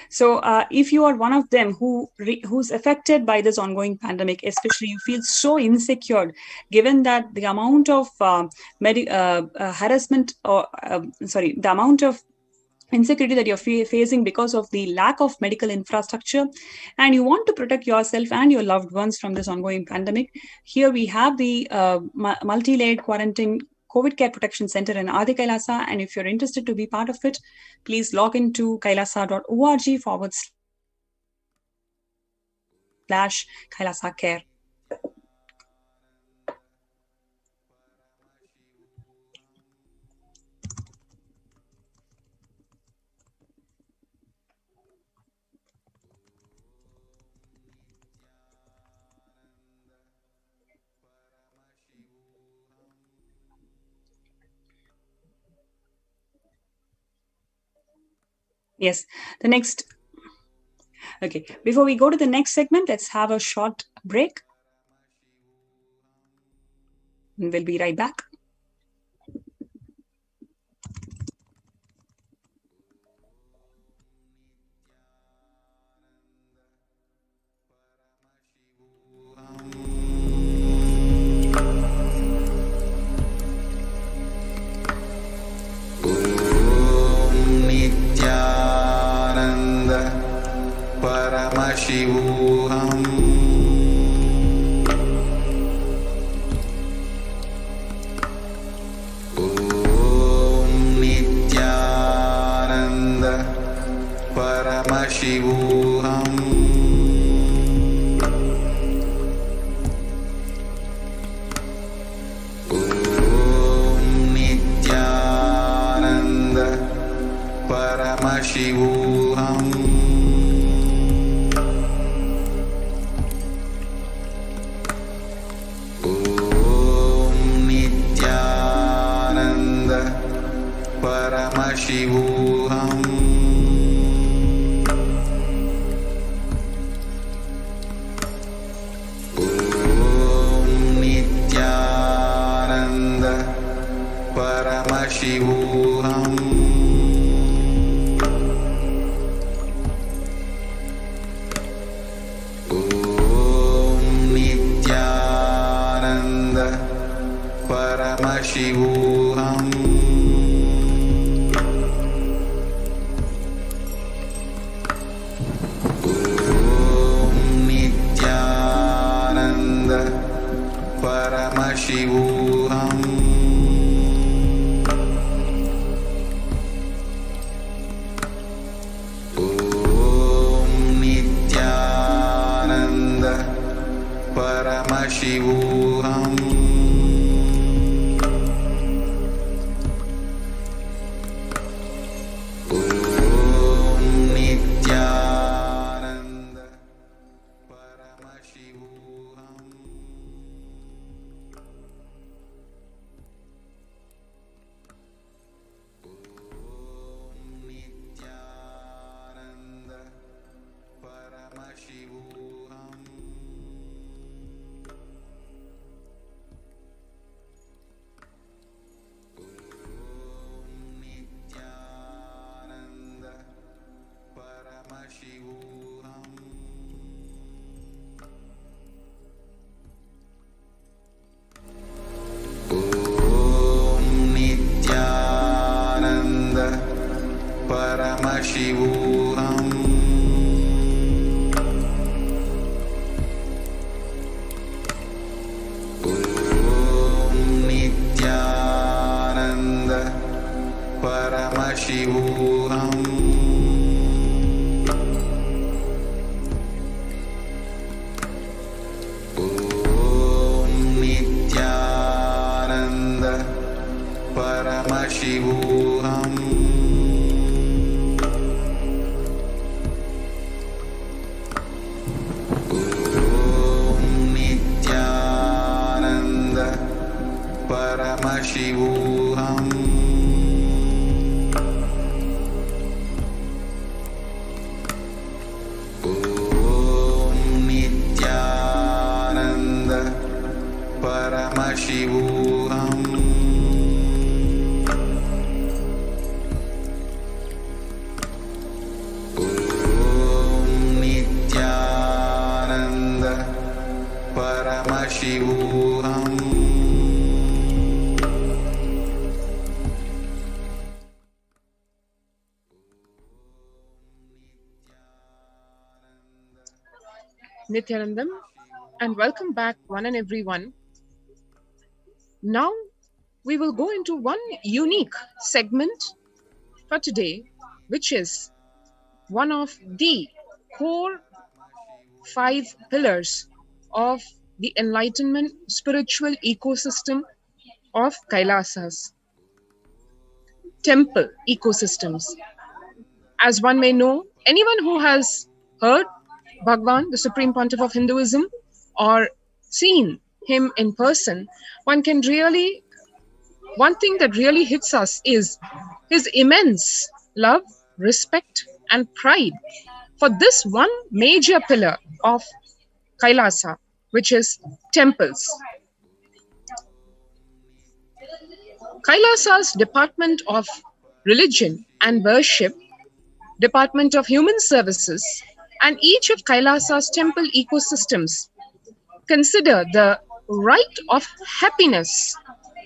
So if you are one of them who's affected by this ongoing pandemic, especially you feel so insecure, given that the amount of harassment or the amount of insecurity that you're facing because of the lack of medical infrastructure, and you want to protect yourself and your loved ones from this ongoing pandemic, here we have the multi-layered quarantine COVID Care Protection Center in Adi Kailasa. And if you're interested to be part of it, please log into kailasa.org/Kailasa Care. Yes, the next. Okay, before we go to the next segment, let's have a short break. And we'll be right back. Nithyananda Paramashivoham. Om Nithyananda Paramashivoham. Paramashivoham. Om Nithyananda Paramashivoham. Om Nithyananda Paramashivoham. Paramashivoham. Om Nithyananda Paramashivoham. Om Nithyananda Paramashivoham. Nithyananda Paramashivoham. Nithyananda Paramashivoham. Nithyananda Paramashivoham. Nithyananda Paramashivoham. Nithyananda Paramashivoham. Nithyananda Paramashivoham. Nithyanandam, and welcome back one and everyone. Now we will go into one unique segment for today, which is one of the core 5 pillars of the enlightenment spiritual ecosystem of Kailasas, temple ecosystems. As one may know, anyone who has heard Bhagwan, the Supreme Pontiff of Hinduism, or seen him in person, one thing that really hits us is his immense love, respect, and pride for this one major pillar of Kailasa, which is temples. Kailasa's Department of Religion and Worship, Department of Human Services, and each of Kailasa's temple ecosystems consider the right of happiness,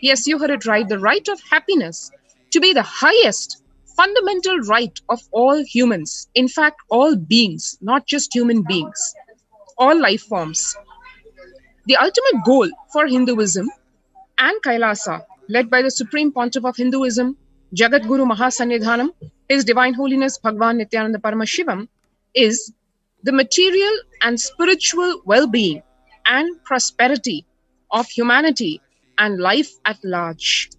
yes, you heard it right, the right of happiness, to be the highest fundamental right of all humans, in fact, all beings, not just human beings, all life forms. The ultimate goal for Hinduism and Kailasa, led by the Supreme Pontiff of Hinduism, Jagat Guru Mahasannidhanam, His Divine Holiness Bhagwan Nithyananda Paramashivam, is the material and spiritual well-being and prosperity of humanity and life at large.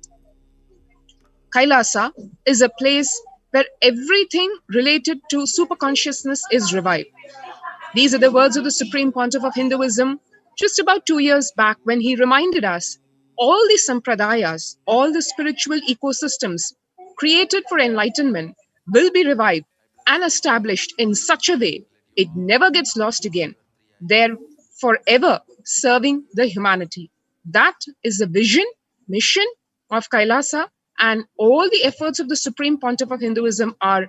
Kailasa is a place where everything related to superconsciousness is revived. These are the words of the Supreme Pontiff of Hinduism just about 2 years back, when he reminded us all the sampradayas, all the spiritual ecosystems created for enlightenment will be revived and established in such a way it never gets lost again. They're forever serving the humanity. That is the vision, mission of Kailasa, and all the efforts of the Supreme Pontiff of Hinduism are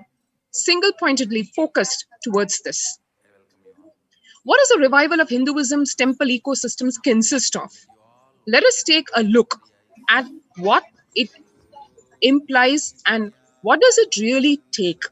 single-pointedly focused towards this. What does a revival of Hinduism's temple ecosystems consist of? Let us take a look at what it implies and what does it really take.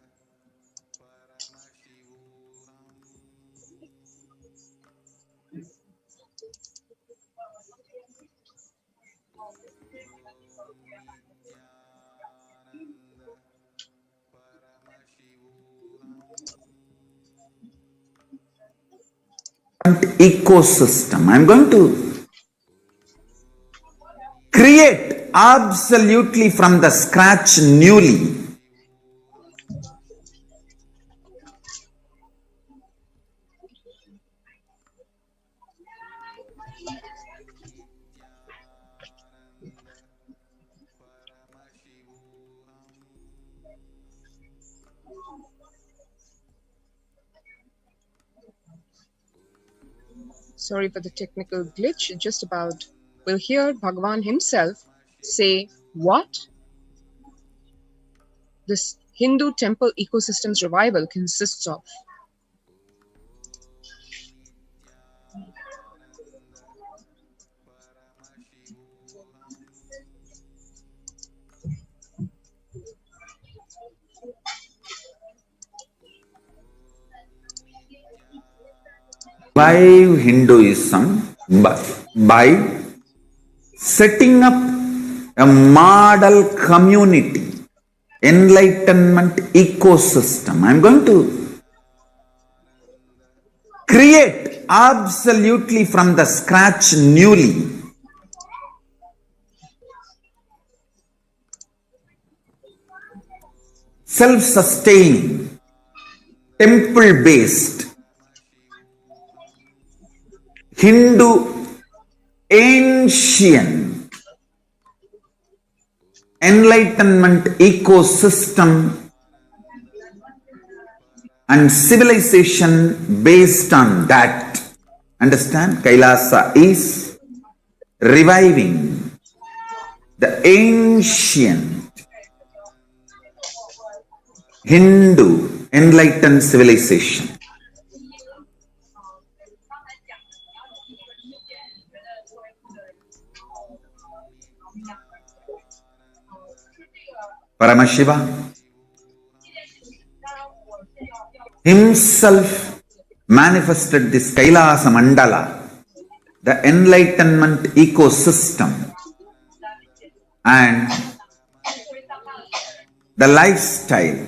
Ecosystem. I'm going to create absolutely from the scratch newly. Sorry for the technical glitch. Just about, we'll hear Bhagwan himself say what this Hindu temple ecosystems revival consists of. revive Hinduism by setting up a model community, enlightenment ecosystem. I'm going to create absolutely from the scratch newly self-sustaining, temple-based Hindu ancient enlightenment ecosystem and civilization based on that. Understand? Kailasa is reviving the ancient Hindu enlightened civilization. Paramashiva himself manifested this Kailasa Mandala, the enlightenment ecosystem, and the lifestyle.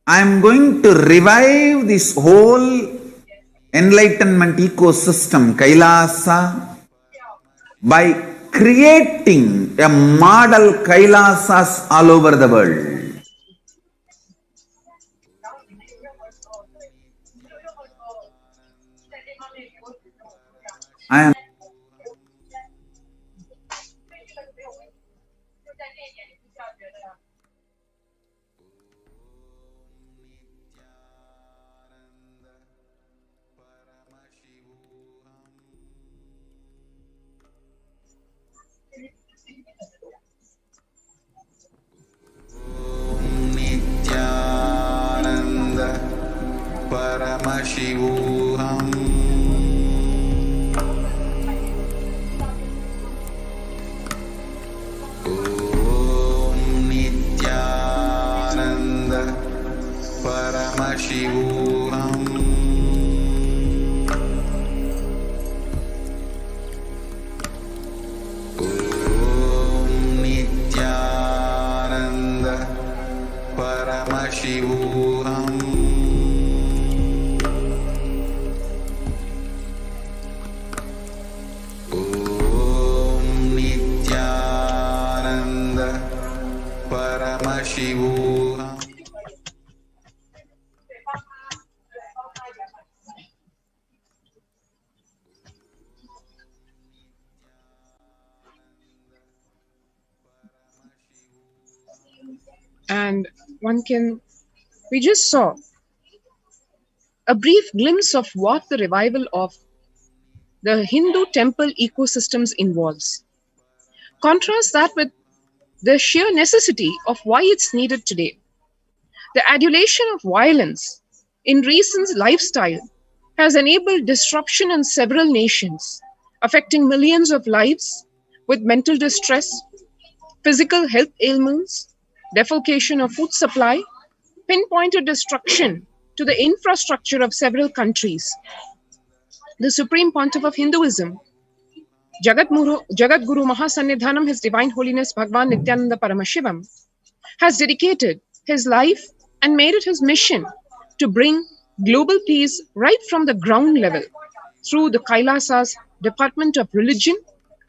I am going to revive this whole enlightenment ecosystem, Kailasa, by creating a model Kailasas all over the world. I am Nithyananda Paramashivoham. Om Nithyananda Paramashivoham. Om Nithyananda Paramashivoham. Om Nithyananda Paramashivoham. And we just saw a brief glimpse of what the revival of the Hindu temple ecosystems involves. Contrast that with the sheer necessity of why it's needed today. The adulation of violence in recent lifestyle has enabled disruption in several nations, affecting millions of lives with mental distress, physical health ailments, defalcation of food supply, pinpointed destruction to the infrastructure of several countries. The Supreme Pontiff of Hinduism, Jagadguru Mahasannidhanam, His Divine Holiness Bhagwan Nithyananda Paramashivam, has dedicated his life and made it his mission to bring global peace right from the ground level through the Kailasa's Department of Religion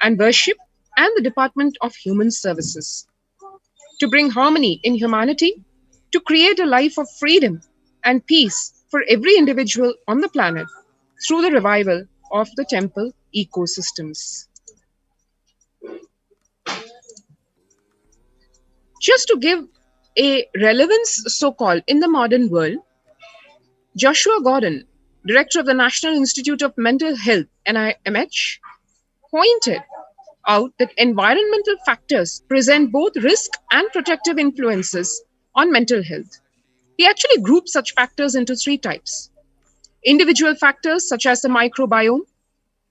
and Worship and the Department of Human Services. To bring harmony in humanity, to create a life of freedom and peace for every individual on the planet through the revival of the temple ecosystems. Just to give a relevance, so-called, in the modern world, Joshua Gordon, director of the National Institute of Mental Health, NIMH, pointed out that environmental factors present both risk and protective influences on mental health. He actually grouped such factors into three types. Individual factors such as the microbiome.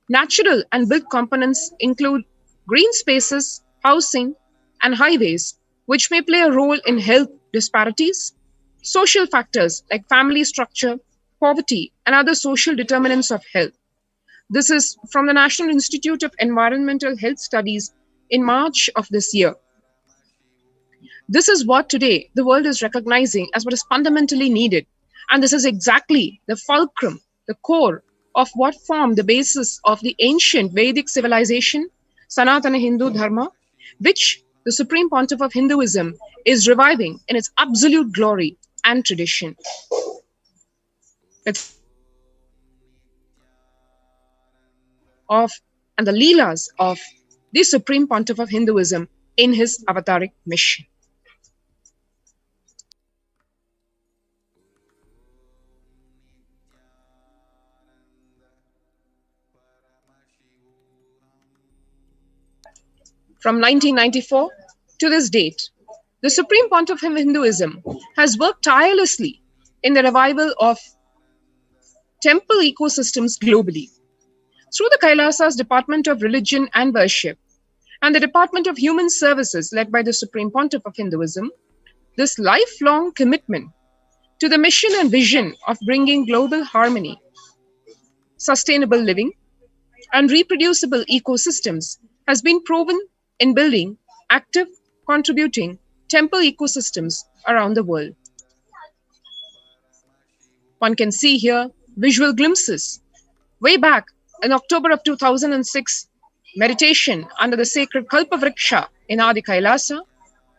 Natural and built components include green spaces, housing, and highways, which may play a role in health disparities. Social factors like family structure, poverty, and other social determinants of health. This is from the National Institute of Environmental Health Studies in March of this year. This is what today the world is recognizing as what is fundamentally needed. And this is exactly the fulcrum, the core of what formed the basis of the ancient Vedic civilization, Sanatana Hindu Dharma, which the Supreme Pontiff of Hinduism is reviving in its absolute glory and tradition. And the Leelas of the Supreme Pontiff of Hinduism in his avataric mission. From 1994 to this date, the Supreme Pontiff of Hinduism has worked tirelessly in the revival of temple ecosystems globally. Through the Kailasa's Department of Religion and Worship and the Department of Human Services led by the Supreme Pontiff of Hinduism, this lifelong commitment to the mission and vision of bringing global harmony, sustainable living, and reproducible ecosystems has been proven in building active, contributing temple ecosystems around the world. One can see here visual glimpses. Way back in October of 2006, meditation under the sacred Kalpavriksha in Adi Kailasa,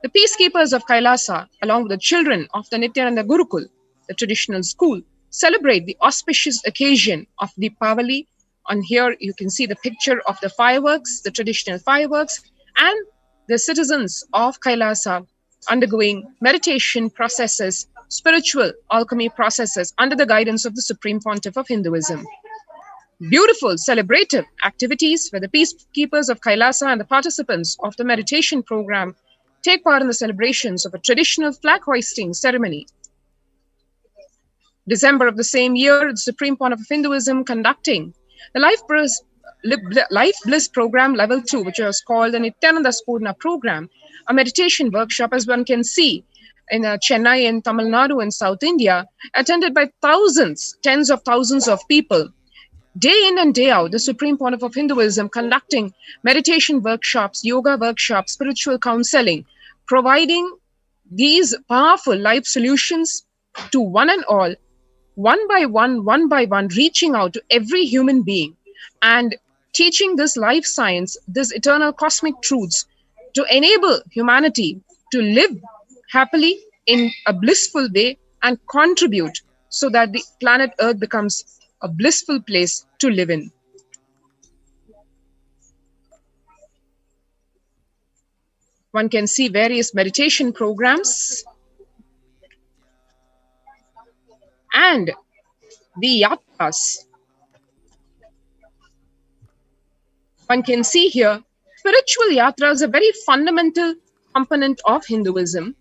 the peacekeepers of Kailasa, along with the children of the Nithyananda Gurukul, the traditional school, celebrate the auspicious occasion of Deepavali. On here, you can see the picture of the fireworks, the traditional fireworks, and the citizens of Kailasa undergoing meditation processes, spiritual alchemy processes under the guidance of the Supreme Pontiff of Hinduism. Beautiful celebrative activities where the peacekeepers of Kailasa and the participants of the meditation program take part in the celebrations of a traditional flag hoisting ceremony. December of the same year, the Supreme Pontiff of Hinduism conducting the Life Bliss program level 2, which was called the NithyanandaSatsang program, a meditation workshop, as one can see in Chennai and Tamil Nadu in South India, attended by thousands, tens of thousands of people. Day in and day out, the Supreme Pontiff of Hinduism conducting meditation workshops, yoga workshops, spiritual counseling, providing these powerful life solutions to one and all, one by one, reaching out to every human being and teaching this life science, this eternal cosmic truths to enable humanity to live happily in a blissful way and contribute so that the planet Earth becomes a blissful place to live in. One can see various meditation programs and the yatras. One can see here, spiritual yatra is a very fundamental component of Hinduism,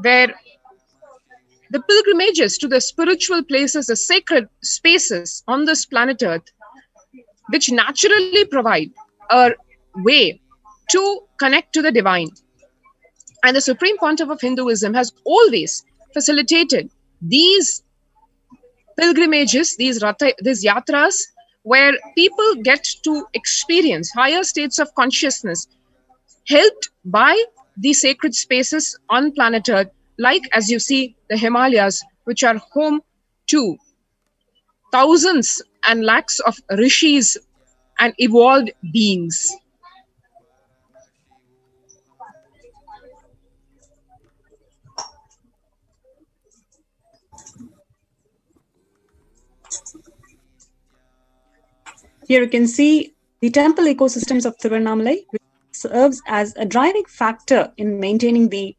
where the pilgrimages to the spiritual places, the sacred spaces on this planet Earth, which naturally provide a way to connect to the divine. And the Supreme Pontiff of Hinduism has always facilitated these pilgrimages, these yatras, where people get to experience higher states of consciousness, helped by the sacred spaces on planet Earth, like, as you see, the Himalayas, which are home to thousands and lakhs of rishis and evolved beings. Here you can see the temple ecosystems of Tiruvannamalai, which serves as a driving factor in maintaining the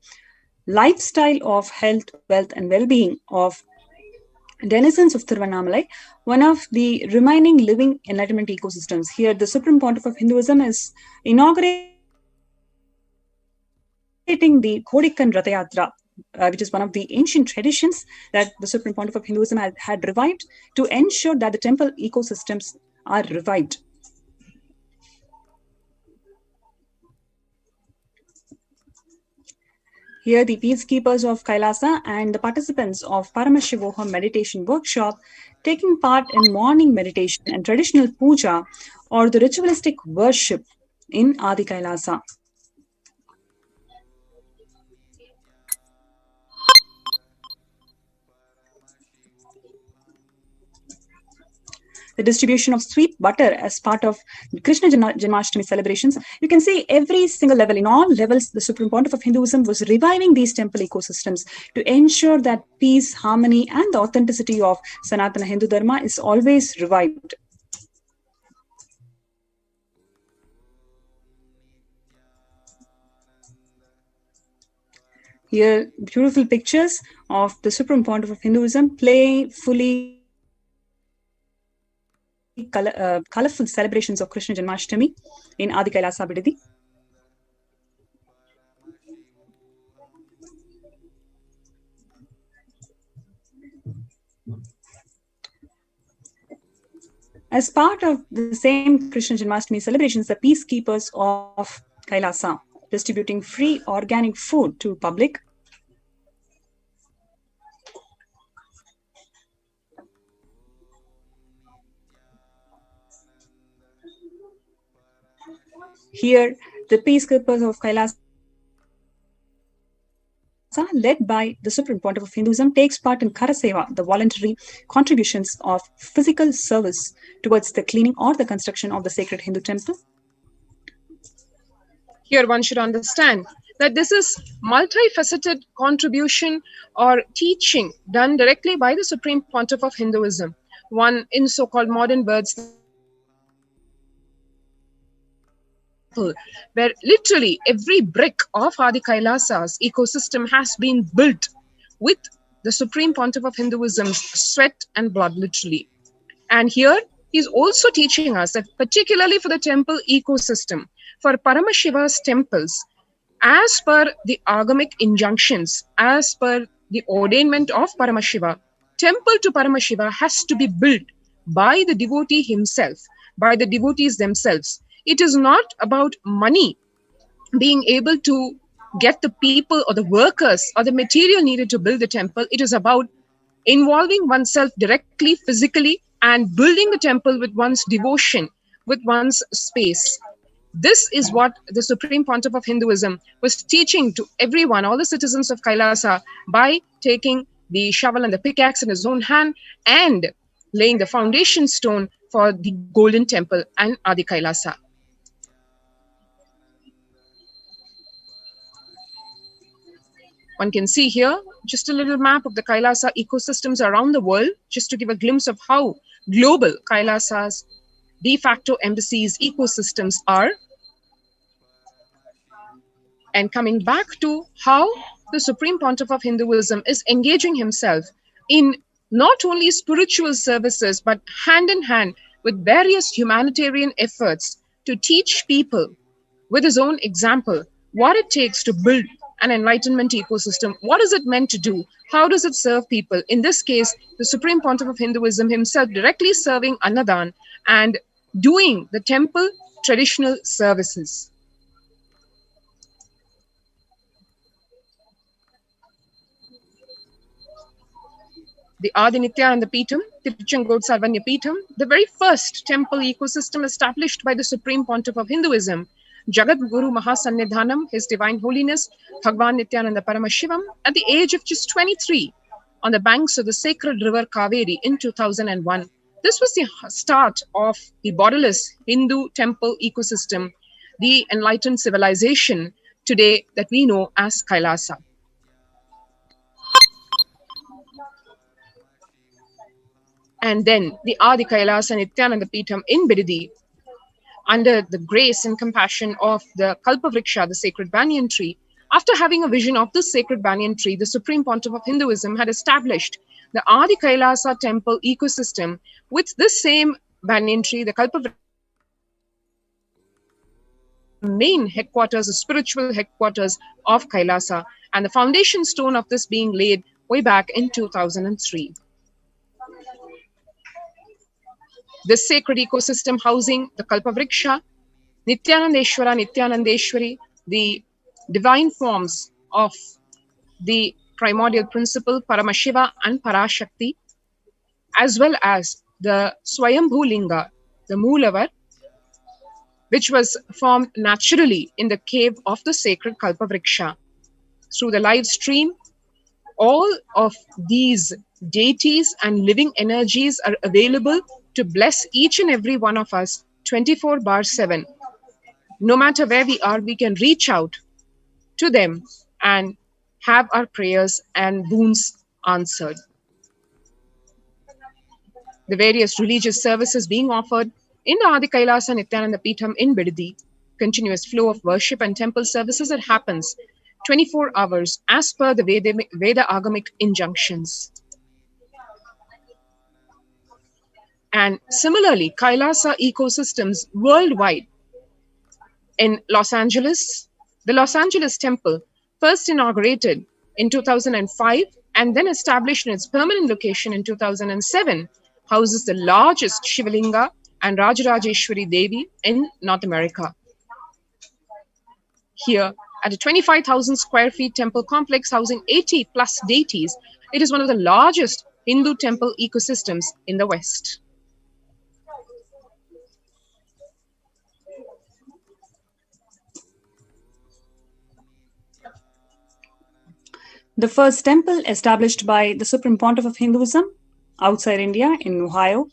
lifestyle of health, wealth, and well-being of denizens of Tiruvannamalai, one of the remaining living enlightenment ecosystems. Here, the Supreme Pontiff of Hinduism is inaugurating the Kodikan Ratha Yatra, which is one of the ancient traditions that the Supreme Pontiff of Hinduism had revived to ensure that the temple ecosystems are revived. Here, the peacekeepers of Kailasa and the participants of Paramashivoham meditation workshop taking part in morning meditation and traditional puja or the ritualistic worship in Adi Kailasa. The distribution of sweet butter as part of Krishna Janmashtami celebrations. You can see every single level, in all levels, the Supreme Pontiff of Hinduism was reviving these temple ecosystems to ensure that peace, harmony, and the authenticity of Sanatana Hindu Dharma is always revived. Here, beautiful pictures of the Supreme Pontiff of Hinduism playfully colorful celebrations of Krishna Janmashtami in Adi Kailasa Bidadi. As part of the same Krishna Janmashtami celebrations, the peacekeepers of Kailasa distributing free organic food to public. Here, the peacekeepers of Kailasa, led by the Supreme Pontiff of Hinduism, takes part in Karaseva, the voluntary contributions of physical service towards the cleaning or the construction of the sacred Hindu temple. Here one should understand that this is multifaceted contribution or teaching done directly by the Supreme Pontiff of Hinduism. One, in so-called modern words, where literally every brick of Adi Kailasa's ecosystem has been built with the Supreme Pontiff of Hinduism's sweat and blood, literally. And here he's also teaching us that particularly for the temple ecosystem, for Paramashiva's temples, as per the agamic injunctions, as per the ordainment of Paramashiva, temple to Paramashiva has to be built by the devotee himself, by the devotees themselves. It is not about money, being able to get the people or the workers or the material needed to build the temple. It is about involving oneself directly, physically, and building the temple with one's devotion, with one's space. This is what the Supreme Pontiff of Hinduism was teaching to everyone, all the citizens of Kailasa, by taking the shovel and the pickaxe in his own hand and laying the foundation stone for the Golden Temple and Adi Kailasa. One can see here just a little map of the Kailasa ecosystems around the world, just to give a glimpse of how global Kailasa's de facto embassies ecosystems are. And coming back to how the Supreme Pontiff of Hinduism is engaging himself in not only spiritual services, but hand in hand with various humanitarian efforts to teach people with his own example what it takes to build an enlightenment ecosystem. What is it meant to do? How does it serve people? In this case, the Supreme Pontiff of Hinduism himself directly serving Annadan and doing the temple traditional services. The Adi Nithyananda Peetham, Tiruchengood Sarvanya Peetham, the very first temple ecosystem established by the Supreme Pontiff of Hinduism, Jagat Guru Mahasannidhanam, His Divine Holiness, Bhagwan Nithyananda Paramashivam, at the age of just 23, on the banks of the sacred river Kaveri in 2001. This was the start of the borderless Hindu temple ecosystem, the enlightened civilization today that we know as Kailasa. And then the Adi Kailasa Nithyananda Peetham in Bidadi, under the grace and compassion of the Kalpavriksha, the sacred banyan tree. After having a vision of this sacred banyan tree, the Supreme Pontiff of Hinduism had established the Adi Kailasa temple ecosystem with this same banyan tree, the Kalpavriksha, main headquarters, the spiritual headquarters of Kailasa, and the foundation stone of this being laid way back in 2003. This sacred ecosystem housing the Kalpavriksha, Nithyanandeshwara, Nithyanandeshwari, the divine forms of the primordial principle Paramashiva and Parashakti, as well as the Swayambhu Linga, the Moolavar, which was formed naturally in the cave of the sacred Kalpavriksha. Through the live stream, all of these deities and living energies are available to bless each and every one of us 24/7. No matter where we are, we can reach out to them and have our prayers and boons answered. The various religious services being offered in the Adi Kailasa Nithyananda Peetham in Bidadi, continuous flow of worship and temple services that happens 24 hours as per the Veda Agamic injunctions. And similarly, Kailasa ecosystems worldwide. In Los Angeles, the Los Angeles temple, first inaugurated in 2005 and then established in its permanent location in 2007, houses the largest Shivalinga and Rajarajeshwari Devi in North America. Here, at a 25,000 square feet temple complex housing 80 plus deities, it is one of the largest Hindu temple ecosystems in the West. The first temple established by the Supreme Pontiff of Hinduism outside India in Ohio.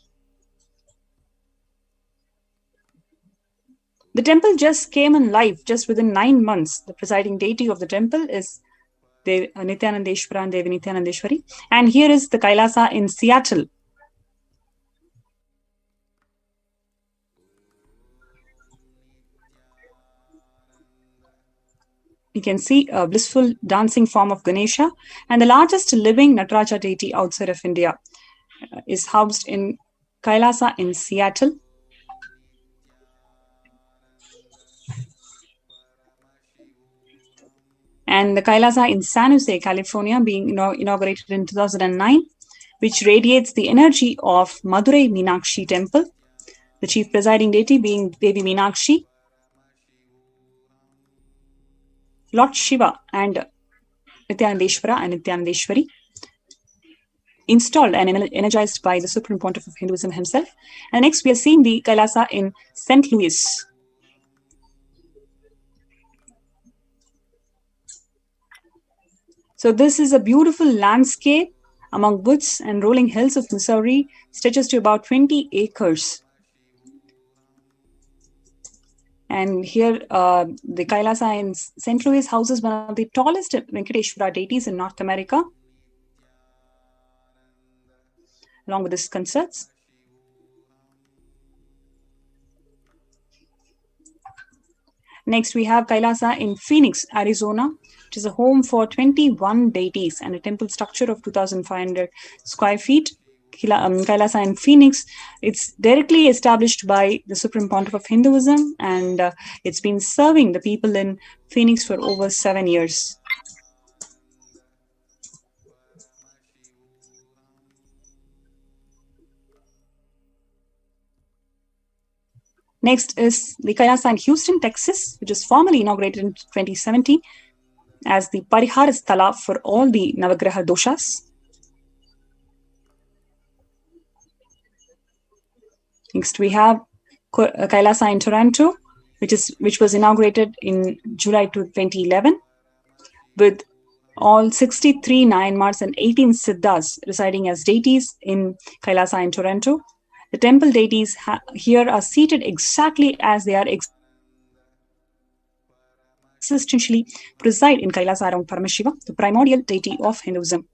The temple just came in life just within 9 months. The presiding deity of the temple is Nithyanandeshwara and Devi Nithyanandeshwari. And here is the Kailasa in Seattle. You can see a blissful dancing form of Ganesha, and the largest living Nataraja deity outside of India is housed in Kailasa in Seattle. And the Kailasa in San Jose, California, being inaugurated in 2009, which radiates the energy of Madurai Meenakshi temple, the chief presiding deity being Devi Meenakshi, Lord Shiva and Nithyanandeshwara and Nithyanandeshwari, installed and energized by the Supreme Pontiff of Hinduism himself. And next we are seeing the Kailasa in St. Louis. So this is a beautiful landscape among woods and rolling hills of Missouri, stretches to about 20 acres. And here, the Kailasa in St. Louis houses one of the tallest Venkateshwara deities in North America, along with his concerts. Next, we have Kailasa in Phoenix, Arizona, which is a home for 21 deities and a temple structure of 2,500 square feet. Kailasa in Phoenix, it's directly established by the Supreme Pontiff of Hinduism, and it's been serving the people in Phoenix for over 7 years. Next is the Kailasa in Houston, Texas, which was formally inaugurated in 2017 as the Parihara Sthala for all the Navagraha doshas. Next, we have Kailasa in Toronto, which was inaugurated in July 2011, with all 63 Nayanmars and 18 Siddhas residing as deities in Kailasa in Toronto. The temple deities here are seated exactly as they are existentially preside in Kailasa around Paramashiva, the primordial deity of Hinduism.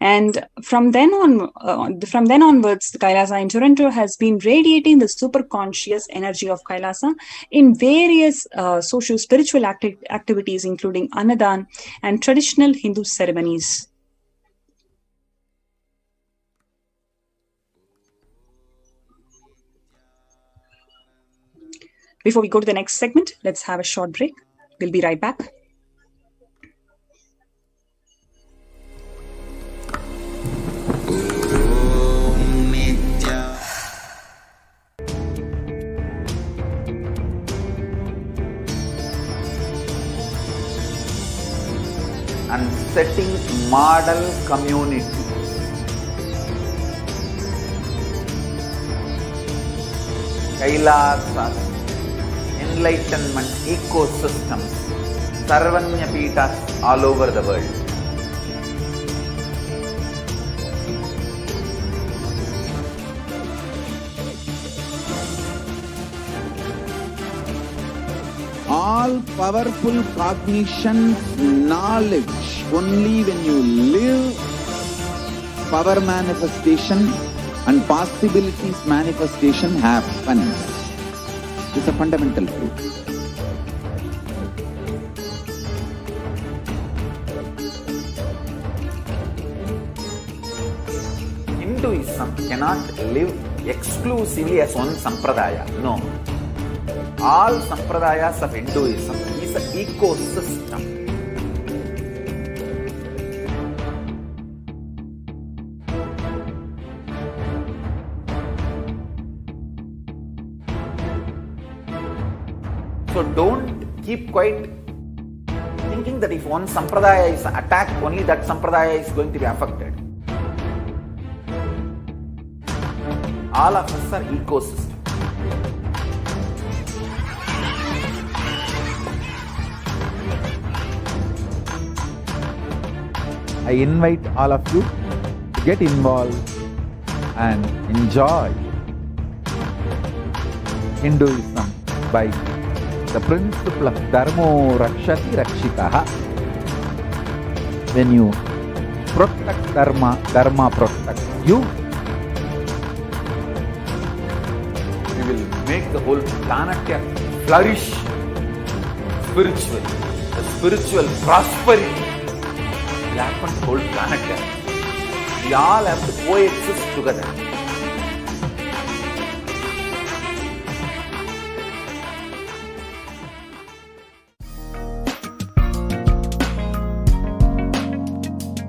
And from then onwards, the Kailasa in Toronto has been radiating the super conscious energy of Kailasa in various socio-spiritual activities, including Annadan and traditional Hindu ceremonies. Before we go to the next segment, let's have a short break. We'll be right back. setting model community. Kailasa enlightenment ecosystems, Sarvanya Peethas all over the world. All powerful cognition, knowledge, only when you live, power manifestation and possibilities manifestation happens. It's a fundamental truth. Hinduism cannot live exclusively as one sampradaya. No. All sampradayas of Hinduism is an ecosystem. So don't keep quiet thinking that if one sampradaya is attacked, only that sampradaya is going to be affected. All of us are ecosystem. I invite all of you to get involved and enjoy Hinduism by the principle of Dharmo Rakshati Rakshitaha. When you protect Dharma, Dharma protects you. We will make the whole planet flourish spiritually. The spiritual prosperity will happen to the whole planet. We all have to coexist together.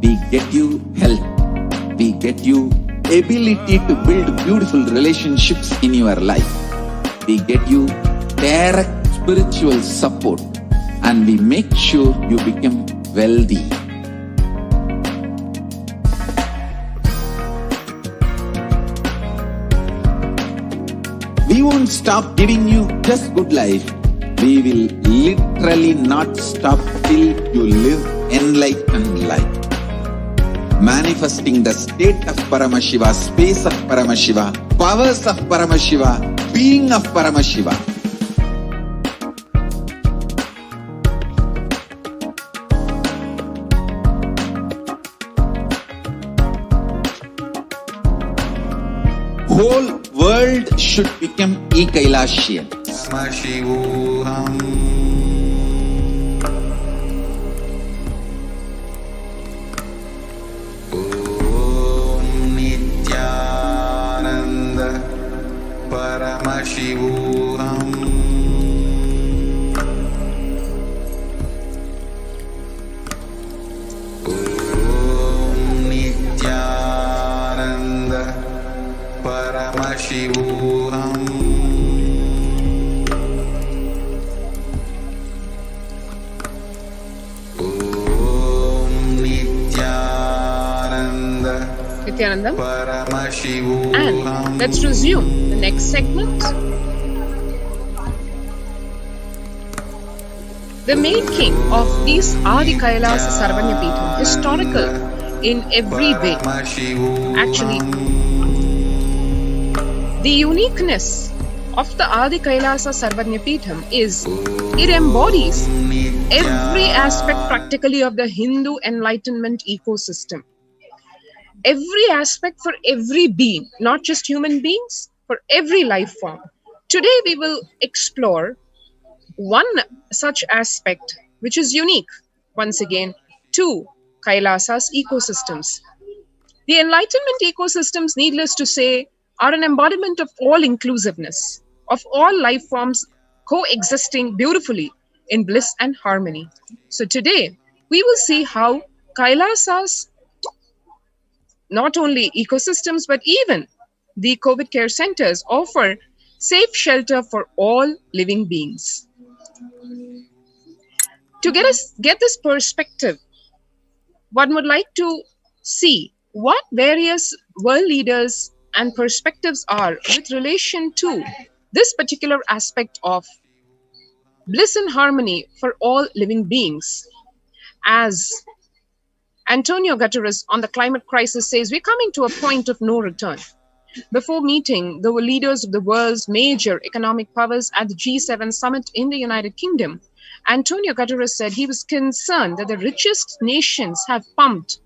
We get you health. We get you ability to build beautiful relationships in your life. We get you direct spiritual support, and we make sure you become wealthy. We won't stop giving you just good life. We will literally not stop till you live enlightened life. Manifesting the state of Paramashiva, space of Paramashiva, powers of Paramashiva, being of Paramashiva. Whole world should become Kailasian. Paramashivoham. Nithyananda Paramashivoham. Nithyananda Paramashivoham. Nithyanandam. And let's resume the next segment. The making of these Adi Kailasa Sarvanya Peetham, historical in every way. Actually, the uniqueness of the Adi Kailasa Sarvanya Peetham is it embodies every aspect practically of the Hindu enlightenment ecosystem. Every aspect for every being, not just human beings, for every life form. Today we will explore one such aspect which is unique, once again, to Kailasa's ecosystems. The enlightenment ecosystems, needless to say, are an embodiment of all inclusiveness, of all life forms coexisting beautifully in bliss and harmony. So today we will see how Kailasa's not only ecosystems, but even the COVID care centers offer safe shelter for all living beings. To get this perspective, one would like to see what various world leaders and perspectives are with relation to this particular aspect of bliss and harmony for all living beings. As Antonio Guterres on the climate crisis says, we're coming to a point of no return. Before meeting the leaders of the world's major economic powers at the G7 summit in the United Kingdom, Antonio Guterres said he was concerned that the richest nations have pumped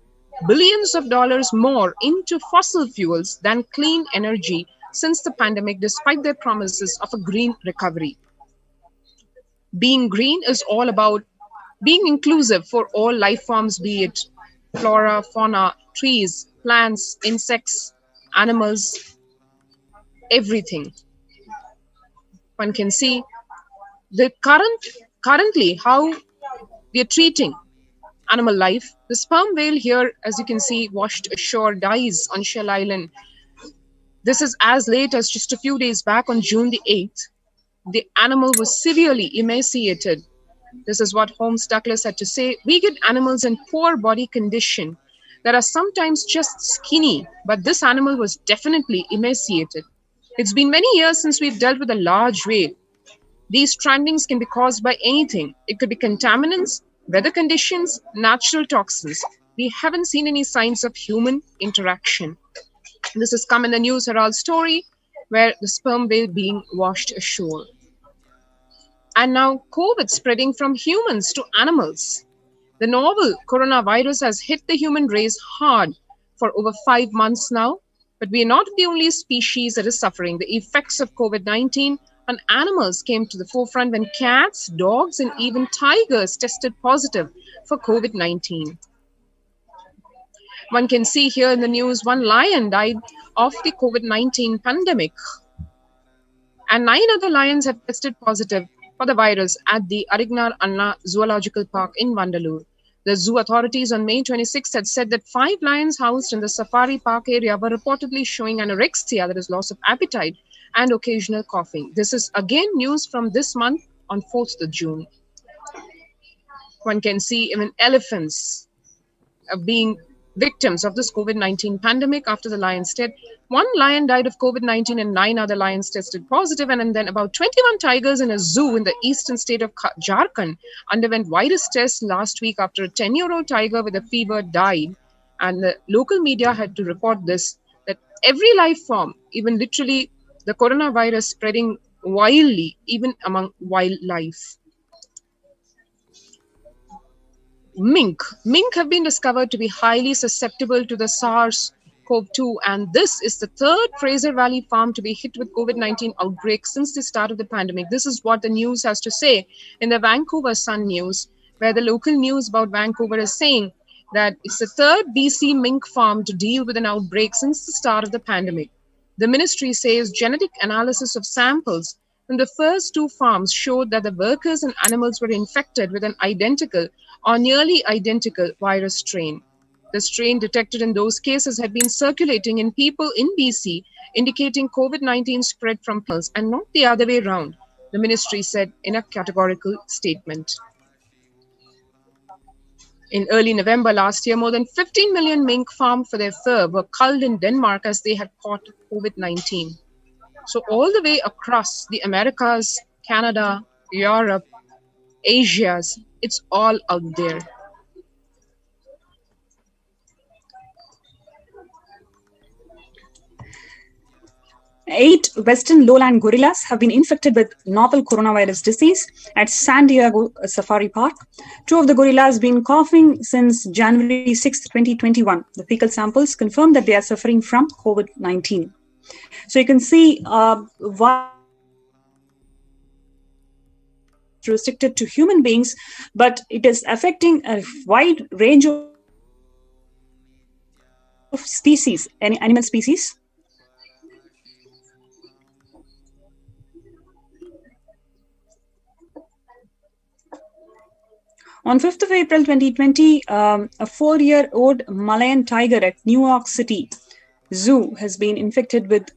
billions of dollars more into fossil fuels than clean energy since the pandemic, despite their promises of a green recovery. Being green is all about being inclusive for all life forms, be it flora, fauna, trees, plants, insects, animals, everything. One can see the currently how we are treating animal life. The sperm whale here, as you can see, washed ashore, dies on Shell Island. This is as late as just a few days back on June the 8th. The animal was severely emaciated. This is what Holmes Douglas had to say. We get animals in poor body condition that are sometimes just skinny, but this animal was definitely emaciated. It's been many years since we've dealt with a large whale. These strandings can be caused by anything. It could be contaminants, weather conditions, natural toxins. We haven't seen any signs of human interaction. This has come in the News Herald story where the sperm whale being washed ashore. And now COVID spreading from humans to animals. The novel coronavirus has hit the human race hard for over 5 months now, but we are not the only species that is suffering. The effects of COVID-19 on animals came to the forefront when cats, dogs, and even tigers tested positive for COVID-19. One can see here in the news, one lion died of the COVID-19 pandemic, and 9 other lions have tested positive for the virus at the Arignar Anna Zoological Park in Vandalur. The zoo authorities on May 26 had said that 5 lions housed in the safari park area were reportedly showing anorexia, that is loss of appetite, and occasional coughing. This is again news from this month on 4th of June. One can see even elephants being victims of this COVID-19 pandemic after the lion's death. 1 lion died of COVID-19 and 9 other lions tested positive, and then about 21 tigers in a zoo in the eastern state of Jharkhand underwent virus tests last week after a 10-year-old tiger with a fever died. And the local media had to report this, that every life form, even literally the coronavirus spreading wildly, even among wildlife. Mink have been discovered to be highly susceptible to the SARS-CoV-2, and this is the 3rd Fraser Valley farm to be hit with COVID-19 outbreak since the start of the pandemic. This is what the news has to say in the Vancouver Sun News, where the local news about Vancouver is saying that it's the 3rd BC mink farm to deal with an outbreak since the start of the pandemic. The ministry says genetic analysis of samples from the first 2 farms showed that the workers and animals were infected with an identical or nearly identical virus strain. The strain detected in those cases had been circulating in people in BC, indicating COVID-19 spread from pills and not the other way around, the ministry said in a categorical statement. In early November last year, more than 15 million mink farmed for their fur were culled in Denmark as they had caught COVID-19. So all the way across the Americas, Canada, Europe, Asia, it's all out there. Eight Western lowland gorillas have been infected with novel coronavirus disease at San Diego Safari Park. 2 of the gorillas have been coughing since January 6, 2021. The fecal samples confirm that they are suffering from COVID-19. So you can see why restricted to human beings, but it is affecting a wide range of species, any animal species. On 5th of April 2020, a 4-year-old Malayan tiger at New York City Zoo has been infected with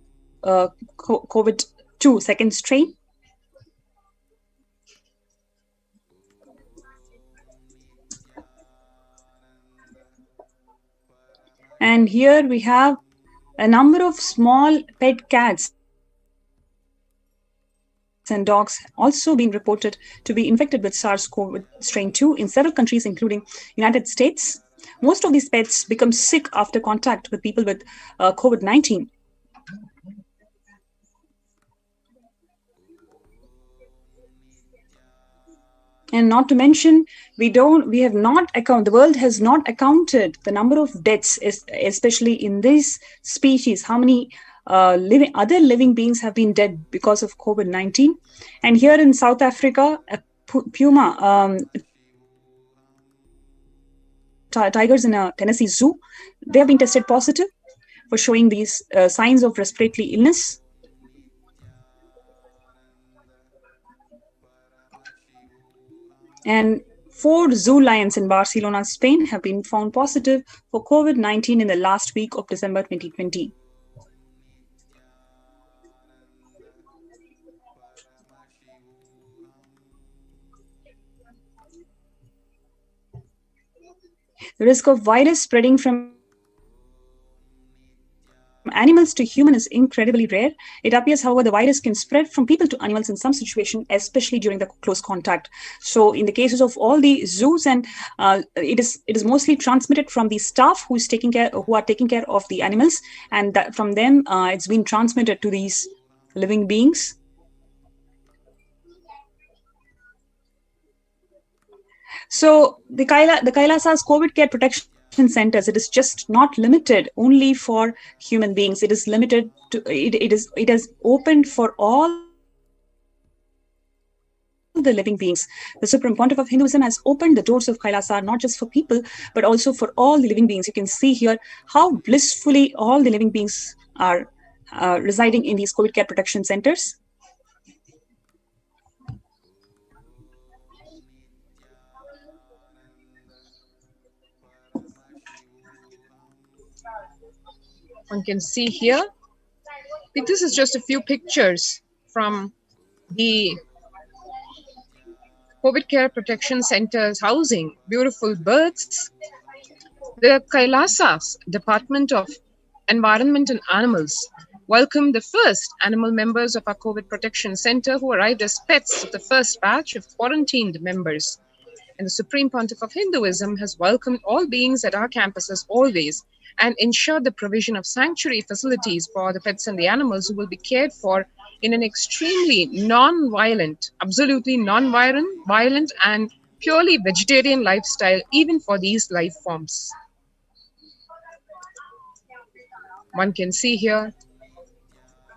COVID-2 second strain. And here we have a number of small pet cats and dogs also being reported to be infected with SARS-CoV strain 2 in several countries, including United States. Most of these pets become sick after contact with people with COVID-19. And not to mention, the world has not accounted the number of deaths, especially in this species, how many other living beings have been dead because of COVID-19. And here in South Africa, a puma, tigers in a Tennessee zoo, they have been tested positive for showing these signs of respiratory illness. And 4 zoo lions in Barcelona, Spain have been found positive for COVID-19 in the last week of December 2020. The risk of virus spreading from animals to human is incredibly rare. It appears, however, the virus can spread from people to animals in some situations, especially during the close contact. So in the cases of all the zoos, and it is mostly transmitted from the staff who are taking care of the animals, and from them it's been transmitted to these living beings. So the Kailasa's COVID care protection centers, it is just not limited only for human beings. It is limited to it is opened for all the living beings. The Supreme Pontiff of Hinduism has opened the doors of Kailasa not just for people but also for all the living beings. You can see here how blissfully all the living beings are residing in these COVID care protection centers. One can see here, this is just a few pictures from the COVID Care Protection Center's housing. Beautiful birds. The Kailasa's Department of Environment and Animals welcomed the first animal members of our COVID Protection Center who arrived as pets of the first batch of quarantined members. And the Supreme Pontiff of Hinduism has welcomed all beings at our campuses always, and ensured the provision of sanctuary facilities for the pets and the animals who will be cared for in an extremely non-violent, absolutely non-violent and purely vegetarian lifestyle, even for these life forms. One can see here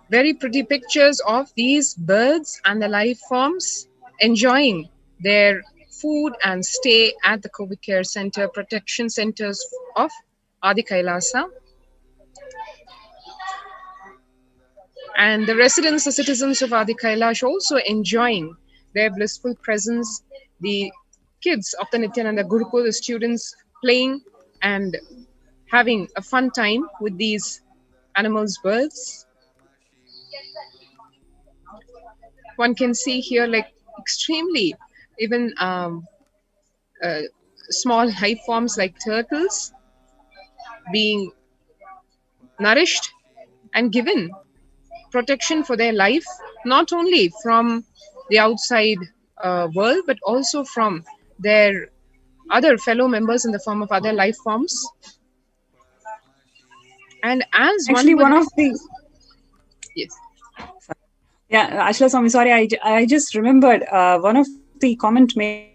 very pretty pictures of these birds and the life forms enjoying their food and stay at the COVID Care Center Protection Centers of Adi Kailasa. And the residents, the citizens of Adi Kailash also enjoying their blissful presence. The kids of the Nithyananda Gurukul, the students playing and having a fun time with these animals, birds. One can see here like extremely even small life forms like turtles being nourished and given protection for their life, not only from the outside world, but also from their other fellow members in the form of other life forms. And as actually one of the yes, yeah, Ashla Swami, sorry, I just remembered one of the comment made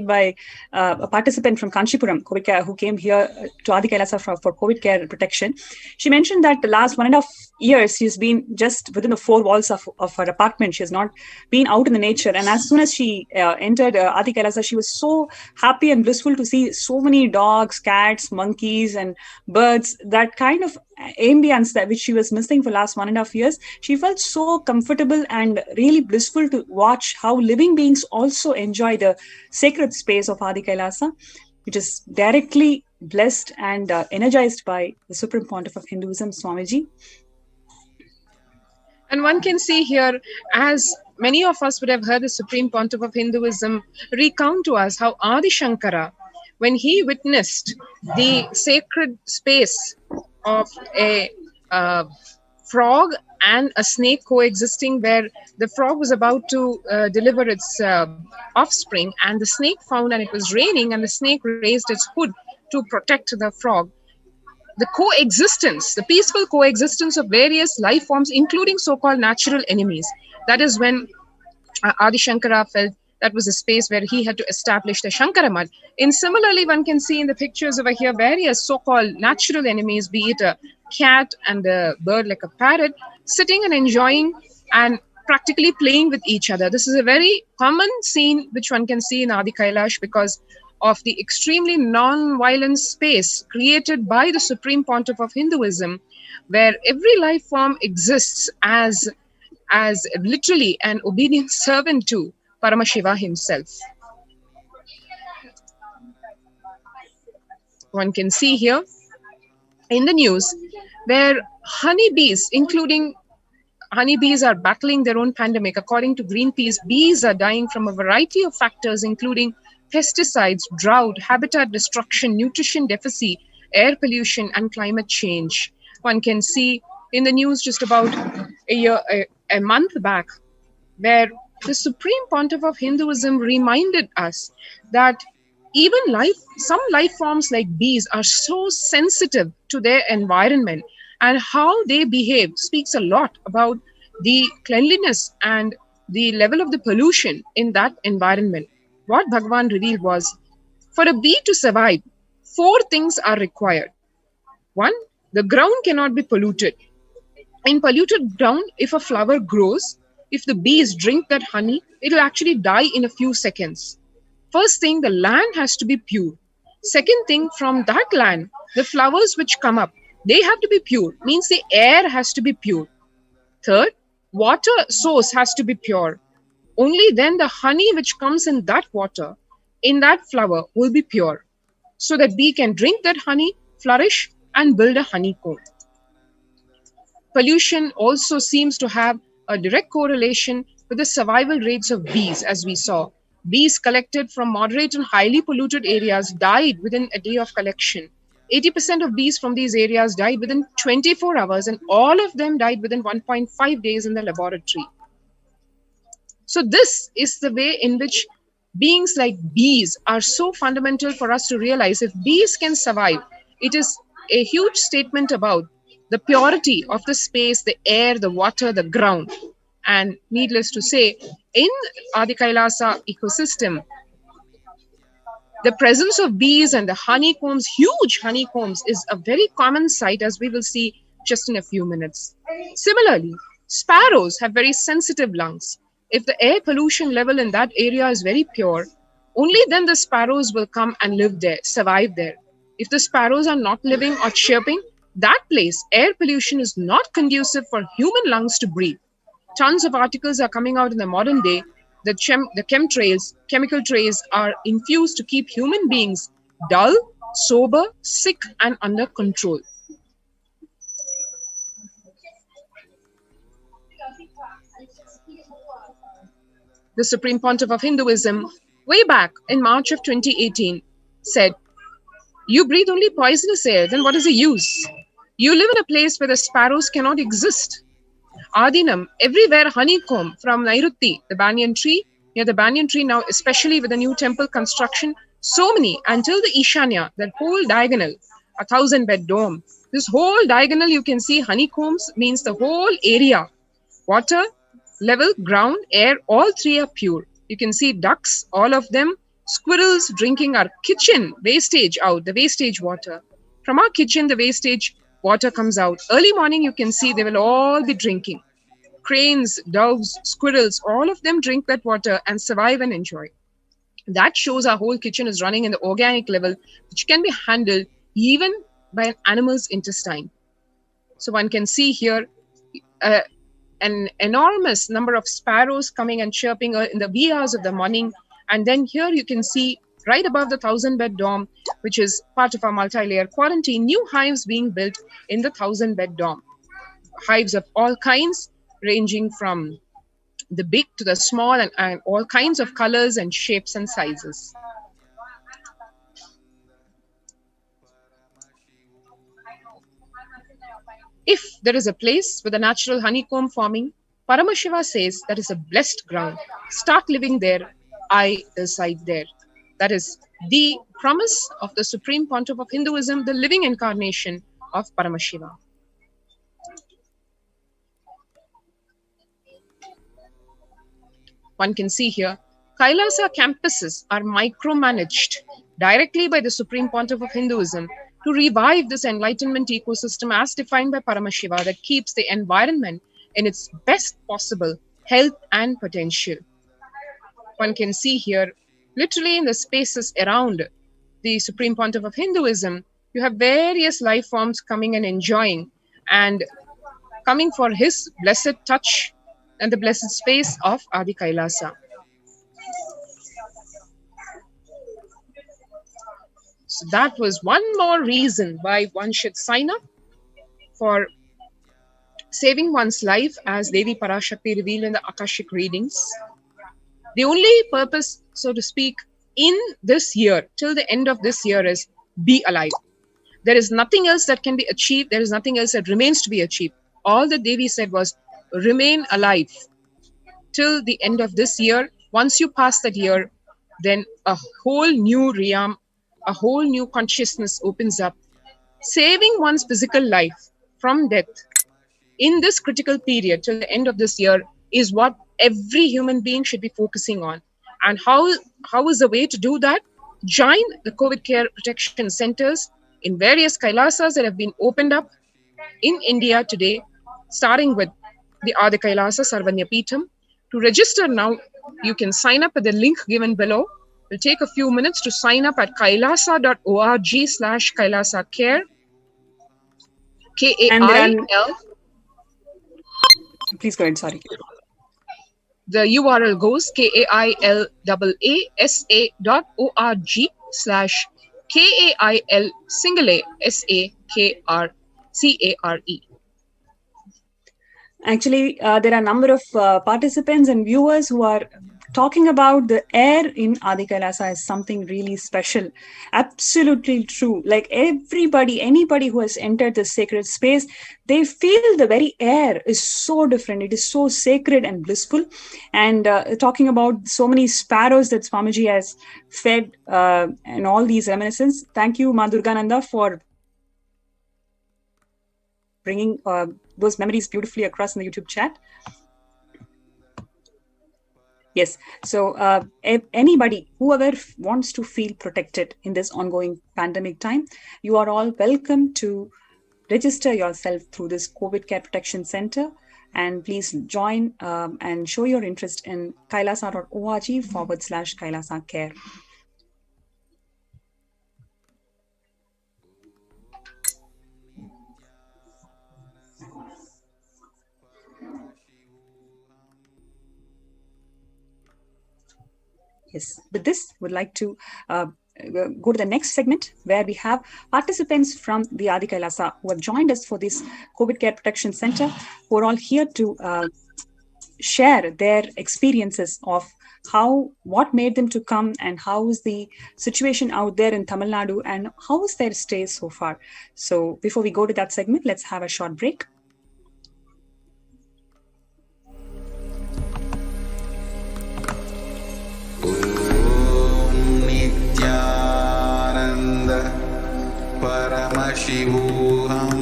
by a participant from Kanchipuram, COVID care, who came here to Adi Kailasa for COVID care protection. She mentioned that the last 1.5 years, she's been just within the 4 walls of her apartment. She has not been out in the nature. And as soon as she entered Adi Kailasa, she was so happy and blissful to see so many dogs, cats, monkeys, and birds. That kind of ambience that which she was missing for last 1.5 years, she felt so comfortable and really blissful to watch how living beings also enjoy the sacred space of Adi Kailasa, which is directly blessed and energized by the Supreme Pontiff of Hinduism, Swamiji. And one can see here, as many of us would have heard the Supreme Pontiff of Hinduism recount to us how Adi Shankara when he witnessed the sacred space of a frog and a snake coexisting, where the frog was about to deliver its offspring, and the snake found, and it was raining, and the snake raised its hood to protect the frog. The coexistence, the peaceful coexistence of various life forms, including so-called natural enemies. That is when Adi Shankara felt that was a space where he had to establish the Shankara Mat. And similarly, one can see in the pictures over here various so-called natural enemies, be it a cat and a bird like a parrot, sitting and enjoying and practically playing with each other. This is a very common scene which one can see in Adi Kailash because of the extremely non-violent space created by the Supreme Pontiff of Hinduism, where every life form exists as literally an obedient servant to Paramashiva himself. One can see here in the news where honeybees, including honeybees, are battling their own pandemic. According to Greenpeace, bees are dying from a variety of factors, including pesticides, drought, habitat destruction, nutrition deficit, air pollution, and climate change. One can see in the news just about a month back, where the Supreme Pontiff of Hinduism reminded us that even some life forms like bees are so sensitive to their environment, and how they behave speaks a lot about the cleanliness and the level of the pollution in that environment. What Bhagavan revealed was, for a bee to survive, 4 things are required. 1, the ground cannot be polluted. In polluted ground, if a flower grows, if the bees drink that honey, it will actually die in a few seconds. First thing, the land has to be pure. Second thing, from that land, the flowers which come up, they have to be pure, means the air has to be pure. Third, water source has to be pure. Only then the honey which comes in that water, in that flower, will be pure, so that bee can drink that honey, flourish, and build a honeycomb. Pollution also seems to have a direct correlation with the survival rates of bees, as we saw. Bees collected from moderate and highly polluted areas died within a day of collection. 80% of bees from these areas died within 24 hours, and all of them died within 1.5 days in the laboratory. So this is the way in which beings like bees are so fundamental for us to realize. If bees can survive, it is a huge statement about the purity of the space, the air, the water, the ground. And needless to say, in Adi Kailasa ecosystem, the presence of bees and the honeycombs, huge honeycombs, is a very common sight, as we will see just in a few minutes. Similarly, sparrows have very sensitive lungs. If the air pollution level in that area is very pure, only then the sparrows will come and live there, survive there. If the sparrows are not living or chirping, that place, air pollution is not conducive for human lungs to breathe. Tons of articles are coming out in the modern day. The chemtrails, chemical trails, are infused to keep human beings dull, sober, sick, and under control. The Supreme Pontiff of Hinduism, way back in March of 2018, said, "You breathe only poisonous air, then what is the use? You live in a place where the sparrows cannot exist. Adinam, everywhere honeycomb, from Nairuti, the banyan tree, near the banyan tree now, especially with the new temple construction, so many, until the Ishanya, that whole diagonal, 1,000-bed dome. This whole diagonal, you can see honeycombs, means the whole area. Water, level, ground, air, all 3 are pure. You can see ducks, all of them, squirrels drinking our kitchen wastage out, the wastage water. From our kitchen, the wastage water comes out. Early morning, you can see they will all be drinking. Cranes, doves, squirrels, all of them drink that water and survive and enjoy. That shows our whole kitchen is running in the organic level, which can be handled even by an animal's intestine. So one can see here an enormous number of sparrows coming and chirping in the wee hours of the morning. And then here you can see right above the 1,000-bed dome, which is part of our multi-layer quarantine, new hives being built in the 1,000-bed dome. Hives of all kinds, ranging from the big to the small, and all kinds of colors and shapes and sizes. If there is a place with a natural honeycomb forming, Paramashiva says that is a blessed ground. Start living there. I reside there. That is the promise of the Supreme Pontiff of Hinduism, the living incarnation of Paramashiva. One can see here, Kailasa campuses are micromanaged directly by the Supreme Pontiff of Hinduism to revive this enlightenment ecosystem as defined by Paramashiva that keeps the environment in its best possible health and potential. One can see here, literally in the spaces around the Supreme Pontiff of Hinduism, you have various life forms coming and enjoying and coming for his blessed touch and the blessed space of Adi Kailasa. So that was one more reason why one should sign up for saving one's life, as Devi Parashakti revealed in the Akashic readings. The only purpose, so to speak, in this year, till the end of this year, is be alive. There is nothing else that can be achieved. There is nothing else that remains to be achieved. All that Devi said was remain alive till the end of this year. Once you pass that year, then a whole new realm, a whole new consciousness opens up. Saving one's physical life from death in this critical period till the end of this year is what every human being should be focusing on. And how is the way to do that? Join the COVID care protection centers in various Kailasas that have been opened up in India today, starting with the Adi Kailasa Sarvanyapeetham. To register now, you can sign up at the link given below. It will take a few minutes to sign up at kailasa.org/Kailasa Care. Kail. Please go ahead, sorry. The URL goes kailasa.org/KAIL_SAKRCARE. Actually, there are a number of participants and viewers who are talking about the air in Adi Kailasa is something really special. Absolutely true. Like anybody who has entered the sacred space, they feel the very air is so different. It is so sacred and blissful. And talking about so many sparrows that Swamiji has fed and all these reminiscences. Thank you, Ma Durgananda, for bringing those memories beautifully across in the YouTube chat. Yes, so anybody, whoever wants to feel protected in this ongoing pandemic time, you are all welcome to register yourself through this COVID Care Protection Center, and please join and show your interest in kailasa.org/Kailasa Care. Yes, with this, would like to go to the next segment where we have participants from the Adi Kailasa who have joined us for this COVID Care Protection Center, who are all here to share their experiences of what made them to come and how is the situation out there in Tamil Nadu and how is their stay so far. So before we go to that segment, let's have a short break. Nithyananda Paramashivoham.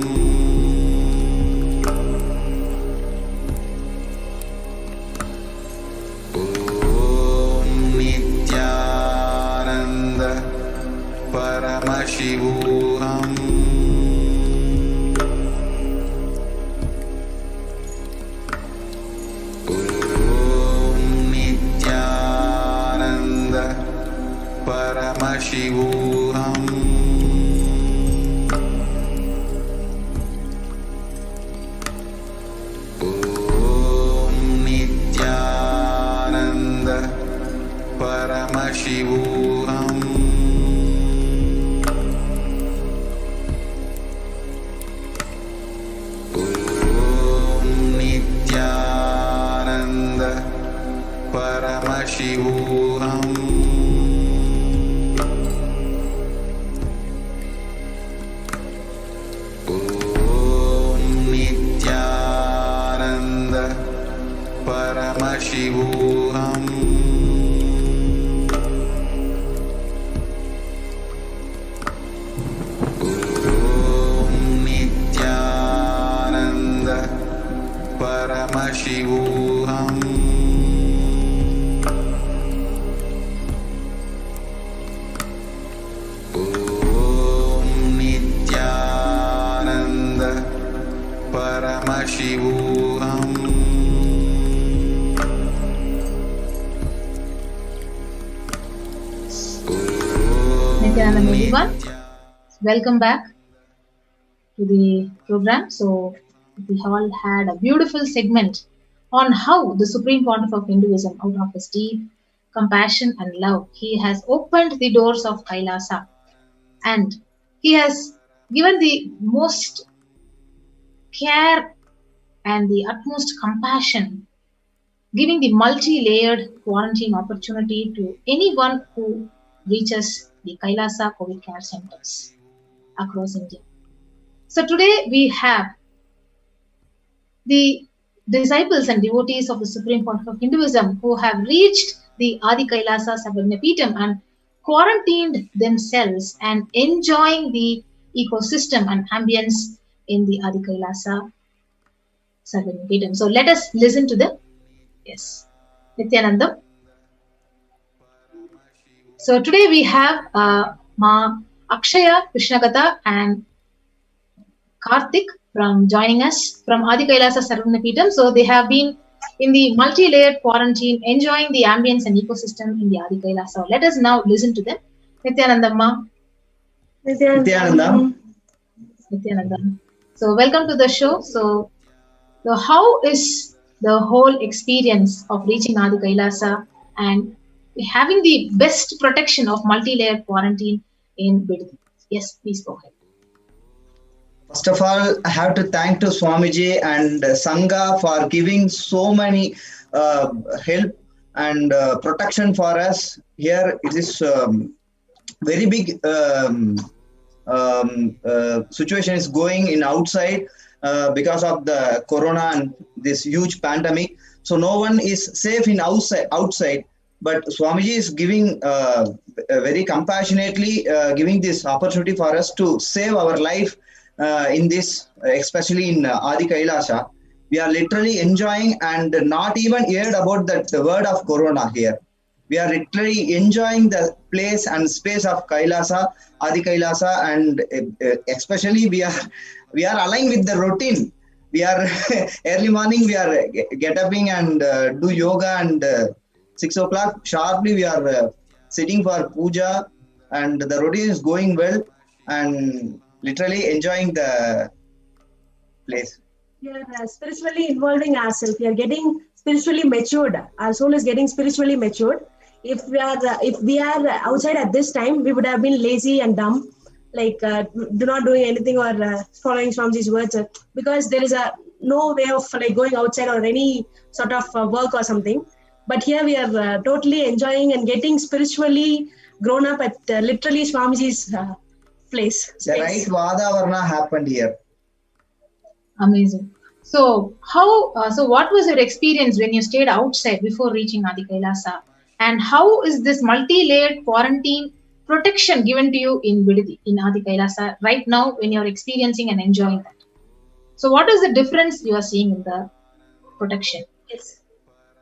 Om Nithyananda Paramashivoham. Paramashivoham. Om Nithyananda Paramashivoham. Om Nithyananda Paramashivoham. Om Paramashivoham. Om Nithyananda Paramashivoham. Om Nithyananda Paramashivoham. Nithyananda everyone, welcome back to the program. So we all had a beautiful segment on how the Supreme Pontiff of Hinduism, out of his deep compassion and love, he has opened the doors of Kailasa, and he has given the most care and the utmost compassion, giving the multi-layered quarantine opportunity to anyone who reaches the Kailasa COVID care centers across India. So today we have the disciples and devotees of the Supreme Pontiff of Hinduism who have reached the Adi Kailasa Sabarnapeetham and quarantined themselves and enjoying the ecosystem and ambience in the Adi Kailasa Sabarnapeetham. So let us listen to them. Yes, Nithyananda. So today we have Ma Akshaya Krishnagata and Karthik from joining us from Adi Kailasa Sabarnapeetham. So they have been in the multi-layered quarantine, enjoying the ambience and ecosystem in the Adi Kailasa. So let us now listen to them. Nithyananda Ma. Nithyananda. So welcome to the show. So how is the whole experience of reaching Adi Kailasa and having the best protection of multi-layered quarantine in Bidadi? Yes, please go ahead. First of all, I have to thank to Swamiji and Sangha for giving so many help and protection for us. Here it is very big situation is going in outside because of the corona and this huge pandemic. So no one is safe in outside. But Swamiji is giving very compassionately giving this opportunity for us to save our life in this, especially in Adi Kailasa. We are literally enjoying and not even heard about the word of corona here. We are literally enjoying the place and space of Kailasa, Adi Kailasa, and especially we are aligned with the routine. We are early morning. We are get upping and do yoga, and 6 o'clock sharply we are sitting for puja, and the routine is going well and literally enjoying the place. We are spiritually involving ourselves. We are getting spiritually matured. Our soul is getting spiritually matured. If we are outside at this time, we would have been lazy and dumb, like do not doing anything or following Swamiji's words, because there is no way of like going outside or any sort of work or something. But here we are totally enjoying and getting spiritually grown up at literally Swamiji's place. The right Vadavarna happened here. Amazing. So what was your experience when you stayed outside before reaching Adi Kailasa? And how is this multi-layered quarantine protection given to you in Bidadi, in Adi Kailasa right now when you're experiencing and enjoying that? So what is the difference you are seeing in the protection? Yes.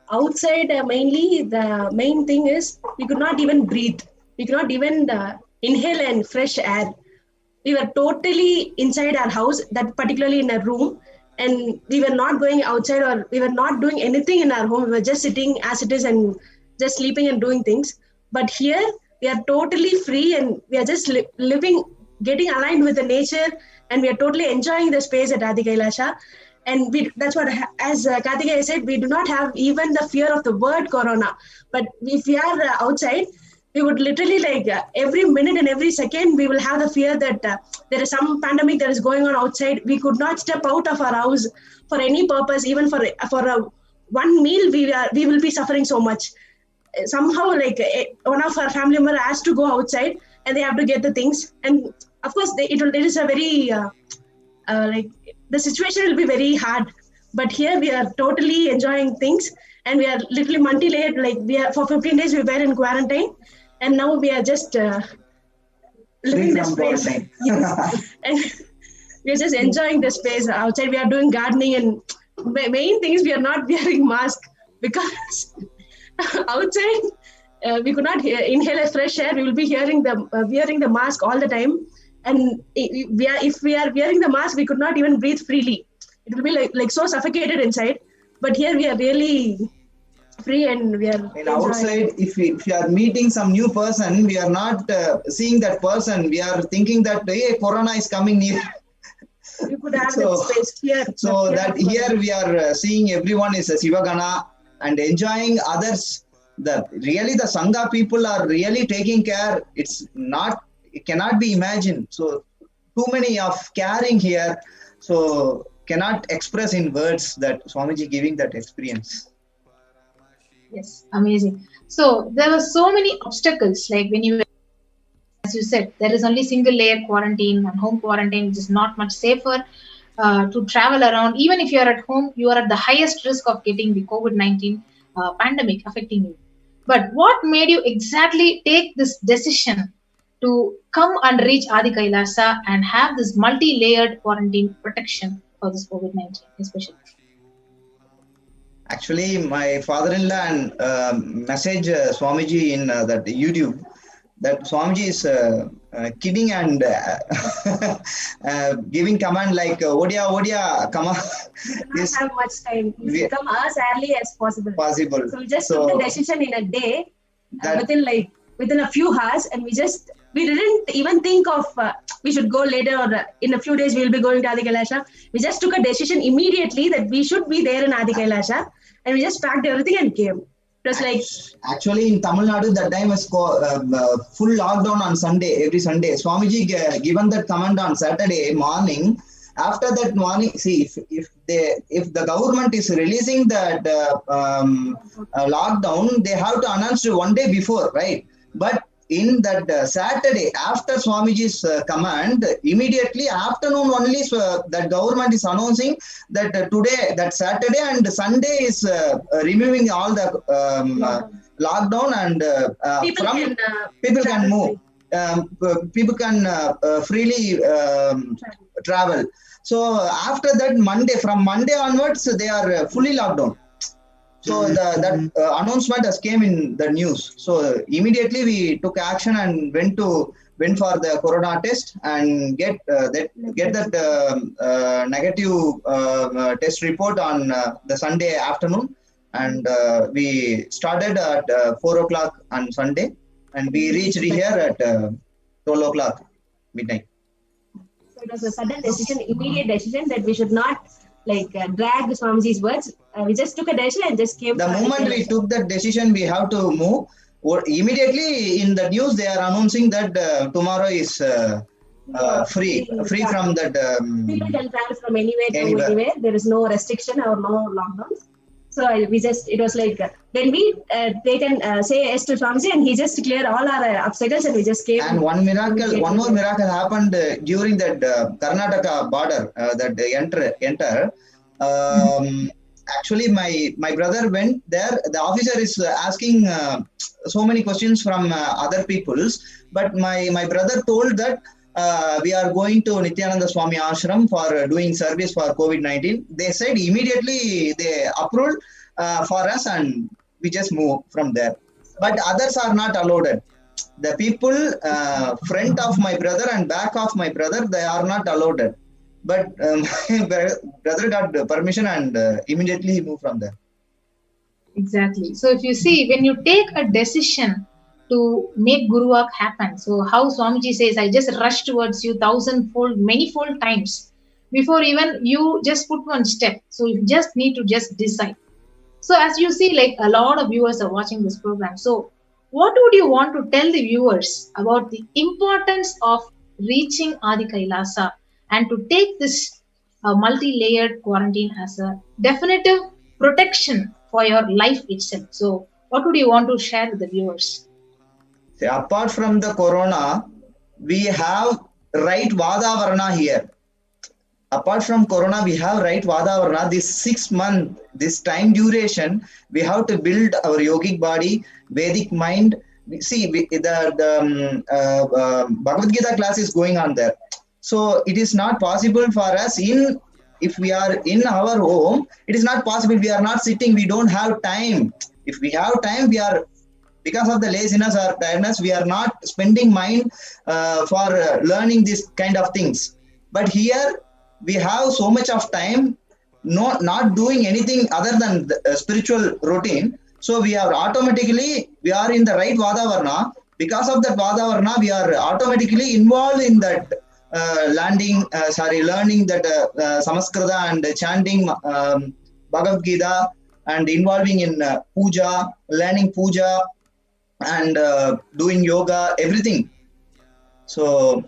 Outside, mainly the main thing is we could not even breathe. We could not even inhale and fresh air. We were totally inside our house, that particularly in a room, and we were not going outside or we were not doing anything in our home. We were just sitting as it is and just sleeping and doing things. But here we are totally free and we are just living, getting aligned with the nature, and we are totally enjoying the space at Adi Kailasa. And that's what, as Karthikeya said, we do not have even the fear of the word corona. But if we are outside, we would literally like every minute and every second, we will have the fear that there is some pandemic that is going on outside. We could not step out of our house for any purpose, even for one meal, we will be suffering so much. Somehow, like one of our family members has to go outside and they have to get the things. And of course, it is a very, like the situation will be very hard. But here we are totally enjoying things, and we are literally multi-layered. Like we are for 15 days we were in quarantine, and now we are just living this space. Yes. And we are just enjoying the space outside. We are doing gardening, and main thing is we are not wearing mask because outside we could not inhale a fresh air. We will be wearing the mask all the time, and if we are wearing the mask, we could not even breathe freely. It will be like so suffocated inside. But here we are really free, and we are outside. If we are meeting some new person, we are not seeing that person. We are thinking that hey, Corona is coming near. We could have that space here. So that here we are seeing everyone is a Sivagana and enjoying others. Really the Sangha people are really taking care. It cannot be imagined. So too many of caring here. So cannot express in words that Swamiji giving that experience. Yes, amazing. So there were so many obstacles, like when you, as you said, there is only single layer quarantine and home quarantine, which is not much safer to travel around. Even if you are at home, you are at the highest risk of getting the COVID-19 pandemic affecting you. But what made you exactly take this decision to come and reach Adi Kailasa and have this multi-layered quarantine protection for this COVID-19 especially? Actually, my father-in-law and message Swamiji in that YouTube that Swamiji is kidding and giving command like Odia, come on. We don't have much time. We come as early as possible. So we just took the decision in a day, within a few hours, and we didn't even think of we should go later or in a few days we will be going to Adi Kailasa. We just took a decision immediately that we should be there in Adi Kailasa, and we just packed everything and came. It was like actually in Tamil Nadu that time was full lockdown on Sunday, every Sunday. Swamiji given that command on Saturday morning. After that morning, see if the government is releasing that lockdown, they have to announce one day before, right? But in that Saturday, after Swamiji's command, immediately afternoon only that government is announcing that today, that Saturday and Sunday is removing all the lockdown, and people can move. People can freely travel. So after that from Monday onwards, they are fully locked down. So that announcement has came in the news. So immediately we took action and went for the corona test and get that negative test report on the Sunday afternoon. And we started at 4 o'clock on Sunday, and we reached here at 12 o'clock midnight. So it was a sudden decision, immediate decision that we should not drag Swamiji's words. We just took a decision and just came. The moment we took that decision, we have to move. Or immediately in the news, they are announcing that tomorrow is free from that. People can travel from anywhere to anywhere. There is no restriction or no lockdowns. So it was like, then they can say yes to Swamiji, and he just cleared all our obstacles, and we just came. And one more miracle happened during that Karnataka border, that enter. Actually, my brother went there. The officer is asking so many questions from other peoples, but my brother told that we are going to Nithyananda Swami Ashram for doing service for COVID-19. They said immediately they approved for us, and we just move from there. But others are not allowed. The people front of my brother and back of my brother, they are not allowed. But my brother got permission, and immediately he moved from there. Exactly. So if you see, when you take a decision to make Guru work happen, so how Swamiji says, I just rush towards you thousandfold, manyfold times before even you just put one step. So you just need to just decide. So as you see, like a lot of viewers are watching this program. So what would you want to tell the viewers about the importance of reaching Adi Kailasa and to take this multi-layered quarantine as a definitive protection for your life itself? So what would you want to share with the viewers? See, apart from the corona, we have right Vadavarana here. apart from corona, we have right Vadavarana, this 6 month, this time duration, we have to build our yogic body, Vedic mind. See, the Bhagavad Gita class is going on there. So it is not possible for us if we are in our home, it is not possible. We are not sitting, we don't have time. If we have time, we are, because of the laziness or tiredness, we are not spending mind for learning this kind of things. But here, we have so much of time, not doing anything other than the spiritual routine. So we are in the right Vadavarna. Because of that Vadavarna, we are automatically involved in that learning that Samaskrita and chanting Bhagavad Gita and involving in puja, learning puja and doing yoga, everything. So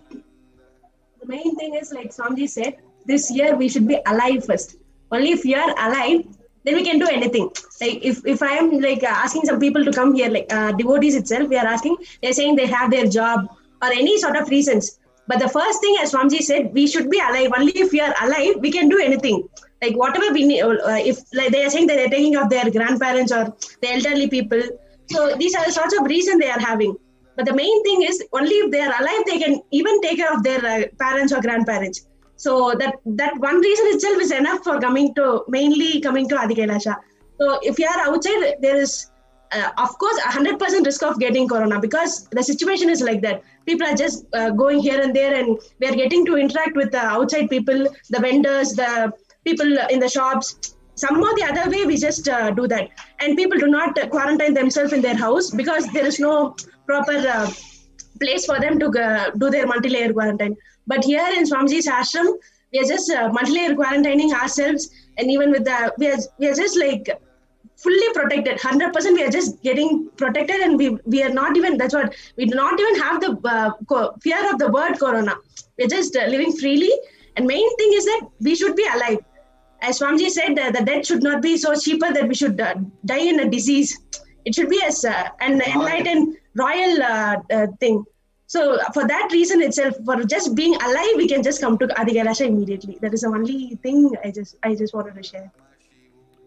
the main thing is, like Swamiji said, this year we should be alive first. Only if you are alive, then we can do anything. Like if I am like asking some people to come here, like devotees itself, we are asking, they're saying they have their job or any sort of reasons. But the first thing, as Swamiji said, we should be alive. Only if we are alive, we can do anything. Like whatever we need, if like they are saying that they're taking care of their grandparents or the elderly people. So these are the sorts of reasons they are having. But the main thing is, only if they are alive, they can even take care of their parents or grandparents. So that one reason itself is enough for mainly coming to Adi Kailasa. So if you are outside, there is, of course, 100% risk of getting corona, because the situation is like that. People are just going here and there, and we are getting to interact with the outside people, the vendors, the people in the shops. Some or the other way, we just do that. And people do not quarantine themselves in their house because there is no proper place for them to do their multi-layer quarantine. But here in Swamiji's ashram, we are just multi-layer quarantining ourselves, and even with we are just like fully protected, 100%. We are just getting protected, and we are not even, that's what, we do not even have the fear of the word corona. We are just living freely. And main thing is that we should be alive. As Swamiji said, the death should not be so cheaper that we should die in a disease. It should be as an enlightened royal thing. So for that reason itself, for just being alive, we can just come to Adi Kailasa immediately. That is the only thing I just wanted to share.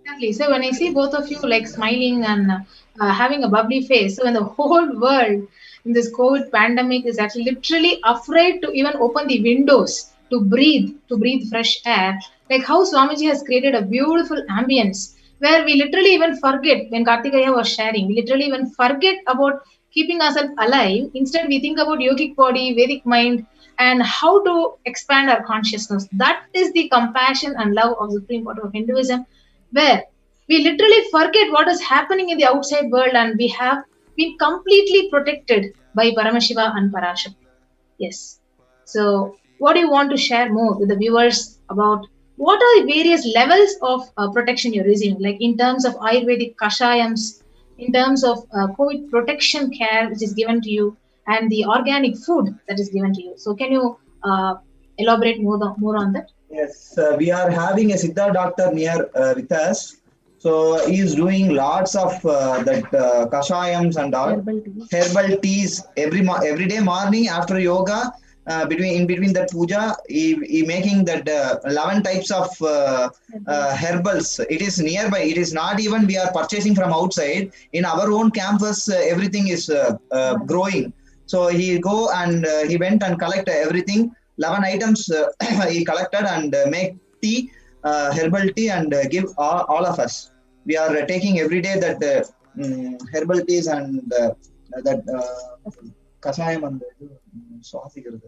Exactly. So when I see both of you like smiling and having a bubbly face, so when the whole world in this COVID pandemic is actually literally afraid to even open the windows to breathe fresh air, like how Swamiji has created a beautiful ambience where we literally even forget, when Kartikaya was sharing, we literally even forget about keeping ourselves alive. Instead, we think about yogic body, Vedic mind, and how to expand our consciousness. That is the compassion and love of the Supreme Portal of Hinduism, where we literally forget what is happening in the outside world, and we have been completely protected by Paramashiva and Parashakti. Yes. So, what do you want to share more with the viewers about what are the various levels of protection you're using, like in terms of Ayurvedic Kashayams, in terms of COVID protection care which is given to you, and the organic food that is given to you? So, can you elaborate more on that? Yes, we are having a Siddha doctor near with us. So he is doing lots of that kashayams and all herbal teas every day morning after yoga. In between that puja, he making that 11 types of herbals. It is nearby. It is not even we are purchasing from outside. In our own campus, everything is growing. So he go and he went and collect everything. 11 items he collected and make tea, herbal tea, and give all of us. We are taking every day that herbal teas and that kasayam and stream.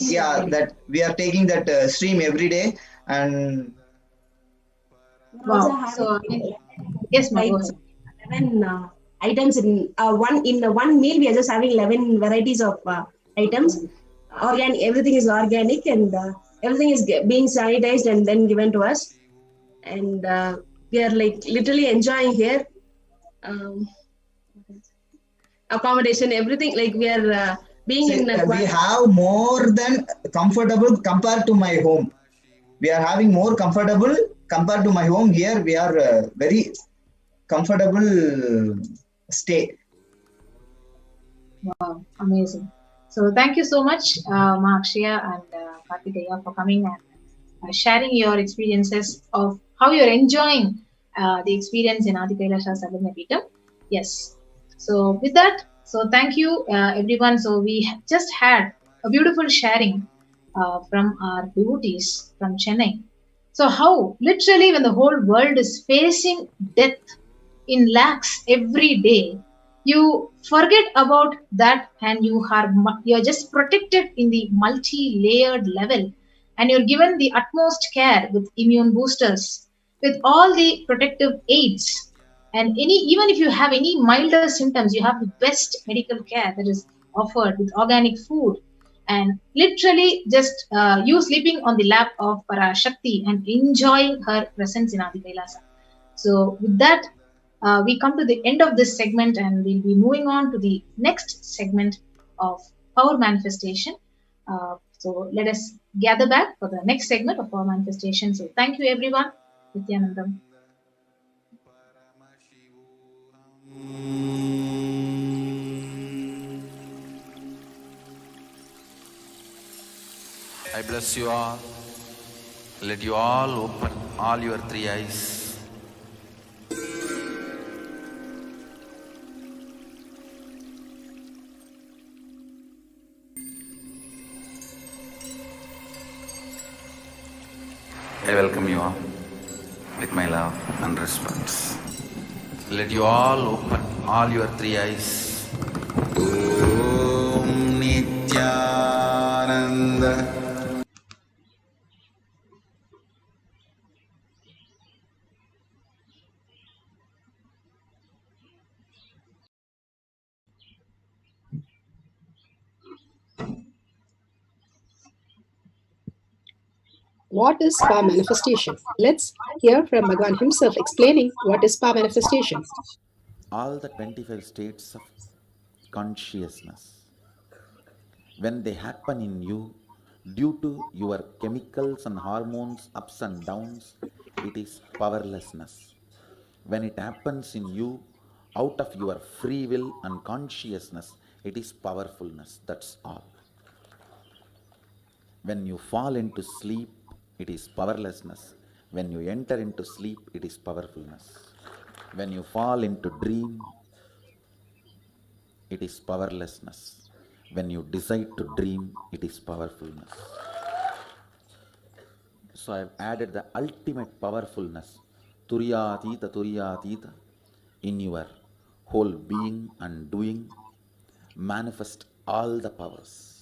Yeah, that we are taking that stream every day. And wow. So yes, ma'am. 11 items in one meal. We are just having 11 varieties of items. Organic, everything is organic, and everything is being sanitized and then given to us. And we are like literally enjoying here. Accommodation, everything, like we are being in. We have more than comfortable compared to my home. We are having more comfortable compared to my home. Here we are very comfortable stay. Wow, amazing. So thank you so much, Ma Akshaya and Kartikeya, for coming and sharing your experiences of how you're enjoying the experience in Adi Kailasa Sadhana. Yes. So with that, so thank you everyone. So we just had a beautiful sharing from our devotees from Chennai. So how literally when the whole world is facing death in lakhs every day, you forget about that and you're just protected in the multi-layered level, and you're given the utmost care with immune boosters, with all the protective aids, and even if you have any milder symptoms, you have the best medical care that is offered with organic food, and literally just you sleeping on the lap of Parashakti and enjoying her presence in Adi Kailasa. So with that, we come to the end of this segment, and we'll be moving on to the next segment of power manifestation. So let us gather back for the next segment of power manifestation. So thank you everyone. Nithyanandam. I bless you all. Let you all open all your three eyes. I welcome you all with my love and respect. Let you all open all your three eyes. Om Nithyananda. What is power manifestation? Let's hear from Bhagwan himself explaining what is power manifestation. All the 25 states of consciousness, when they happen in you, due to your chemicals and hormones ups and downs, it is powerlessness. When it happens in you, out of your free will and consciousness, it is powerfulness. That's all. When you fall into sleep, it is powerlessness. When you enter into sleep, it is powerfulness. When you fall into dream, it is powerlessness. When you decide to dream, it is powerfulness. So I have added the ultimate powerfulness, Turyatita, in your whole being and doing. Manifest all the powers.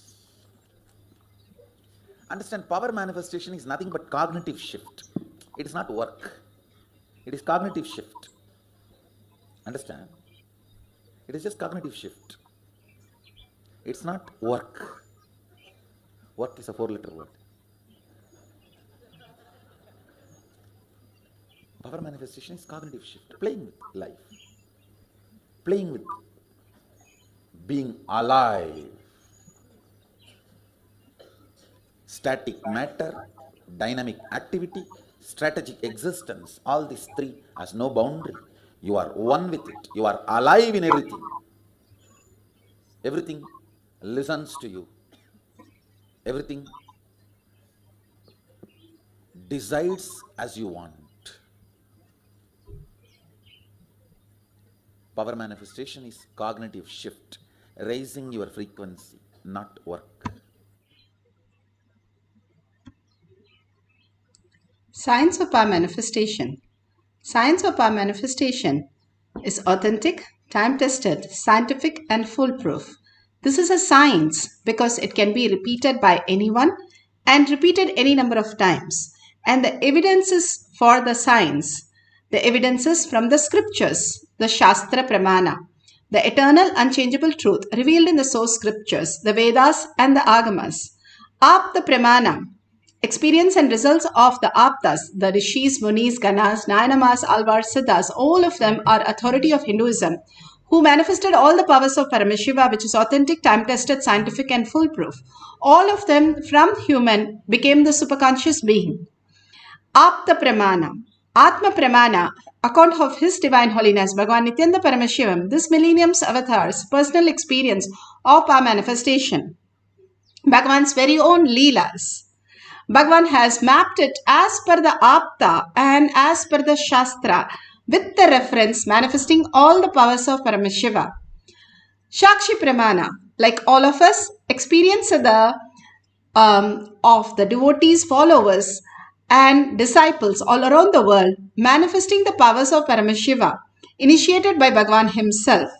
Understand, power manifestation is nothing but cognitive shift. It is not work. It is cognitive shift. Understand? It is just cognitive shift. It's not work. Work is a 4-letter word. Power manifestation is cognitive shift. Playing with life. Playing with being alive. Static matter, dynamic activity, strategic existence, all these three has no boundary. You are one with it. You are alive in everything. Everything listens to you. Everything decides as you want. Power manifestation is cognitive shift, raising your frequency, not work. Science of power manifestation. Science of power manifestation is authentic, time-tested, scientific, and foolproof. This is a science because it can be repeated by anyone and repeated any number of times. And the evidences for the science, the evidences from the scriptures, the Shastra Pramana, the eternal unchangeable truth revealed in the source scriptures, the Vedas and the Agamas. Apta Pramana, experience and results of the Aptas, the Rishis, Munis, Ganas, Nayanamas, Alvars, Siddhas, all of them are authority of Hinduism, who manifested all the powers of Paramashiva, which is authentic, time-tested, scientific, and foolproof. All of them from human became the superconscious being. Apta Pramana, Atma Pramana, account of His Divine Holiness, Bhagwan Nithyananda Paramashivam, this millennium's avatar's personal experience of our manifestation. Bhagavan's very own Leelas. Bhagavan has mapped it as per the Apta and as per the Shastra with the reference manifesting all the powers of Paramashiva. Shakshi Pramana, like all of us, experience of the devotees, followers and disciples all around the world manifesting the powers of Paramashiva initiated by Bhagavan himself.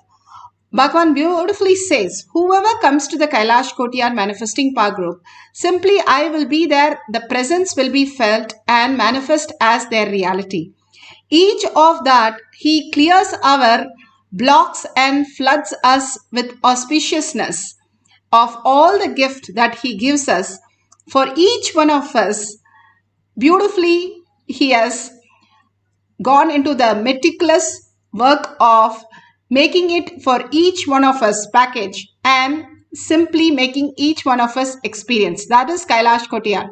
Bhagavan beautifully says, whoever comes to the Kailash Kotiyar manifesting power group, simply I will be there, the presence will be felt and manifest as their reality. Each of that, he clears our blocks and floods us with auspiciousness of all the gift that he gives us. For each one of us, beautifully he has gone into the meticulous work of making it for each one of us package and simply making each one of us experience. That is Kailash Kotiyar.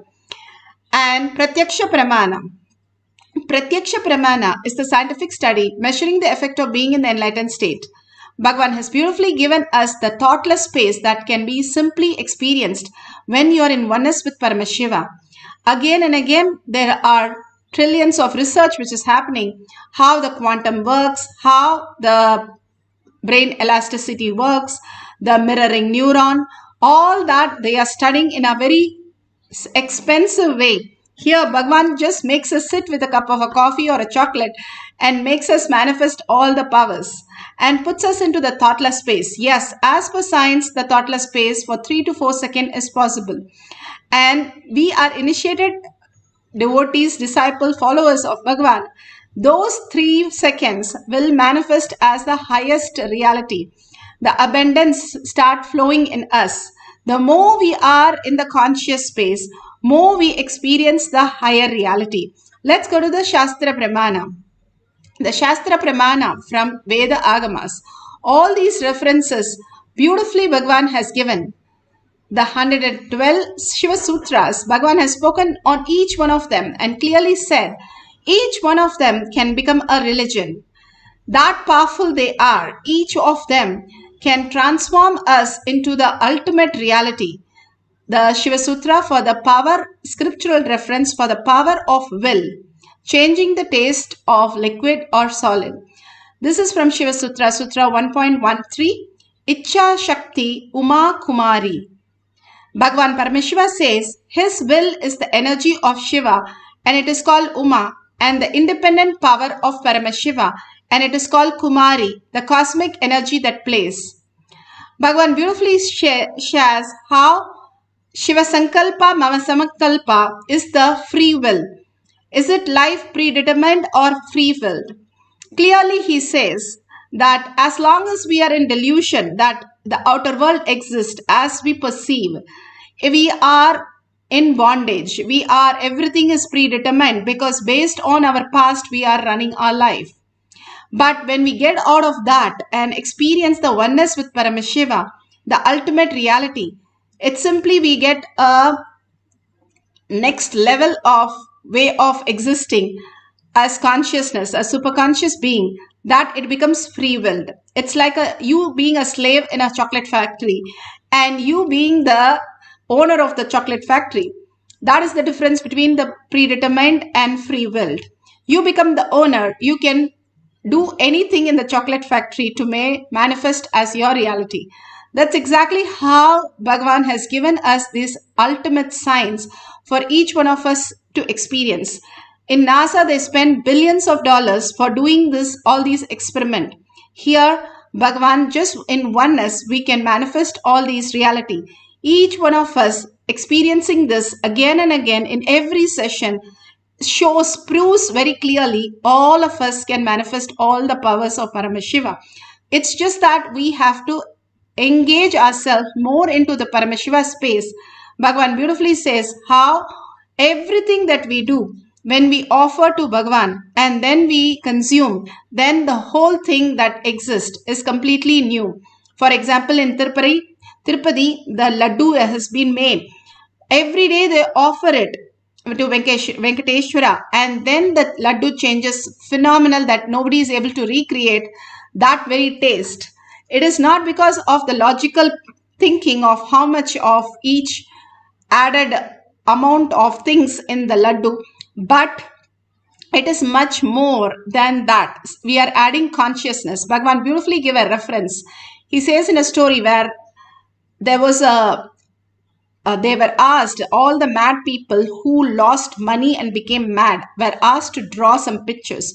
And Pratyaksha Pramana. Pratyaksha Pramana is the scientific study measuring the effect of being in the enlightened state. Bhagavan has beautifully given us the thoughtless space that can be simply experienced when you are in oneness with Paramashiva. Again and again, there are trillions of research which is happening, how the quantum works, how the brain elasticity works, the mirroring neuron, all that they are studying in a very expensive way. Here, Bhagavan just makes us sit with a cup of a coffee or a chocolate and makes us manifest all the powers and puts us into the thoughtless space. Yes, as per science, the thoughtless space for 3 to 4 seconds is possible. And we are initiated devotees, disciples, followers of Bhagavan. Those 3 seconds will manifest as the highest reality. The abundance start flowing in us. The more we are in the conscious space, more we experience the higher reality. Let's go to the Shastra Pramana. The Shastra Pramana from Veda Agamas. All these references beautifully Bhagavan has given. The 112 Shiva Sutras, Bhagavan has spoken on each one of them and clearly said, each one of them can become a religion. That powerful they are, each of them can transform us into the ultimate reality. The Shiva Sutra for the power, scriptural reference for the power of will, changing the taste of liquid or solid. This is from Shiva Sutra, Sutra 1.13, Icha Shakti Uma Kumari. Bhagavan Paramashiva says his will is the energy of Shiva and it is called Uma, and the independent power of Paramashiva and it is called Kumari, the cosmic energy that plays. Bhagavan beautifully shares how Shiva Sankalpa Mama Samakalpa is the free will. Is it life predetermined or free-willed? Clearly he says that as long as we are in delusion that the outer world exists as we perceive, we are in bondage. Everything is predetermined because based on our past we are running our life. But when we get out of that and experience the oneness with Paramashiva, the ultimate reality, it's simply we get a next level of way of existing as consciousness, a superconscious being, that it becomes free-willed. It's like you being a slave in a chocolate factory and you being the owner of the chocolate factory. That is the difference between the predetermined and free-willed. You become the owner. You can do anything in the chocolate factory to manifest as your reality. That's exactly how Bhagavan has given us this ultimate science for each one of us to experience. In NASA, they spend billions of dollars for doing all these experiments. Here, Bhagavan, just in oneness, we can manifest all these reality. Each one of us experiencing this again and again in every session proves very clearly all of us can manifest all the powers of Paramashiva. It's just that we have to engage ourselves more into the Paramashiva space. Bhagavan beautifully says how everything that we do, when we offer to Bhagavan and then we consume, then the whole thing that exists is completely new. For example, in Tirupati, the laddu has been made. Every day they offer it to Venkateshwara and then the laddu changes phenomenal that nobody is able to recreate that very taste. It is not because of the logical thinking of how much of each added amount of things in the laddu, but it is much more than that. We are adding consciousness. Bhagavan beautifully give a reference. He says in a story where there was they were asked, all the mad people who lost money and became mad were asked to draw some pictures.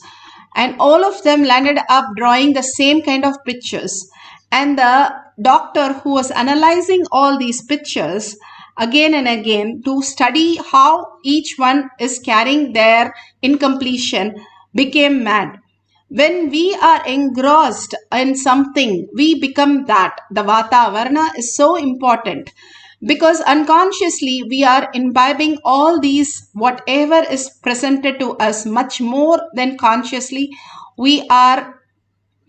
And all of them landed up drawing the same kind of pictures. And the doctor who was analyzing all these pictures again and again to study how each one is carrying their incompletion became mad. When we are engrossed in something, we become that. The Vata Varna is so important because unconsciously we are imbibing all these, whatever is presented to us, much more than consciously we are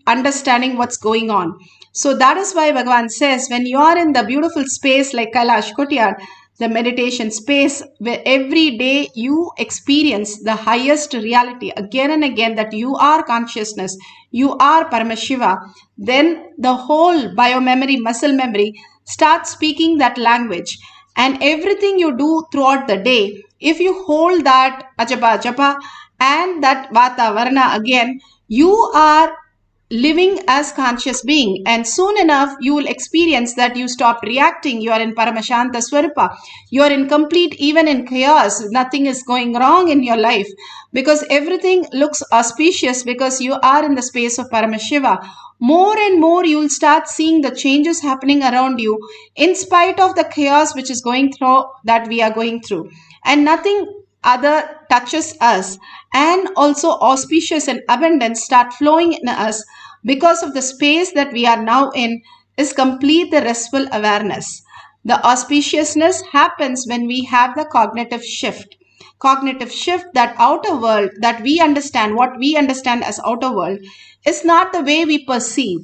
understanding what's going on. So that is why Bhagavan says, when you are in the beautiful space like Kailash Kotiyar, the meditation space where every day you experience the highest reality again and again, that you are consciousness, you are Paramashiva, then the whole biomemory, muscle memory starts speaking that language. And everything you do throughout the day, if you hold that ajapa japa and that vata varna again, you are living as conscious being, and soon enough you will experience that you stop reacting. You are in Paramashanta Swarupa. You are in complete, even in chaos, nothing is going wrong in your life because everything looks auspicious because you are in the space of Paramashiva. More and more you will start seeing the changes happening around you in spite of the chaos which is going through, that we are going through, and nothing other touches us, and also auspicious and abundance start flowing in us because of the space that we are now in is complete the restful awareness. The auspiciousness happens when we have the cognitive shift. Cognitive shift, that outer world that we understand, what we understand as outer world is not the way we perceive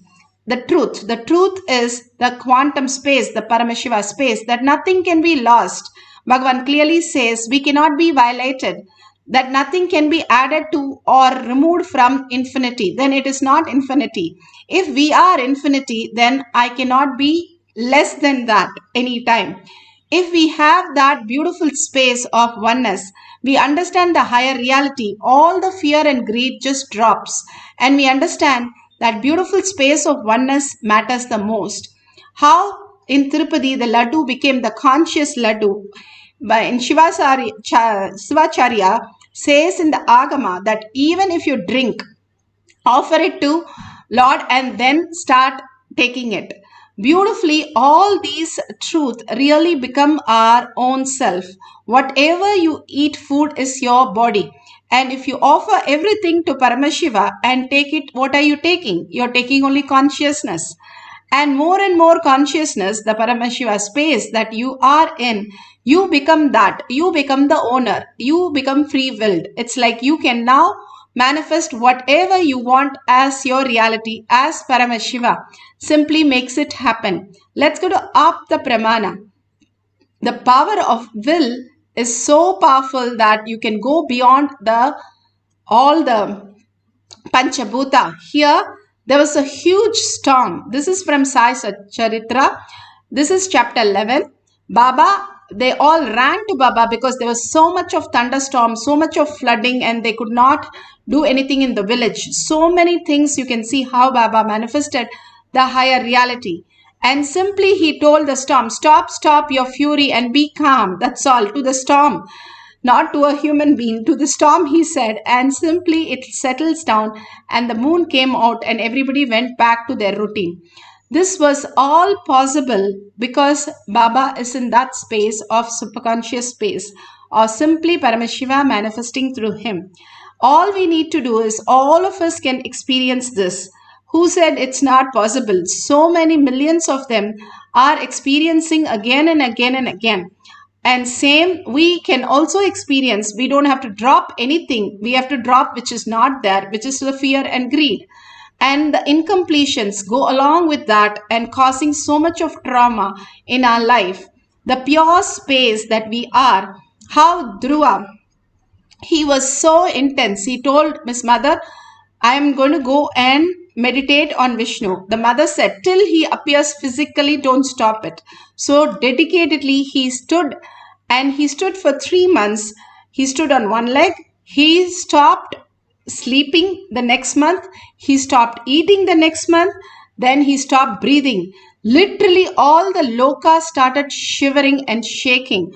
the truth. The truth is the quantum space, the Paramashiva space, that nothing can be lost. Bhagavan clearly says we cannot be violated, that nothing can be added to or removed from infinity. Then it is not infinity. If we are infinity, then I cannot be less than that anytime. If we have that beautiful space of oneness, we understand the higher reality, all the fear and greed just drops, and we understand that beautiful space of oneness matters the most. How in Tirupati the laddu became the conscious laddu. In Shivacharya says in the Agama that even if you drink, offer it to Lord and then start taking it. Beautifully, all these truths really become our own self. Whatever you eat, food is your body. And if you offer everything to Paramashiva and take it, what are you taking? You're taking only consciousness. And more consciousness, the Paramashiva space that you are in, you become that. You become the owner. You become free-willed. It's like you can now manifest whatever you want as your reality, as Paramashiva simply makes it happen. Let's go to Apta Pramana. The power of will is so powerful that you can go beyond all the Panchabhuta. Here, there was a huge storm. This is from Sai Charitra. This is chapter 11. Baba, they all ran to Baba because there was so much of thunderstorm, so much of flooding, and they could not do anything in the village. So many things. You can see how Baba manifested the higher reality. And simply he told the storm, stop your fury and be calm. That's all. To the storm. Not to a human being, to the storm, he said, and simply it settles down and the moon came out and everybody went back to their routine. This was all possible because Baba is in that space of superconscious space, or simply Paramashiva manifesting through him. All we need to do is, all of us can experience this. Who said it's not possible? So many millions of them are experiencing again and again and again. And same, we can also experience. We don't have to drop anything. We have to drop which is not there, which is the fear and greed. And the incompletions go along with that and causing so much of trauma in our life. The pure space that we are. How Dhruva, he was so intense. He told Miss Mother, I am going to go and meditate on Vishnu. The mother said, till he appears physically, don't stop it. So dedicatedly he stood, and he stood for 3 months. He stood on one leg. He stopped sleeping the next month. He stopped eating the next month. Then he stopped breathing. Literally all the lokas started shivering and shaking.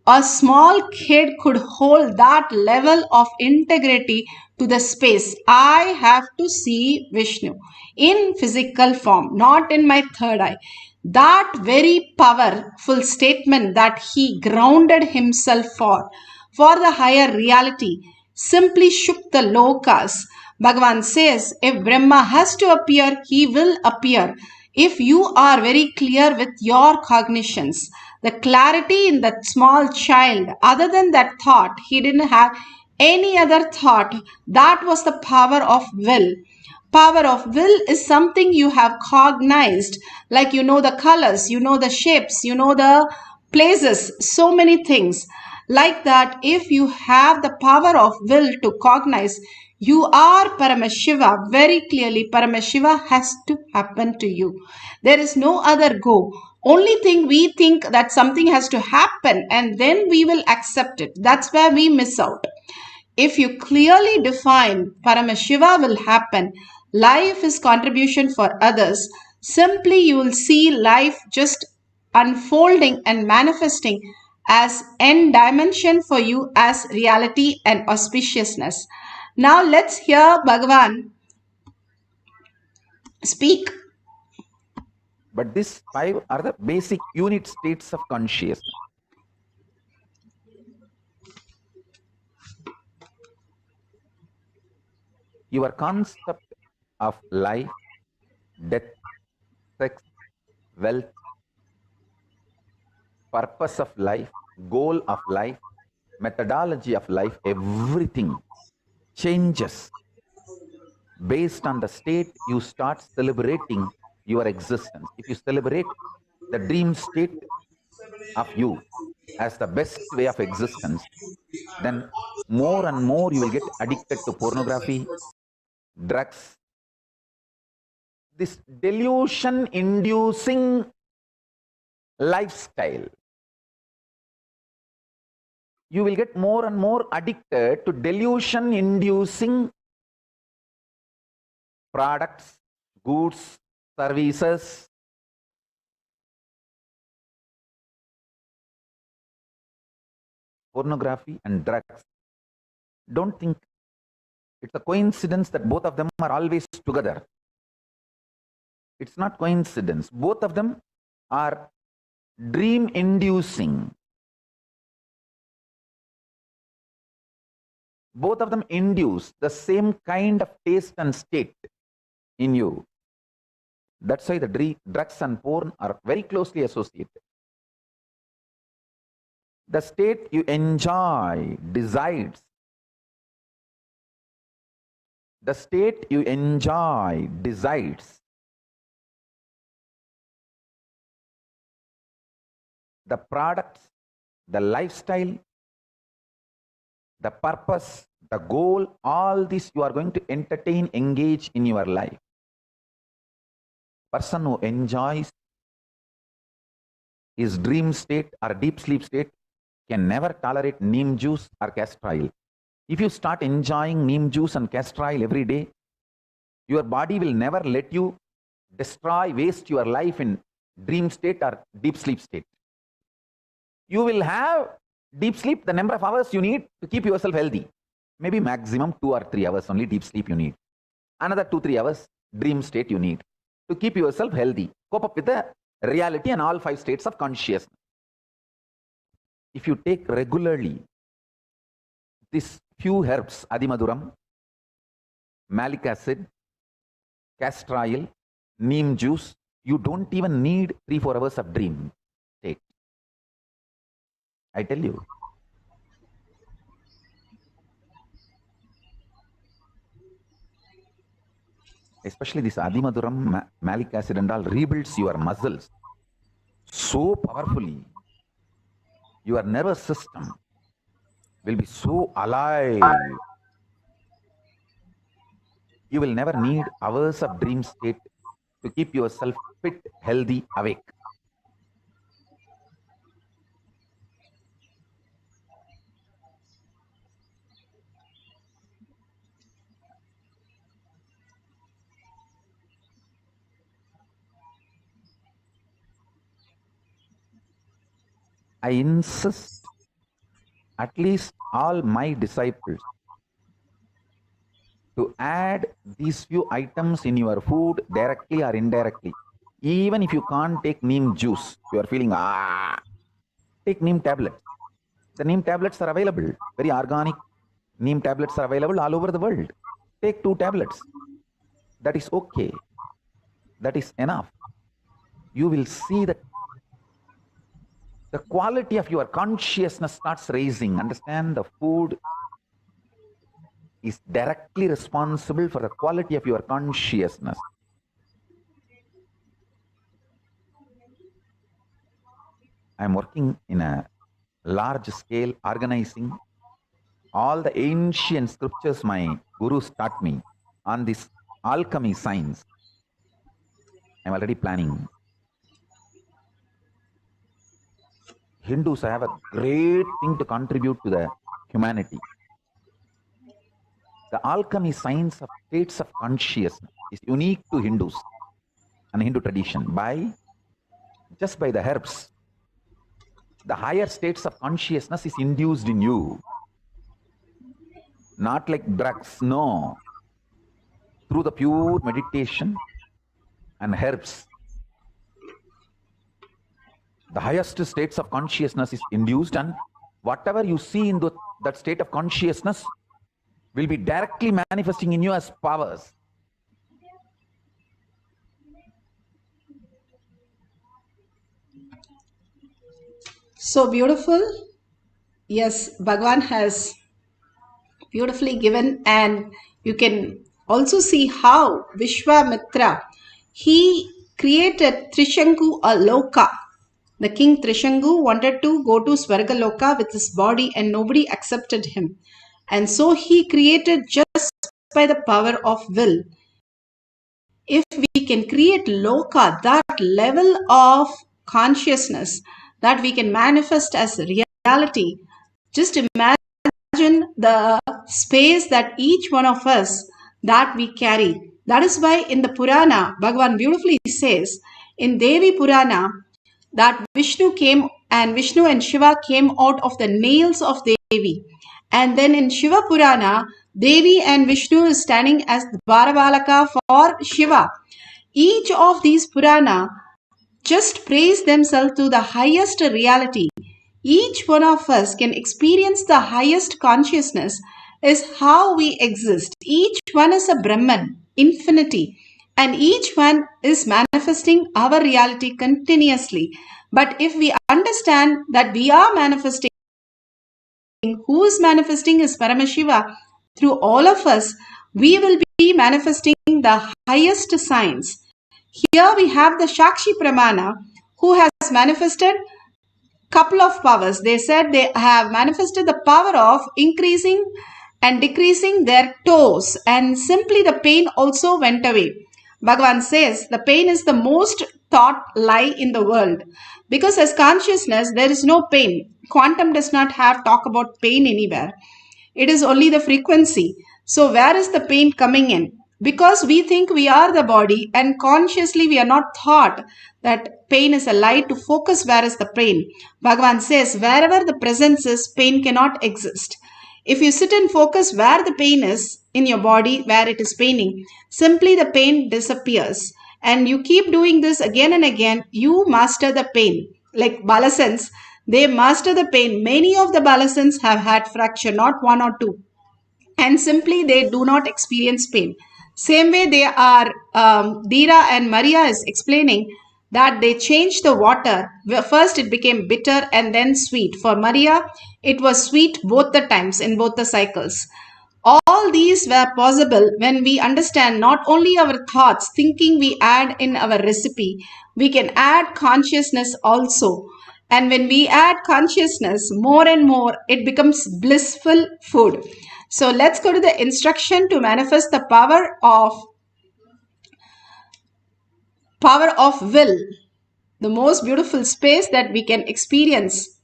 A small kid could hold that level of integrity to the space. I have to see Vishnu in physical form, not in my third eye. That very powerful statement that he grounded himself for the higher reality, simply shook the lokas. Bhagavan says, if Brahma has to appear, he will appear. If you are very clear with your cognitions, the clarity in that small child, other than that thought, he didn't have any other thought. That was the power of will. Power of will is something you have cognized, like you know the colors, you know the shapes, you know the places, so many things. Like that, if you have the power of will to cognize, you are Paramashiva. Very clearly, Paramashiva has to happen to you. There is no other go. Only thing we think that something has to happen and then we will accept it. That's where we miss out. If you clearly define Paramashiva will happen, life is contribution for others, simply you will see life just unfolding and manifesting as n dimension for you as reality and auspiciousness. Now let's hear Bhagavan speak. But these 5 are the basic unit states of consciousness. Your concept of life, death, sex, wealth, purpose of life, goal of life, methodology of life, everything changes based on the state you start celebrating your existence. If you celebrate the dream state of you as the best way of existence, then more and more you will get addicted to pornography, drugs, this delusion inducing lifestyle. You will get more and more addicted to delusion inducing products, goods, services. Pornography and drugs. Don't think it's a coincidence that both of them are always together. It's not coincidence. Both of them are dream inducing. Both of them induce the same kind of taste and state in you. That's why the drugs and porn are very closely associated. The state you enjoy decides. The state you enjoy decides the products, the lifestyle, the purpose, the goal, all this you are going to entertain, engage in your life. Person who enjoys his dream state or deep sleep state can never tolerate neem juice or castor oil. If you start enjoying neem juice and castor oil every day, your body will never let you destroy, waste your life in dream state or deep sleep state. You will have deep sleep the number of hours you need to keep yourself healthy. Maybe maximum 2 or 3 hours only deep sleep you need. Another 2-3 hours dream state you need to keep yourself healthy. Cope up with the reality and all 5 states of consciousness. If you take regularly these few herbs, Adimaduram, malic acid, castor oil, neem juice, you don't even need 3-4 hours of dream state. I tell you. Especially this Adimaduram, malic acid and all rebuilds your muscles so powerfully. Your nervous system will be so alive. You will never need hours of dream state to keep yourself fit, healthy, awake. I insist at least all my disciples to add these few items in your food directly or indirectly. Even if you can't take neem juice, you are feeling, take neem tablets. The neem tablets are available, very organic neem tablets are available all over the world. Take 2 tablets. That is okay. That is enough. You will see that the quality of your consciousness starts raising. Understand, the food is directly responsible for the quality of your consciousness. I'm working in a large scale, organizing all the ancient scriptures my gurus taught me on this alchemy science. I'm already planning. Hindus have a great thing to contribute to the humanity. The alchemy science of states of consciousness is unique to Hindus and Hindu tradition just by the herbs. The higher states of consciousness is induced in you. Not like drugs, no. Through the pure meditation and herbs. The highest states of consciousness is induced, and whatever you see in that state of consciousness will be directly manifesting in you as powers. So beautiful. Yes, Bhagwan has beautifully given, and you can also see how Vishwamitra, he created Trishanku Aloka. The king Trishanku wanted to go to Swargaloka with his body and nobody accepted him. And so he created just by the power of will. If we can create Loka, that level of consciousness that we can manifest as reality, just imagine the space that each one of us that we carry. That is why in the Purana, Bhagavan beautifully says, in Devi Purana, that Vishnu and Shiva came out of the nails of Devi. And then in Shiva Purana, Devi and Vishnu is standing as Dwarabalaka for Shiva. Each of these Purana just praise themselves to the highest reality. Each one of us can experience the highest consciousness is how we exist. Each one is a Brahman, infinity. And each one is manifesting our reality continuously. But if we understand that we are manifesting, who is manifesting is Paramashiva through all of us, we will be manifesting the highest signs. Here we have the Shakshi Pramana who has manifested couple of powers. They said they have manifested the power of increasing and decreasing their toes, and simply the pain also went away. Bhagavan says the pain is the most thought lie in the world, because as consciousness there is no pain. Quantum does not have talk about pain anywhere. It is only the frequency. So where is the pain coming in? Because we think we are the body and consciously we are not thought that pain is a lie to focus where is the pain. Bhagavan says wherever the presence is, pain cannot exist. If you sit and focus where the pain is in your body, where it is paining, simply the pain disappears. And you keep doing this again and again, you master the pain. Like Balasans, they master the pain. Many of the Balasans have had fracture, not one or two. And simply they do not experience pain. Same way they are, Dira and Maria is explaining that they changed the water. First it became bitter and then sweet. For Maria, it was sweet both the times in both the cycles. All these were possible when we understand not only our thoughts, thinking we add in our recipe, we can add consciousness also. And when we add consciousness more and more, it becomes blissful food. So let's go to the instruction to manifest the power of will, the most beautiful space that we can experience.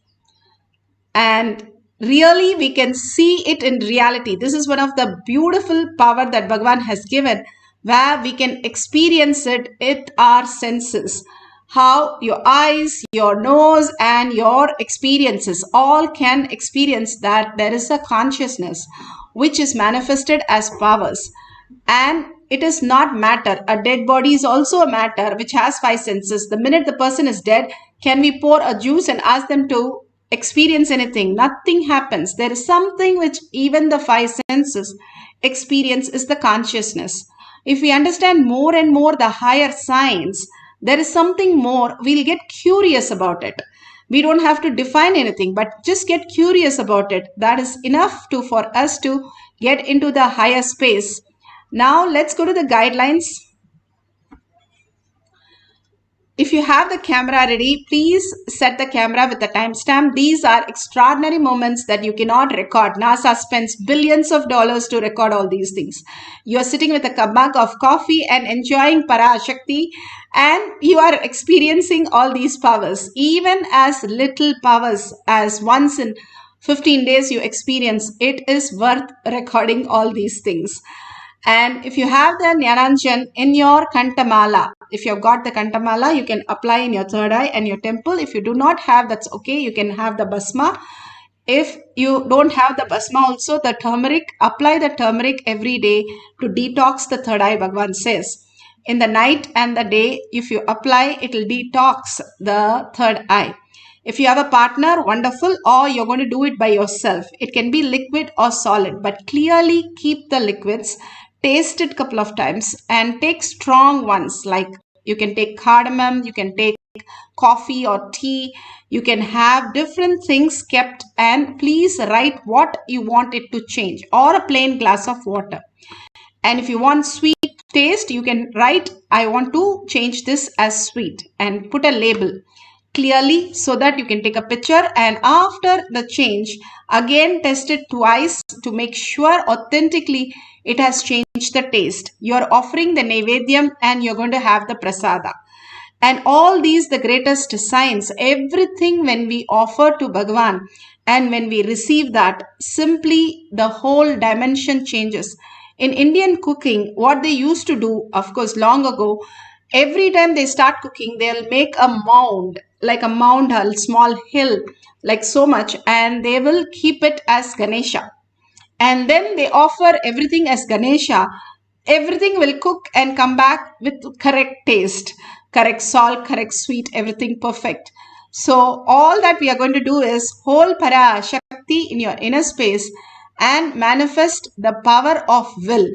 And really we can see it in reality. This is one of the beautiful power that Bhagavan has given, where we can experience it with our senses. How your eyes, your nose, and your experiences all can experience that there is a consciousness which is manifested as powers. And it is not matter. A dead body is also a matter which has 5 senses. The minute the person is dead, can we pour a juice and ask them to experience anything? Nothing happens. There is something which even the 5 senses experience, is the consciousness. If we understand more and more the higher science, there is something more. We'll get curious about it. We don't have to define anything, but just get curious about it. That is enough for us to get into the higher space. Now let's go to the guidelines. If you have the camera ready, please set the camera with the timestamp. These are extraordinary moments that you cannot record. NASA spends billions of dollars to record all these things. You are sitting with a mug of coffee and enjoying Parashakti, and you are experiencing all these powers. Even as little powers as once in 15 days you experience, it is worth recording all these things. And if you have the Jnananjan in your Kantamala, if you've got the Kantamala, you can apply in your third eye and your temple. If you do not have, that's okay. You can have the Basma. If you don't have the Basma also, the turmeric, apply the turmeric every day to detox the third eye, Bhagavan says. In the night and the day, if you apply, it will detox the third eye. If you have a partner, wonderful, or you're going to do it by yourself. It can be liquid or solid, but clearly keep the liquids. Taste it a couple of times and take strong ones, like you can take cardamom, you can take coffee or tea, you can have different things kept, and please write what you want it to change, or a plain glass of water. And if you want sweet taste, you can write, I want to change this as sweet, and put a label clearly so that you can take a picture, and after the change again test it twice to make sure authentically it has changed the taste. You are offering the Naivedyam and you're going to have the Prasada. And all these, the greatest science, everything when we offer to Bhagavan and when we receive that, simply the whole dimension changes. In Indian cooking, what they used to do, of course, long ago, every time they start cooking, they'll make a mound, like a mound, a small hill, like so much, and they will keep it as Ganesha. And then they offer everything as Ganesha. Everything will cook and come back with correct taste, correct salt, correct sweet, everything perfect. So all that we are going to do is hold Parashakti in your inner space and manifest the power of will.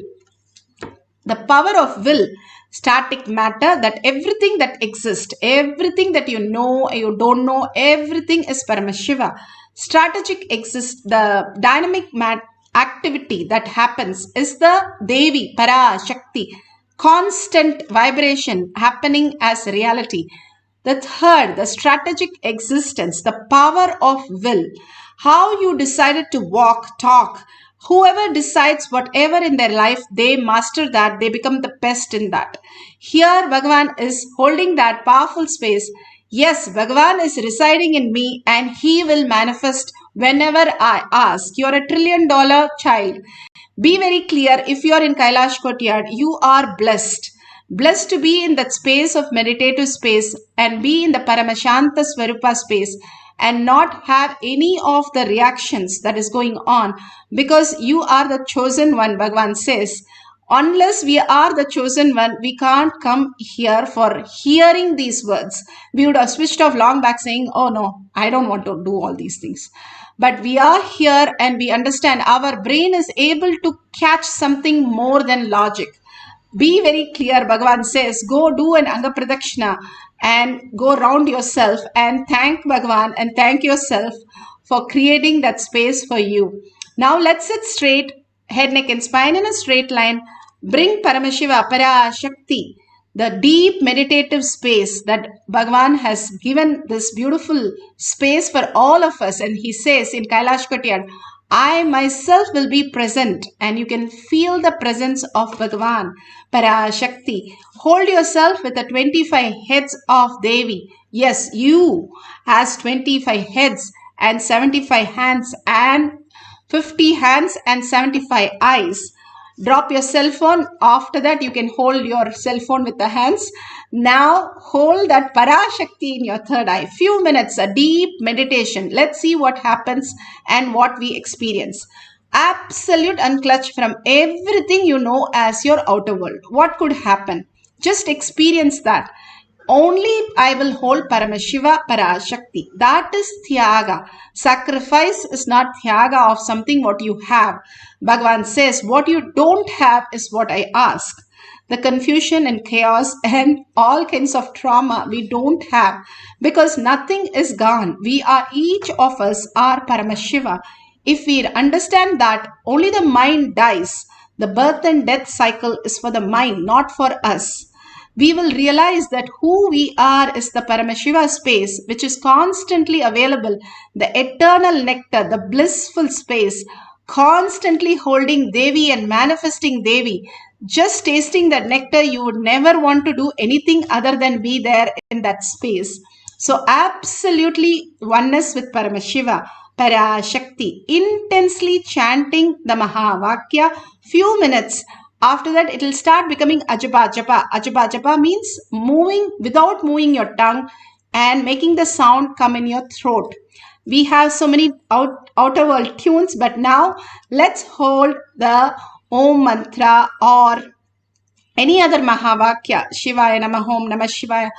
The power of will, static matter, that everything that exists, everything that you know, you don't know, everything is Paramashiva. Strategic exists, the dynamic activity that happens is the Devi, Parashakti, constant vibration happening as reality. The third, the strategic existence, the power of will, how you decided to walk, talk. Whoever decides whatever in their life, they master that, they become the best in that. Here, Bhagavan is holding that powerful space. Yes, Bhagavan is residing in me and he will manifest whenever I ask. You're $1 trillion child. Be very clear, if you are in Kailash Courtyard, you are blessed. Blessed to be in that space of meditative space and be in the Paramashanta Swarupa space and not have any of the reactions that is going on, because you are the chosen one, Bhagavan says. Unless we are the chosen one, we can't come here for hearing these words. We would have switched off long back saying, oh no, I don't want to do all these things. But we are here and we understand our brain is able to catch something more than logic. Be very clear, Bhagavan says, go do an Anga Pradakshina and go round yourself and thank Bhagavan and thank yourself for creating that space for you. Now let's sit straight, head, neck and spine in a straight line. Bring Paramashiva, Parashakti, the deep meditative space that Bhagavan has given this beautiful space for all of us. And he says in Kailash Courtyard, I myself will be present, and you can feel the presence of Bhagavan, Parashakti. Hold yourself with the 25 heads of Devi. Yes, you has 25 heads and 75 hands and 50 hands and 75 eyes. Drop your cell phone. After that, you can hold your cell phone with the hands. Now, hold that Parashakti in your third eye. Few minutes, a deep meditation. Let's see what happens and what we experience. Absolute unclutch from everything you know as your outer world. What could happen? Just experience that. Only I will hold Paramashiva Parashakti. That is Thyaga. Sacrifice is not Thyaga of something what you have. Bhagavan says, what you don't have is what I ask. The confusion and chaos and all kinds of trauma we don't have because nothing is gone. We are, each of us are Paramashiva. If we understand that only the mind dies, the birth and death cycle is for the mind, not for us. We will realize that who we are is the Paramashiva space, which is constantly available, the eternal nectar, the blissful space, constantly holding Devi and manifesting Devi. Just tasting that nectar, you would never want to do anything other than be there in that space. So absolutely oneness with Paramashiva, Parashakti, intensely chanting the Mahavakya, few minutes. After that, it will start becoming Ajapa Japa. Ajapa Japa means moving without moving your tongue and making the sound come in your throat. We have so many outer world tunes, but now let's hold the Om mantra or any other Mahavakya, Shivaya Namah Om Namah Shivaya,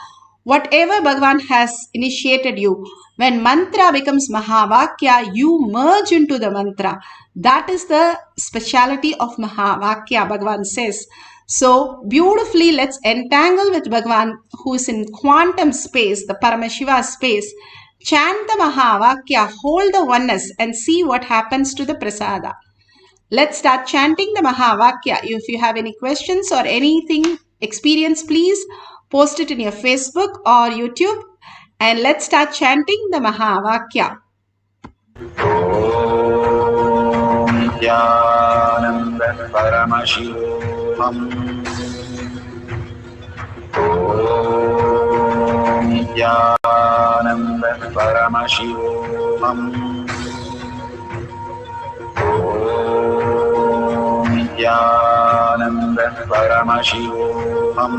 whatever Bhagavan has initiated you. When mantra becomes Mahavakya, you merge into the mantra. That is the speciality of Mahavakya, Bhagavan says. So beautifully, let's entangle with Bhagavan, who is in quantum space, the Paramashiva space. Chant the Mahavakya, hold the oneness and see what happens to the prasada. Let's start chanting the Mahavakya. If you have any questions or anything experience, please post it in your Facebook or YouTube. And let's start chanting the Mahavakya. Nithyananda Paramashivoham. Nithyananda Paramashivoham. Nithyananda Paramashivoham.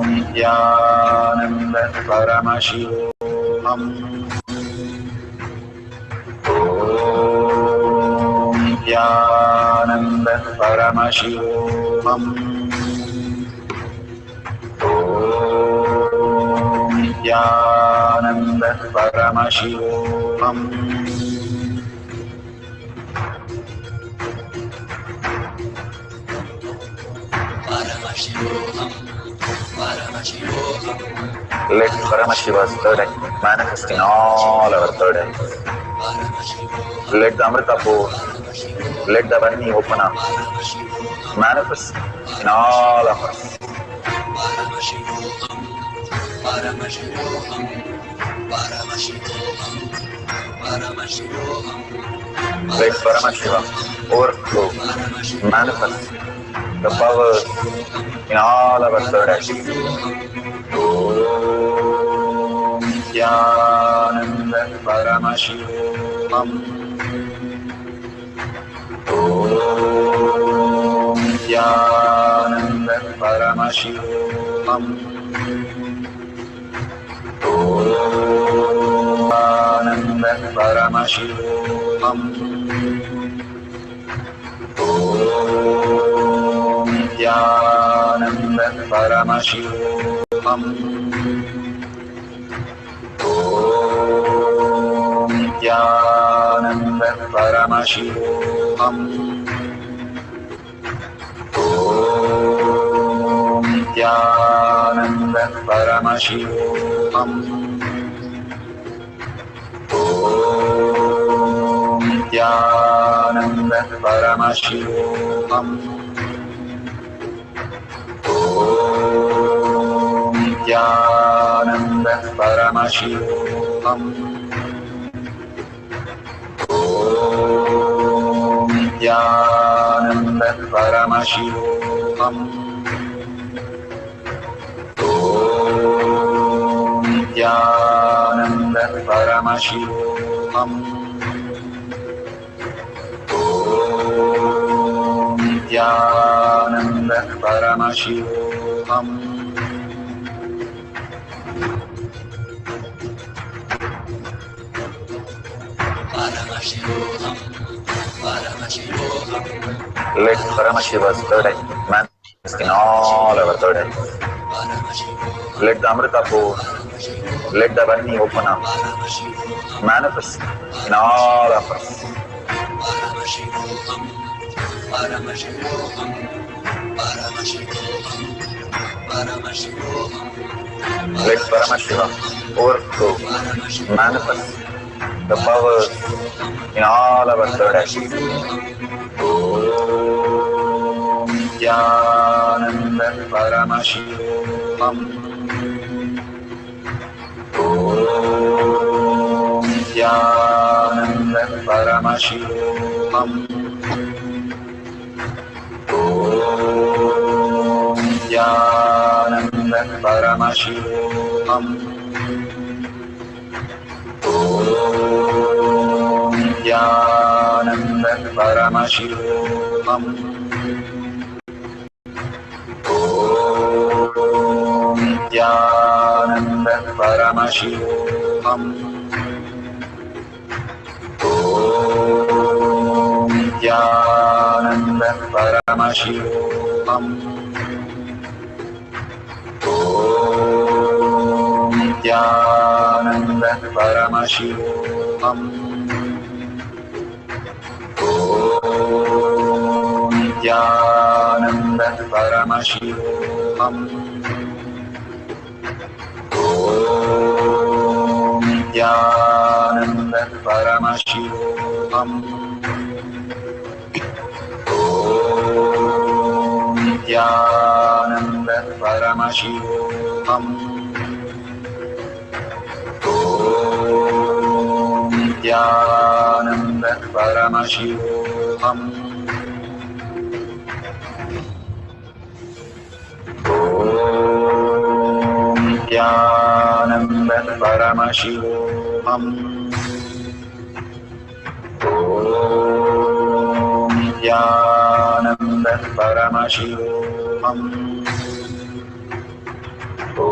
Nithyananda Paramashivoham. Nithyananda Paramashivoham. Nithyananda Paramashivoham. Let Paramashiva's third eye manifest in all our third eyes. Let the Amrita pour, let the Varni open up, manifest in all of us. Let Paramashiva overflow, manifest the powers in all our third eyes. Om Nithyananda Paramashivoham. Om Nithyananda Paramashivoham. Om Nithyananda Paramashivoham. Om Nithyananda Paramashivoham. Om Nithyananda Paramashivoham. Om Nithyananda Paramashivoham. Om Nithyananda Paramashivoham. Om Nithyananda Paramashivoham. Om Nithyananda Paramashivoham. Om Nithyananda Paramashivoham. Om Nithyananda Paramashivoham. Let Paramashiva's third eye manifest in all our third eyes. Let the Amrita pour, let the Varni open up, manifest in all of us. Let Paramashiva overflow, manifest the powers in all our third eyes. Om Nithyananda Paramashivoham. Om Nithyananda Paramashivoham. Om Nithyananda Paramashivoham. Om Nithyananda Paramashivoham. Om Nithyananda Paramashivoham. Om Nithyananda Paramashivoham. Om Nithyananda Paramashivoham. Om Nithyananda Paramashivoham. Om Nithyananda Paramashivoham. Om Nithyananda Paramashivoham. Om Nithyananda Paramashivoham. Om Nithyananda Paramashivoham. Om Nithyananda Paramashivoham. Om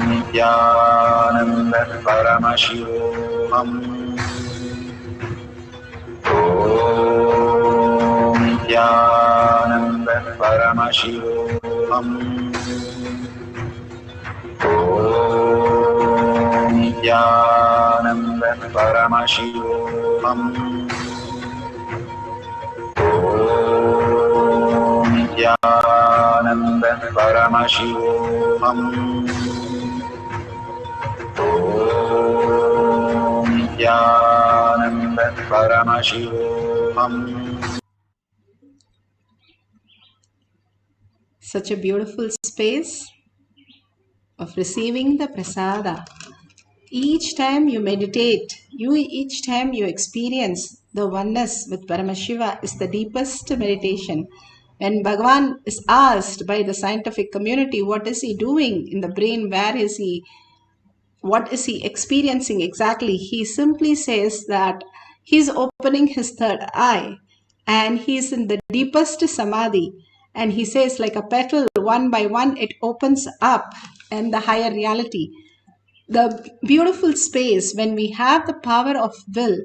Nithyananda Paramashivoham. Om Nithyananda Paramashivoham. Om Nithyananda Paramashivoham. Om Nithyananda Paramashivoham. Om Nithyananda Paramashivoham. Such a beautiful space of receiving the prasada. Each time you meditate, each time you experience the oneness with Paramashiva is the deepest meditation. When Bhagavan is asked by the scientific community, what is he doing in the brain? What is he experiencing exactly? He simply says that he's opening his third eye and he's in the deepest samadhi. And he says, like a petal, one by one, it opens up and the higher reality. The beautiful space when we have the power of will,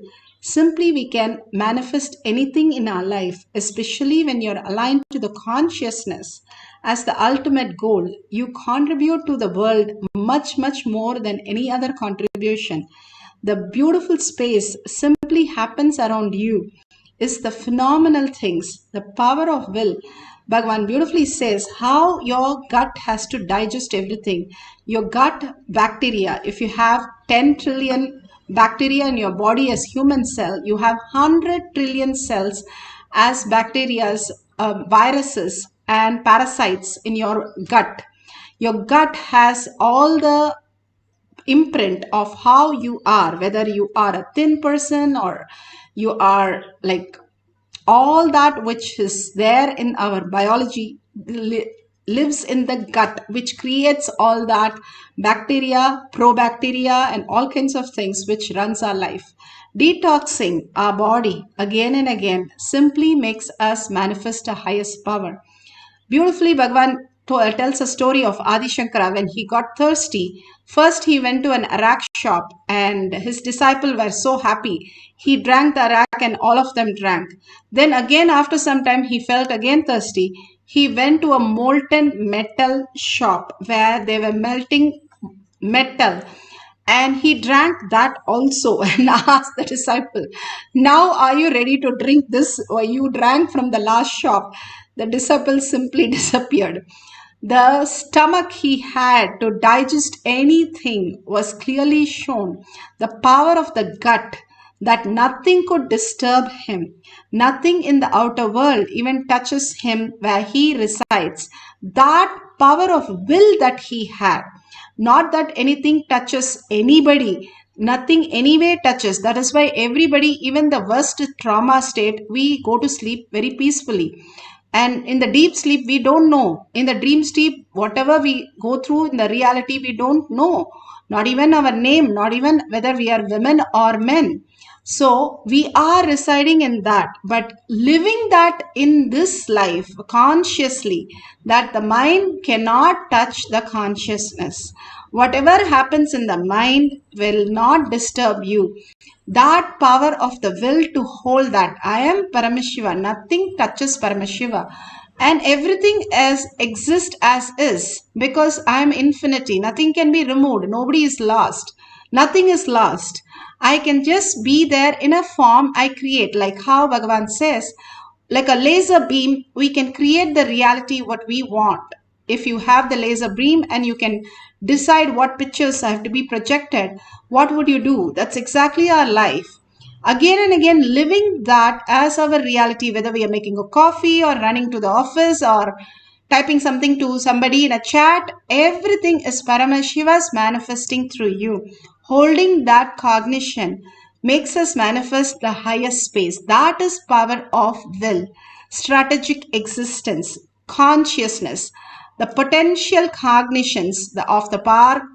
simply we can manifest anything in our life, especially when you're aligned to the consciousness as the ultimate goal. You contribute to the world much, much more than any other contribution. The beautiful space simply happens around you is the phenomenal things, the power of will. Bhagavan beautifully says how your gut has to digest everything. Your gut bacteria, if you have 10 trillion bacteria in your body as human cell, you have 100 trillion cells as bacterias, viruses and parasites in your gut. Your gut has all the imprint of how you are, whether you are a thin person or you are like all that which is there in our biology lives in the gut, which creates all that bacteria, probacteria, and all kinds of things which runs our life. Detoxing our body again and again simply makes us manifest a highest power. Beautifully, Bhagavan tells a story of Adi Shankara when he got thirsty. First, he went to an arak shop and his disciples were so happy. He drank the arak and all of them drank. Then again, after some time, he felt again thirsty. He went to a molten metal shop where they were melting metal. And he drank that also and asked the disciple, now are you ready to drink this? Or you drank from the last shop? The disciple simply disappeared. The stomach he had to digest anything was clearly shown. The power of the gut, that nothing could disturb him. Nothing in the outer world even touches him where he resides. That power of will that he had. Not that anything touches anybody. Nothing anyway touches. That is why everybody, even the worst trauma state, we go to sleep very peacefully. And in the deep sleep, we don't know. In the dream sleep, whatever we go through in the reality, we don't know. Not even our name, not even whether we are women or men. So we are residing in that, but living that in this life consciously, that the mind cannot touch the consciousness. Whatever happens in the mind will not disturb you. That power of the will to hold that I am Paramashiva, nothing touches Paramashiva, and everything exists as is, because I am infinity. Nothing can be removed. Nobody is lost. Nothing is lost. I can just be there in a form I create, like how Bhagavan says, like a laser beam, we can create the reality what we want. If you have the laser beam and you can decide what pictures have to be projected, what would you do? That's exactly our life. Again and again, living that as our reality, whether we are making a coffee or running to the office or typing something to somebody in a chat, everything is Paramashiva's manifesting through you. Holding that cognition makes us manifest the highest space. That is power of will, strategic existence, consciousness, the potential cognitions of the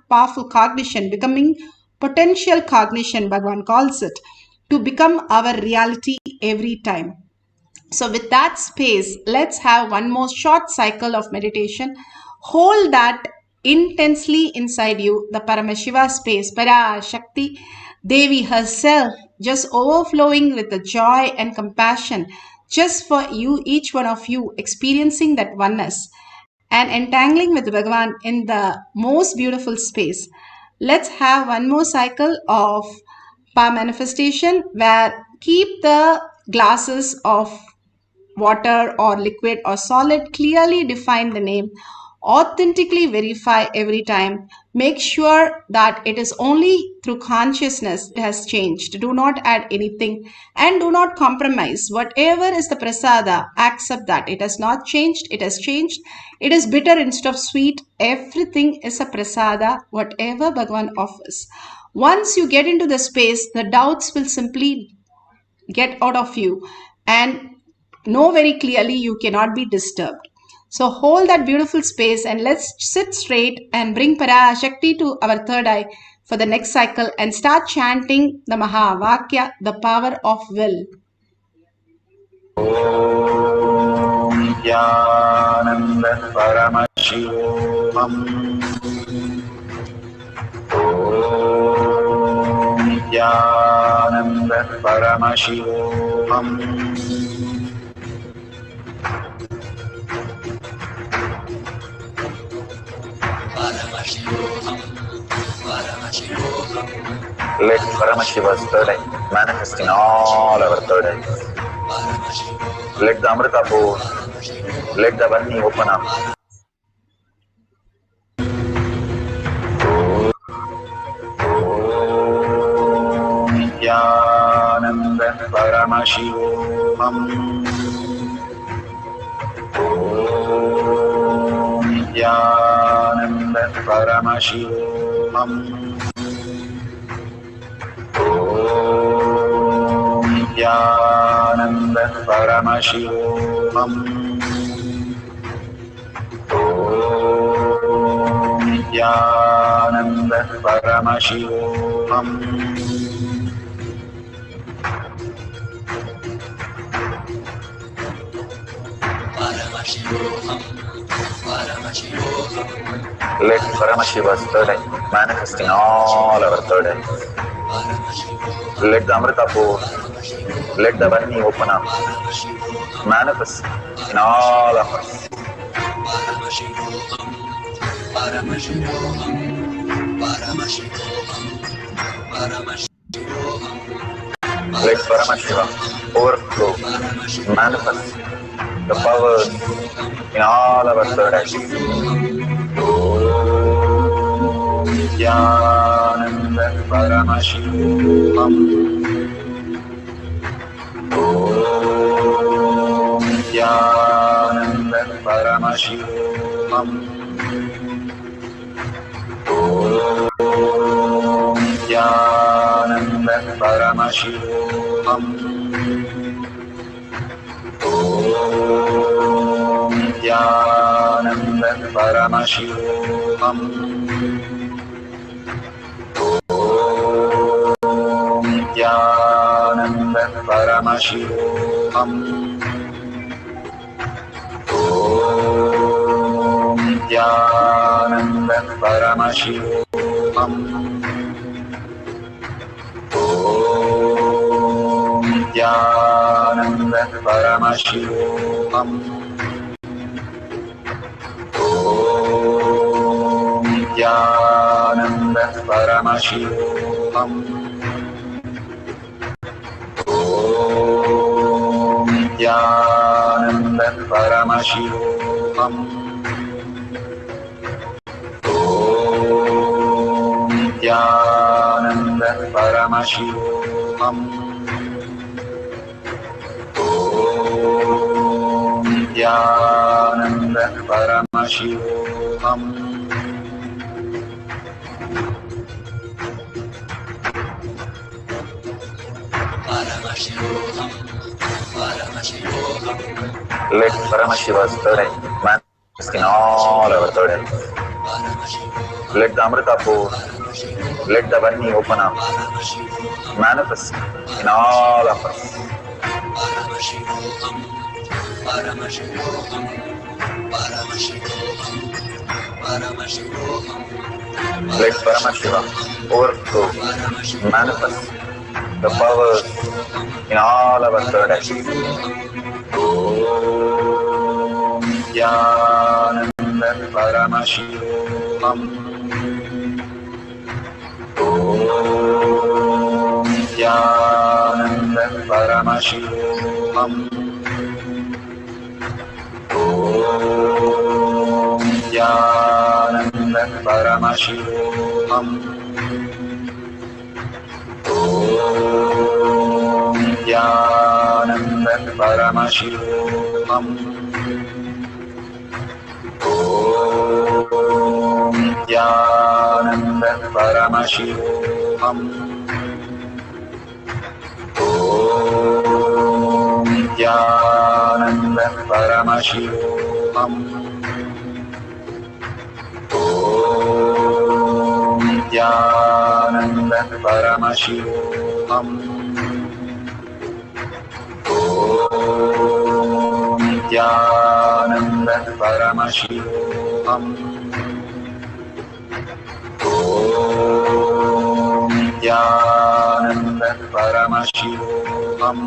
powerful cognition becoming potential cognition, Bhagavan calls it, to become our reality every time. So with that space, let's have one more short cycle of meditation. Hold that intensely inside you, the Paramashiva space, Parashakti Devi herself, just overflowing with the joy and compassion, just for you, each one of you, experiencing that oneness and entangling with Bhagavan in the most beautiful space. Let's have one more cycle of power manifestation, where keep the glasses of water or liquid or solid, clearly define the name, authentically verify every time, make sure that it is only through consciousness it has changed. Do not add anything and do not compromise. Whatever is the prasada, accept that. It has not changed, it has changed. It is bitter instead of sweet. Everything is a prasada, whatever Bhagavan offers. Once you get into the space, the doubts will simply get out of you and know very clearly you cannot be disturbed. So hold that beautiful space and let's sit straight and bring Parashakti to our third eye for the next cycle and start chanting the Mahavakya, the power of will. Om Nithyananda Paramashivoham. Om Nithyananda Paramashivoham. Let Paramashiva's third eye manifest in all our third eyes. Let the Amrita pour, let the Varni open up. Om Nithyananda Paramashivoham. Om Nithyananda Paramashivoham. Om Nithyananda Paramashivoham. Om Nithyananda Paramashivoham. Let Paramashiva's third eye manifest in all our third eyes. Let the Amrita pour, let the Varni open up, manifest in all of us. Let Paramashiva overflow, manifest the powers in all our third eyes. Om Nithyananda Paramashivam. Om Nithyananda Paramashivam. Om Nithyananda Paramashivam. Om Nithyananda Paramashivoham. Om Nithyananda Paramashivoham. Om Nithyananda Paramashivoham. Om Nithyananda Paramashivoham. Om Nithyananda Paramashivoham. Om Nithyananda Paramashivoham. Om Nithyananda Paramashivoham. Om Nithyananda Paramashivoham. Let Paramashiva's third eye manifest in all our third eyes. Let the Amrita pour, let the Varni open up, manifest in all of us. Let Paramashiva overflow, manifest the powers in all our third eyes. Om Nithyananda Paramashivoham. Om Nithyananda Paramashivoham. Om Nithyananda Paramashivoham. Om Nithyananda Paramashivoham. Om Nithyananda Paramashivoham. Om Nithyananda Paramashivoham. Om Nithyananda Paramashivoham. Om Nithyananda Paramashivoham. Om Nithyananda Paramashivoham.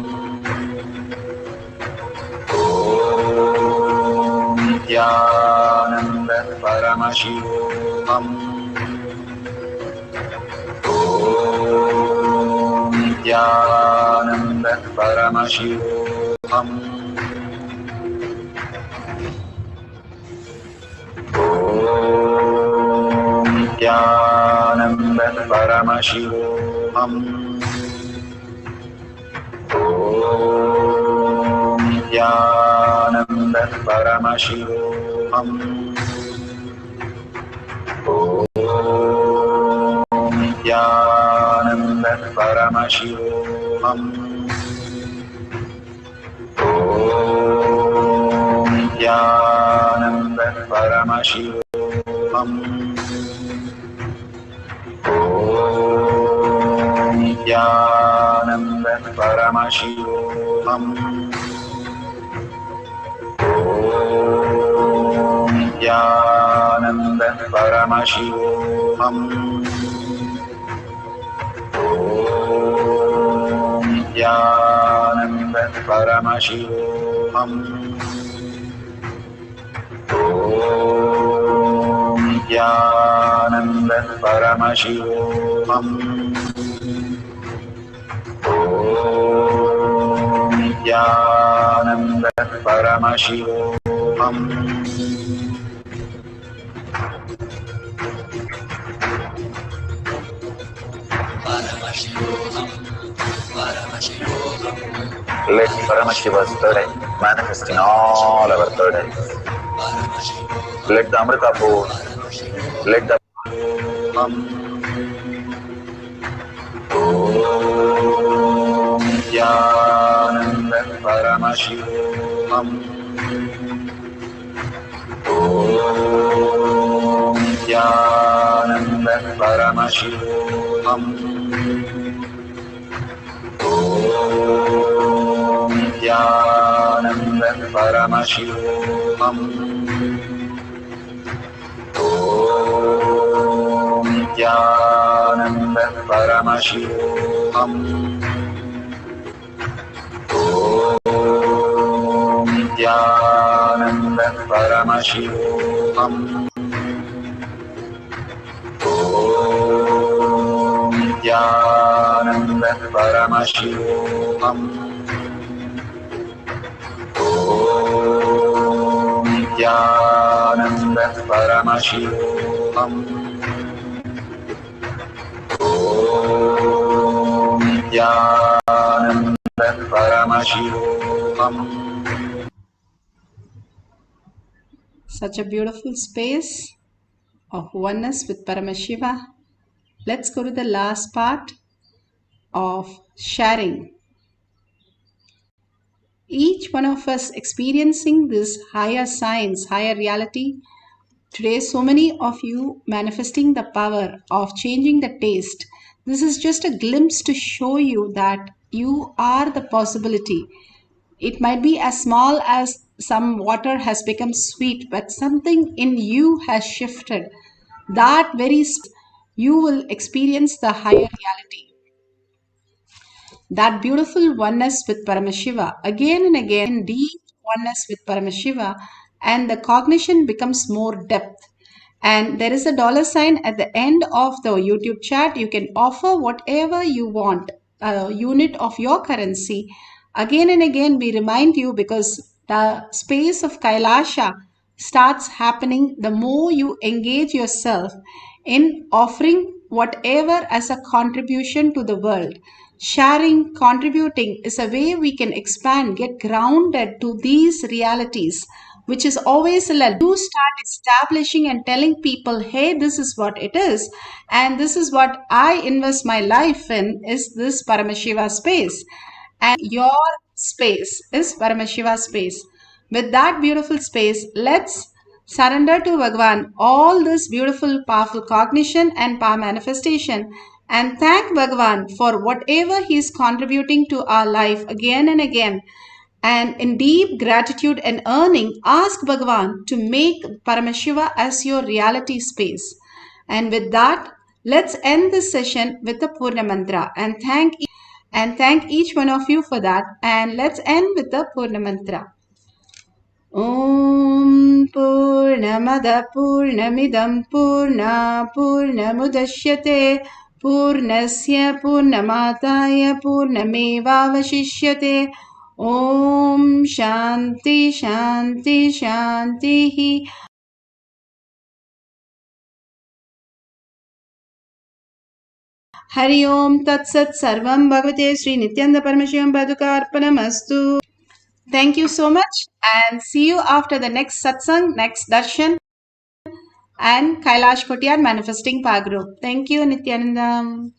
Om Nithyananda Paramashivoham. Om Nithyananda Paramashivoham. Om Nithyananda Paramashivoham. Om Nithyananda Paramashivoham. Om Nithyananda Paramashivoham. Om Nithyananda Paramashivoham. Om Nithyananda Paramashivoham. Om Nithyananda Paramashivoham. Om Nithyananda Paramashivoham. Om Nithyananda Paramashivoham. Om Nithyananda Paramashivoham. Let Paramashiva's third eye manifest in all our third eyes. Let the Amrita pour. Let the Om Nithyananda Paramashivoham. Om Nithyananda Paramashivoham. Om Nithyananda Paramashivoham. Om Nithyananda Paramashivoham. Om Nithyananda Paramashivoham. Om Nithyananda Paramashivoham. Om Nithyananda Paramashivoham. Om Nithyananda Paramashivoham. Such a beautiful space of oneness with Paramashiva. Let's go to the last part of sharing. Each one of us experiencing this higher science, higher reality. Today, so many of you manifesting the power of changing the taste. This is just a glimpse to show you that you are the possibility. It might be as small as some water has become sweet, but something in you has shifted. That very you will experience the higher reality. That beautiful oneness with Paramashiva, again and again, deep oneness with Paramashiva, and the cognition becomes more depth. And there is a $sign at the end of the YouTube chat. You can offer whatever you want, a unit of your currency. Again and again, we remind you, because the space of Kailasa starts happening the more you engage yourself in offering whatever as a contribution to the world. Sharing, contributing is a way we can expand, get grounded to these realities, which is always a learn. You start establishing and telling people, hey, this is what it is, and this is what I invest my life in, is this Paramashiva space. And your space is Paramashiva space. With that beautiful space, let's surrender to Bhagwan all this beautiful, powerful cognition and power manifestation, and thank Bhagwan for whatever he is contributing to our life again and again. And in deep gratitude and earning, ask Bhagwan to make Paramashiva as your reality space. And with that, let's end this session with the Purna Mantra and thank each one of you for that. And let's end with the Purna Mantra. Om Purnamada Purnamidam Purna Purnamudashyate Purnasya Purnamataya Purnamevavashishyate. Om Shanti Shanti Shanti. Hari Om Tat Sat Sarvam Bhagavate Sri Nithyananda Paramashivam Padukarpanamastu. Thank you so much, and see you after the next satsang, next darshan, and Kailash Kotiyar Manifesting Power Group. Thank you, Nithyanandam.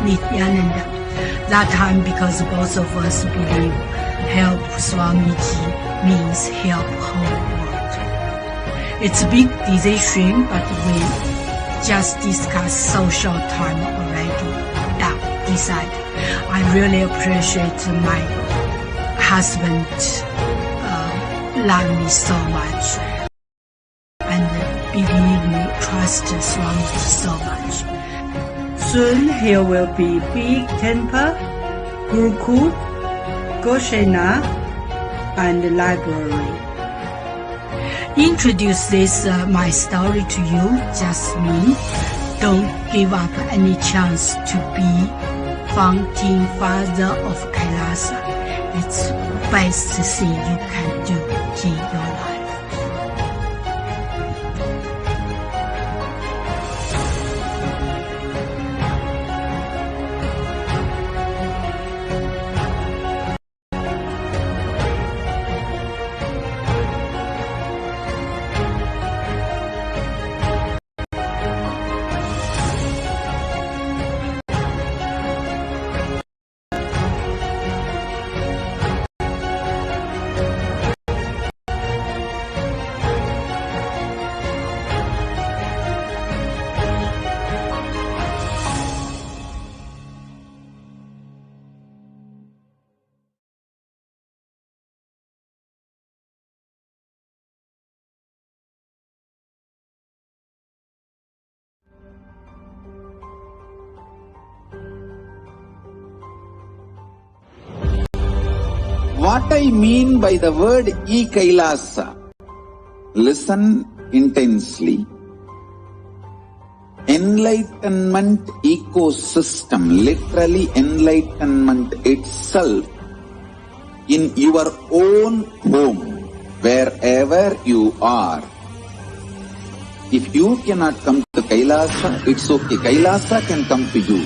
Nithyananda. That time, because both of us believe help Swamiji means help whole world. It's a big decision, but we just discussed so short time already. Decide. I really appreciate my husband love me so much and believe me, trust Swamiji so much. Soon here will be big temple, Gurukul, Goshena, and library. Introduce this my story to you, just me. Don't give up any chance to be founding father of Kailasa. It's best thing you can do in your life. What I mean by the word Kailasa, listen intensely. Enlightenment ecosystem, literally enlightenment itself, in your own home, wherever you are. If you cannot come to Kailasa, it's okay. Kailasa can come to you.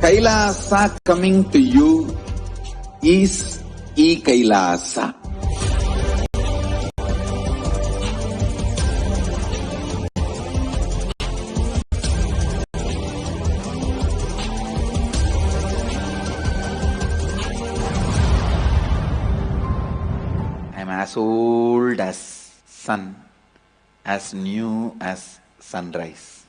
Kailasa coming to you is Kailasa. I'm as old as sun, as new as sunrise.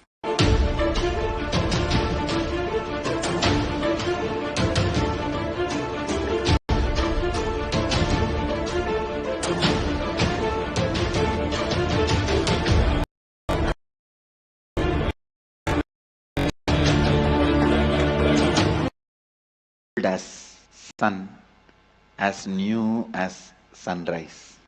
As sun, as new as sunrise.